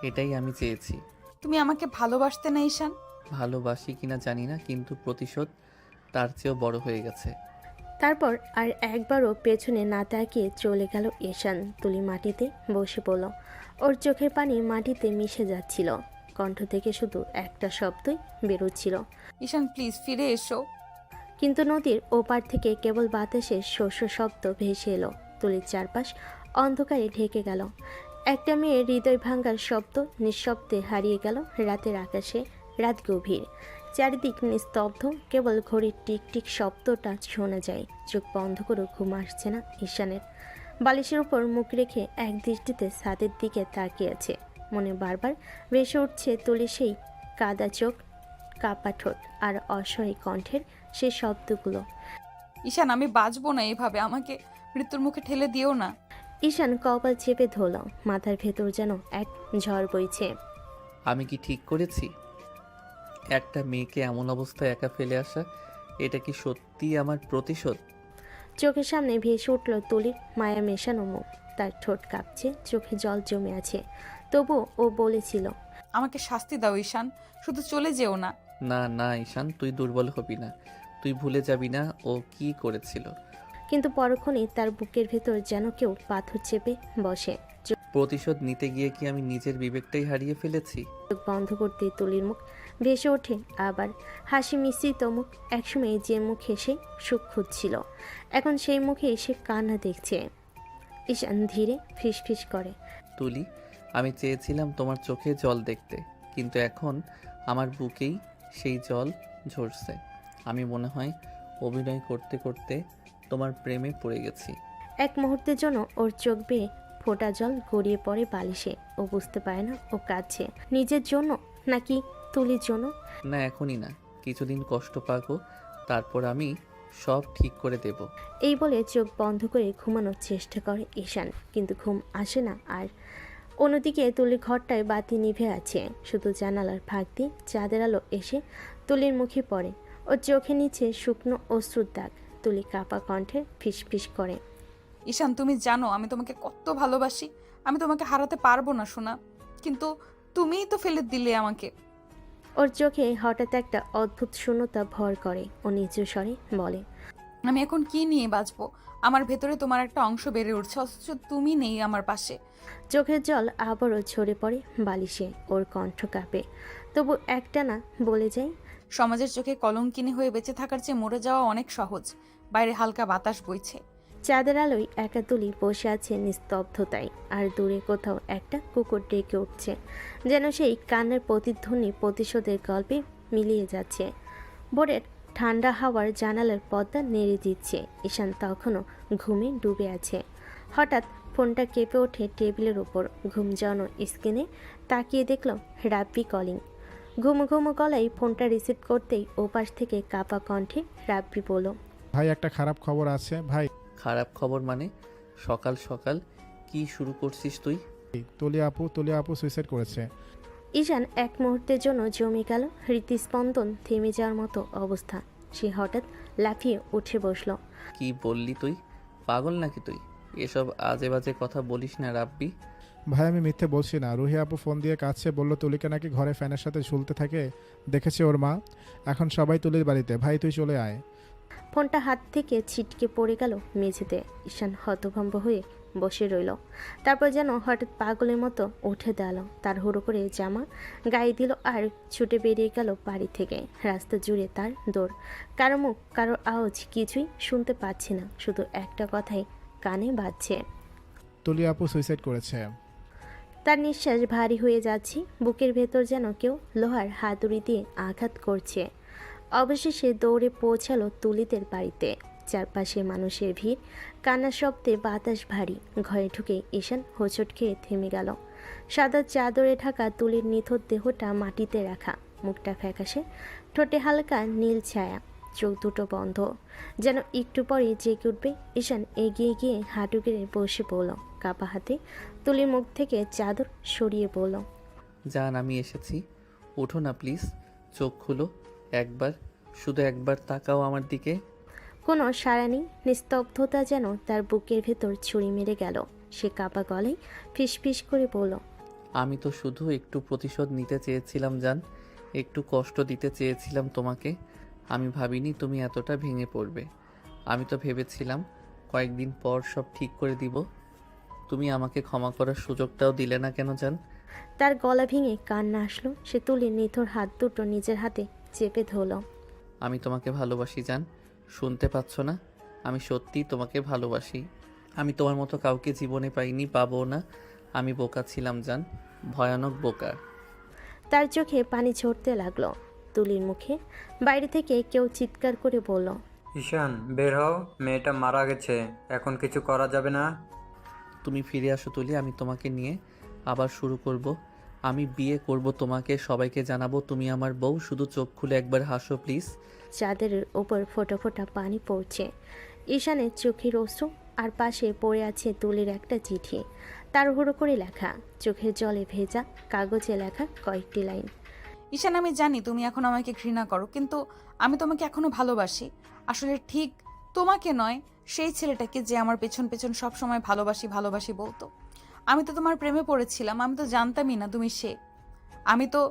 এটাই আমি চেয়েছি। তুমি আমাকে ভালোবাসতে না ঈশান? ভালোবাসি কিনা জানি না, কিন্তু প্রতিশোধ তার চেয়েও বড় হয়ে গেছে। তারপর আর একবারও পেছনে না তাকিয়ে চলে গেল ঈশান। তুলি মাটিতে বসে পড়ল। ওর চোখের পানি মাটিতে মিশে যাচ্ছিল। কণ্ঠ থেকে শুধু একটা শব্দই বেরোচ্ছিল, ঈশান প্লিজ ফিরে এসো। কিন্তু নদীর ওপার থেকে কেবল বাতাসে শস্য শব্দ ভেসে এলো। তুলির চারপাশ অন্ধকারে ঢেকে গেল। একটা মেয়ের হৃদয় ভাঙার শব্দ নিঃশব্দে হারিয়ে গেল রাতের আকাশে। রাত গভীর, চারিদিক নিস্তব্ধ, কেবল ঘড়ির টিকটিক শব্দটা শোনা যায়। চোখ বন্ধ করে ঘুম আসছে না ঈশানের। বালিশের উপর মুখ রেখে এক দৃষ্টিতে ছাদের দিকে তাকিয়ে আছে। মনে বারবার ভেসে উঠছে তুলির সেই কাদা চোখ, কাপা ঠোঁট আর অসহায় কণ্ঠের সেই শব্দগুলো। ঈশান আমি বাঁচবো না এভাবে, আমাকে মৃত্যুর মুখে ঠেলে দিও না। ঈশান কপাল চেপে ধরল। মাথার ভেতর যেন এক ঝড় বইছে। আমি কি ঠিক করেছি? একটা মেয়েকে এমন অবস্থায় একা ফেলে আসা, এটা কি সত্যিই আমার প্রতিশোধ? চোখের সামনে ভেসে উঠল তুলির মায়া মেশানো মুখ। তার ঠোঁট কাঁপছে, চোখে জল জমে আছে। তবু ও বলেছিল, আমাকে শাস্তি দাও ঈশান, শুধু চলে যেও না। না না ঈশান, তুই দুর্বল হবি না, তুই ভুলে যাবি না ও কি করেছিল। কিন্তু পরক্ষণেই তার বুকের ভেতর যেন কেউ পাথর চেপে বসে। প্রতিশোধ নিতে গিয়ে কি আমি নিজের বিবেকটাই হারিয়ে ফেলেছি? চোখ বন্ধ করতে তুলির মুখ ভেসে ওঠে আবার হাসি মিশ্রিত মুখ। একসময় যে মুখ হেসে সুখ খুঁজছিল, এখন সেই মুখে এসে কান্না দেখছে। ঈশান ধীরে ফিসফিস করে, তুলি, আমি চেয়েছিলাম তোমার চোখে জল দেখতে, কিন্তু এখন আমার বুকেই সেই জল ঝরছে। আমি মনে হয় অভিনয় করতে করতে তোমার প্রেমে পড়ে গেছি। এক মুহূর্তের জন্য ওর চোখ বেয়ে ফোঁটা জল গড়িয়ে পড়ে বালিশে। ও বুঝতে পারে না ও কাঁদছে নিজের জন্য নাকি তুলির জন্য। না এখনই না, কিছুদিন কষ্ট পাবো, তারপর আমি সব ঠিক করে দেব। এই বলে চোখ বন্ধ করে ঘুমানোর চেষ্টা করে ঈশান, কিন্তু ঘুম আসে না। আর অন্যদিকে তুলির ঘরটায় বাতি নিভে আছে, শুধু জানালার ফাঁক দিয়ে চাঁদের আলো এসে তুলির মুখে পড়ে। ওর চোখে নিচে শুকনো অশ্রুর দাগ। তুলি কাপা কণ্ঠে ফিসফিস করে, ঈশান তুমি জানো আমি তোমাকে কত ভালোবাসি, আমি তোমাকে হারাতে পারবো না সোনা, কিন্তু তুমিই তো ফেলে দিলে আমাকে। ওর চোখে হঠাৎ একটা অদ্ভুত শূন্যতা ভর করে। ও নিচু স্বরে বলে, আমি এখন কি নিয়ে বাঁচবো? আমার ভেতরে তোমার একটা অংশ বেড়ে উঠছে, অথচ তুমি নেই আমার পাশে। চোখের জল আবারও ঝরে পড়ে বালিশে। ওর কণ্ঠ কাঁপে, তবু একটানা বলে যায়, সমাজের চোখে কলঙ্কিনী হয়ে বেঁচে থাকার চেয়ে মরে যাওয়া অনেক সহজ। বাইরে হালকা বাতাস বইছে। চাঁদের আলোয় একা তুলি বসে আছে নিস্তব্ধতায়। আর দূরে কোথাও একটা কুকুর ডেকে উঠছে, যেন সেই কান্নার প্রতিধ্বনি প্রতিশোধের গল্পে মিলিয়ে যাচ্ছে। ভোরের ঠান্ডা হাওয়ার জানালার পর্দা নেড়ে দিচ্ছে। ঈশান তখনও ঘুমে ডুবে আছে। হঠাৎ ফোনটা কেঁপে ওঠে টেবিলের ওপর। ঘুম জড়ানো স্ক্রিনে তাকিয়ে দেখল রাব্বি কলিং। ঘুমো ঘুমো গলায় ফোনটা রিসিভ করতেই ওপাশ থেকে কাপা কণ্ঠে রাব্বি বলল, ভাই একটা খারাপ খবর আছে ভাই। খারাপ খবর মানে? সকাল সকাল কি শুরু করছিস তুই? তুলি আপু সুইসাইড করেছে। ঈশান এক মুহূর্তের জন্য জমে গেল। হৃদস্পন্দন থেমে যাওয়ার মতো অবস্থা। সে হঠাৎ লাফিয়ে উঠে বসল। কি বললি তুই? পাগল নাকি তুই? এসব আজে বাজে কথা বলিস না রাব্বি। ভাই আমি মিথ্যে বলছি না, রুহি আপু ফোন দিয়ে কাছে বলল তুলিকে নাকি ঘরে ফ্যানের সাথে ঝুলতে থাকে দেখেছে ওর মা। এখন সবাই তুলির বাড়িতে, ভাই তুই চলে আয়। ফোনটা হাত থেকে ছিটকে পড়ে গেল মেঝেতে। ঈশান হতভম্ব হয়ে বসে রইল। তারপর যেন হঠাৎ পাগলের মতো উঠে দাঁড়ালো। তার হুড়ো করে জামা গায়ে দিল আর ছুটে বেরিয়ে গেল বাড়ি থেকে। রাস্তা জুড়ে তার দৌড়। কারো মুখ, কারো আওয়াজ কিছুই শুনতে পাচ্ছে না, শুধু একটা কথাই কানে বাজছে, তুলি আপু সুইসাইড করেছে। তার নিঃশ্বাস ভারী হয়ে যাচ্ছে। বুকের ভেতর যেন কেউ লোহার হাতুড়ি দিয়ে আঘাত করছে। অবশেষে দৌড়ে পৌঁছালো তুলিদের বাড়িতে। চারপাশে মানুষের ভিড়, কান্নার শব্দে বাতাস ভারী। ঘরে ঢুকে ঈশান হোঁচট খেয়ে থেমে গেল। সাদা চাদরে ঢাকা তুলির নিথর দেহটা মাটিতে রাখা, মুখটা ফ্যাকাশে, ঠোঁটে হালকা নীল ছায়া, চোখ দুটো বন্ধ, যেন একটু পরেই জেগে উঠবে। ঈশান এগিয়ে গিয়ে হাঁটু গেড়ে বসে পড়ল। কাপা হাতে তুলির মুখ থেকে চাদর সরিয়ে বলল, জান আমি এসেছি, ওঠো না প্লিজ, চোখ খুলো একবার, শুধু একবার তাকাও আমার দিকে। কোনো সাড়া নেই। নিস্তব্ধতা যেন তার বুকের ভেতর ছুরি মেরে গেল। সে কাপা গলায় ফিসফিস করে বলল, আমি তো শুধু একটু প্রতিশোধ নিতে চেয়েছিলাম জান, একটু কষ্ট দিতে চেয়েছিলাম তোমাকে। আমি ভাবিনি তুমি এতটা ভেঙে পড়বে। আমি তো ভেবেছিলাম কয়েকদিন পর সব ঠিক করে দিব। তুমি আমাকে ক্ষমা করার সুযোগটাও দিলে না কেন জান? তার গলা ভেঙে কান্না আসলো। সে তুলির নিথর হাত দুটো নিজের হাতে চেপে ধরল। আমি তোমাকে ভালোবাসি জান, শুনতে পাচ্ছ না? আমি সত্যিই তোমাকে ভালোবাসি। আমি তোমার মতো কাউকে জীবনে পাইনি, পাবো না। আমি বোকা ছিলাম জান, ভয়ানক বোকা। তার চোখে পানি ঝরতে লাগলো। তুলির মুখে বাইরে থেকে কেউ চিৎকার করে বলল, ঈশান বের হও, মেয়েটা মারা গেছে, এখন কিছু করা যাবে না। তুমি ফিরে আসো তুলি, আমি তোমাকে নিয়ে আবার শুরু করব। আমি বিয়ে করব তোমাকে, সবাইকে জানাবো তুমি আমার বউ। শুধু চোখ খুলে একবার হাসো প্লিজ। চাদরের ওপর ফোঁটা ফোঁটা পানি পড়ছে। ঈশানের চোখের অশ্রু, আর পাশে পড়ে আছে তুলির একটা চিঠি, তাড়াহুড়ো করে লেখা, চোখের জলে ভেজা কাগজে লেখা কয়েকটি লাইন। ঈশান, আমি জানি তুমি এখন আমাকে ঘৃণা করো, কিন্তু আমি তোমাকে এখনো ভালোবাসি। আসলে ঠিক তোমাকে নয়, সেই ছেলেটাকে যে আমার পেছন পেছন সবসময় ভালোবাসি ভালোবাসি বলতো। আমি তো তোমার প্রেমে পড়েছিলাম, আমি তো জানতামই না তুমি সে। আমি তো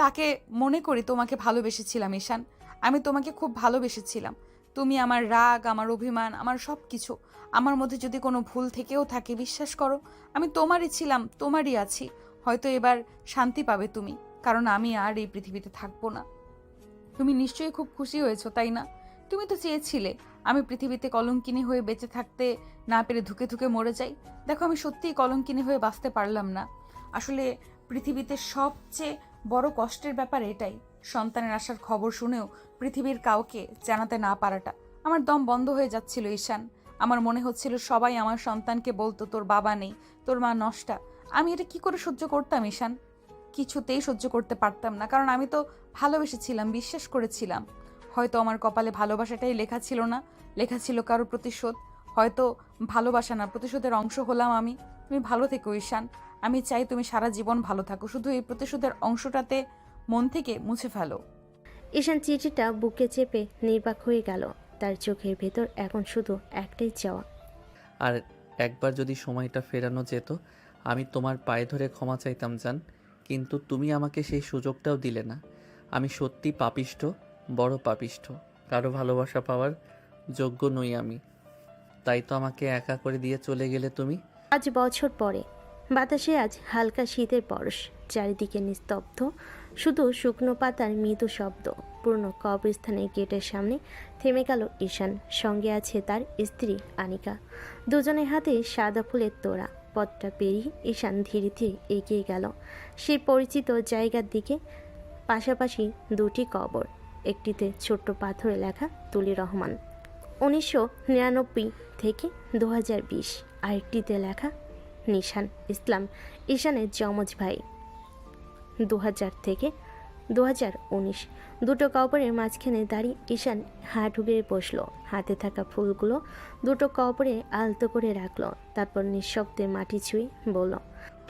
তাকে মনে করি তোমাকে ভালোবেসেছিলাম ঈশান। আমি তোমাকে খুব ভালোবেসেছিলাম। তুমি আমার রাগ, আমার অভিমান, আমার সব কিছু। আমার মধ্যে যদি কোনো ভুল থেকেও থাকে, বিশ্বাস করো আমি তোমারই ছিলাম, তোমারই আছি। হয়তো এবার শান্তি পাবে তুমি, কারণ আমি আর এই পৃথিবীতে থাকবো না। তুমি নিশ্চয়ই খুব খুশি হয়েছো, তাই না? তুমি তো চেয়েছিলে আমি পৃথিবীতে কলঙ্কিনী হয়ে বেঁচে থাকতে না পেরে ধুকে ধুকে মরে যাই। দেখো, আমি সত্যিই কলঙ্কিনী হয়ে বাঁচতে পারলাম না। আসলে পৃথিবীতে সবচেয়ে বড় কষ্টের ব্যাপার এটাই, সন্তানের আসার খবর শুনেও পৃথিবীর কাউকে জানাতে না পারাটা। আমার দম বন্ধ হয়ে যাচ্ছিল ঈশান। আমার মনে হচ্ছিল সবাই আমার সন্তানকে বলতো তোর বাবা নেই, তোর মা নষ্টা। আমি এটা কি করে সহ্য করতাম ঈশান? কিছুতেই সহ্য করতে পারতাম না, কারণ আমি তো ভালোবেসেছিলাম, বিশ্বাস করেছিলাম। হয়তো আমার কপালে ভালোবাসাটাই লেখা ছিল না, লেখা ছিল কারো প্রতিশোধ। হয়তো ভালোবাসা না, প্রতিশোধের অংশ হলাম আমি। তুমি ভালো থেকো ঈশান, আমি চাই তুমি সারা জীবন ভালো থাকো। শুধু এই প্রতিশোধের অংশটাতে মন থেকে মুছে ফেলো। ঈশান চিঠিটা বুকে চেপে নির্বাক হয়ে গেল। তার চোখের ভেতর এখন শুধু একটাই চাওয়া, আর একবার যদি সময়টা ফেরানো যেত, আমি তোমার পায়ে ধরে ক্ষমা চাইতাম জান। কিন্তু তুমি আমাকে সেই সুযোগটাও দিলে না। আমি সত্যি পাপিষ্ঠ, বড় পাপিষ্ঠ। কারো ভালোবাসা পাওয়ার যোগ্য নই আমি। তাই তো আমাকে একা করে দিয়ে চলে গেলে তুমি। 5 বছর পরে বাতাসে আজ হালকা শীতের পরশ, চারিদিকে নিস্তব্ধ, শুধু শুকনো পাতার মৃদু শব্দ। পুরনো কবরস্থানের গেটের সামনে থেমে গেল ঈশান। সঙ্গে আছে তার স্ত্রী আনিকা, দুজনের হাতে সাদা ফুলের তোড়া। পথটা পেরিয়ে ঈশান ধীরে ধীরে এগিয়ে গেল সেই পরিচিত জায়গার দিকে। পাশাপাশি দুটি কবর, একটিতে ছোট্ট পাথরে লেখা তুলি রহমান 1999 থেকে 2020, আরেকটিতে লেখা নিশান ইসলাম, ঈশানের যমজ ভাই 2000 থেকে 2019। দুটো কবরের মাঝখানে দাঁড়িয়ে ঈশান হাঁটু গেড়ে বসলো। হাতে থাকা ফুলগুলো দুটো কবরে আলতো করে রাখলো, তারপর নিঃশব্দে মাটি ছুঁয়ে বলল,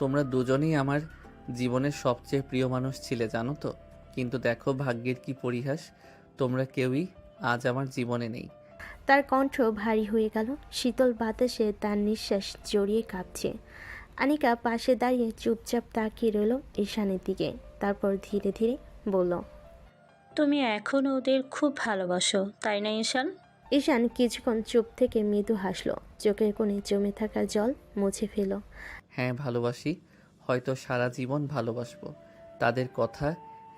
তোমরা দুজনেই আমার জীবনের সবচেয়ে প্রিয় মানুষ ছিলে জানো তো। কিন্তু দেখো ভাগ্যের কি পরিহাস, তোমরা কেউই আজ আমার জীবনে নেই। তার কণ্ঠ ভারী হয়ে গেল। শীতল বাতাসে তার নিঃশ্বাস জড়িয়ে কাঁপছে। আনিকা পাশে দাঁড়িয়ে চুপচাপ তাকিয়ে রইল ঈশানের দিকে, তারপর ধীরে ধীরে বলল, তুমি এখন ওদের খুব ভালোবাসো, তাই না ঈশান? ঈশান কিছুক্ষণ চুপ থেকে মৃদু হাসলো, চোখের কোণে জমে থাকা জল মুছে ফেল। হ্যাঁ ভালোবাসি, হয়তো সারা জীবন ভালোবাসবো। তাদের কথা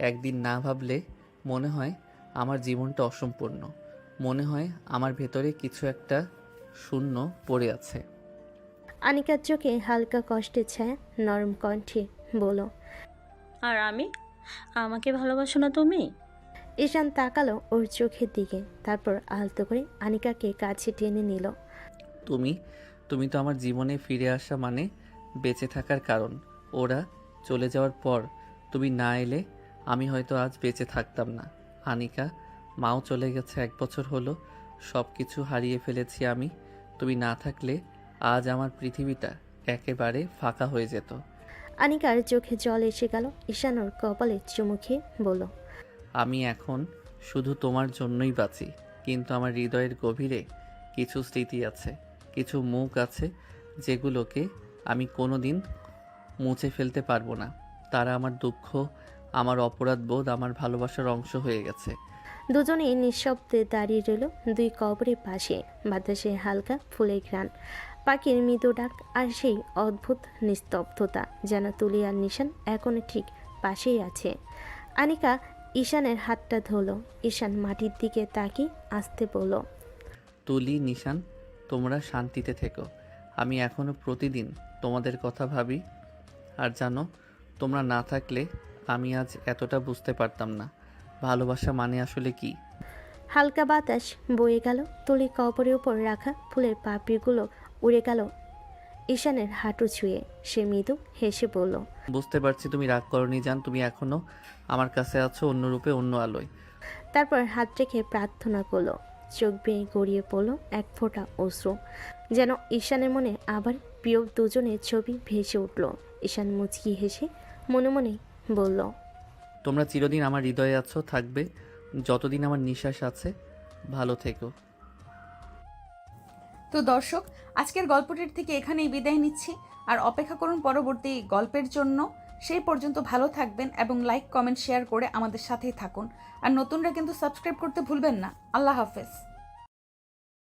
একদিন না ভাবলে মনে হয় আমার জীবনটা অসম্পূর্ণ। মনে হয় আমার ভেতরে কিছু একটা শূন্য পড়ে আছে। আনিকার চোখে হালকা কষ্টের ছায়া, নরম কণ্ঠে বলল, আর আমাকে ভালোবাসো না তুমি? ঈশান তাকালো ওর চোখের দিকে, তারপর আলতো করে আনিকাকে কাছে টেনে নিল। তুমি তো আমার জীবনে ফিরে আসা মানে বেঁচে থাকার কারণ। ওরা চলে যাওয়ার পর তুমি না এলে আমি হয়তো আজ বেঁচে থাকতাম না। আনিকা, মাও চলে গেছে, 1 বছর হলো। সব কিছু হারিয়ে ফেলেছি আমি। তুমি না থাকলে আজ আমার পৃথিবীটা একেবারে ফাঁকা হয়ে যেত। আনিকার চোখে জল এসে গেল। ঈশান ওর কপালে চুমু খেয়ে বলল, আমি এখন শুধু তোমার জন্যই বাঁচি। কিন্তু আমার হৃদয়ের গভীরে কিছু স্মৃতি আছে, কিছু মুখ আছে যেগুলোকে আমি কোনো দিন মুছে ফেলতে পারবো না। তারা আমার দুঃখ, আমার অপরাধ বোধ, আমার ভালোবাসার অংশ হয়ে গেছে। দুজনেই নিঃশব্দে দাঁড়িয়ে রইল দুই কবরের পাশে। বাতাসে হালকা ফুলের ঘ্রাণ, পাখির মৃদু ডাক, আর সেই অদ্ভুত নিস্তব্ধতা, যেন তুলি আর নিশান এখনো ঠিক পাশেই আছে। আনিকা ঈশানের হাতটা ধরল। ঈশান মাটির দিকে তাকিয়ে আসতে বলল, তুলি, নিশান, তোমরা শান্তিতে থেকো। আমি এখনো প্রতিদিন তোমাদের কথা ভাবি। আর জানো, তোমরা না থাকলে আমি আজ এতটা বুঝতে পারতাম না ভালোবাসা মানে আসলে কি। হালকা বাতাস বয়ে গেল, তুলি কবরের উপর রাখা ফুলের পাপড়িগুলো উড়ে গেল ঈশানের হাঁটু ছুঁয়ে। সে মৃদু হেসে বলল, বুঝতে পারছি তুমি রাগ করনি জান, তুমি এখনো আমার কাছে আছো, অন্য রূপে, অন্য আলোয়। তারপর হাত রেখে প্রার্থনা করলো। চোখ বেয়ে গড়িয়ে পড়ল এক ফোঁটা অশ্রু, যেন ঈশানের মনে আবার প্রিয় দুজনের ছবি ভেসে উঠল। ঈশান মুচকি হেসে মনে মনে বলল, তোমরা চিরদিন আমার হৃদয়ে আছো, থাকবে যতদিন আমার নিঃশ্বাস আছে। ভালো থেকো। তো দর্শক, আজকের গল্পটির থেকে এখানেই বিদায় নিচ্ছি। আর অপেক্ষা করুন পরবর্তী গল্পের জন্য। সেই পর্যন্ত ভালো থাকবেন এবং লাইক, কমেন্ট, শেয়ার করে আমাদের সাথেই থাকুন। আর নতুনরা কিন্তু সাবস্ক্রাইব করতে ভুলবেন না। আল্লাহ হাফেজ।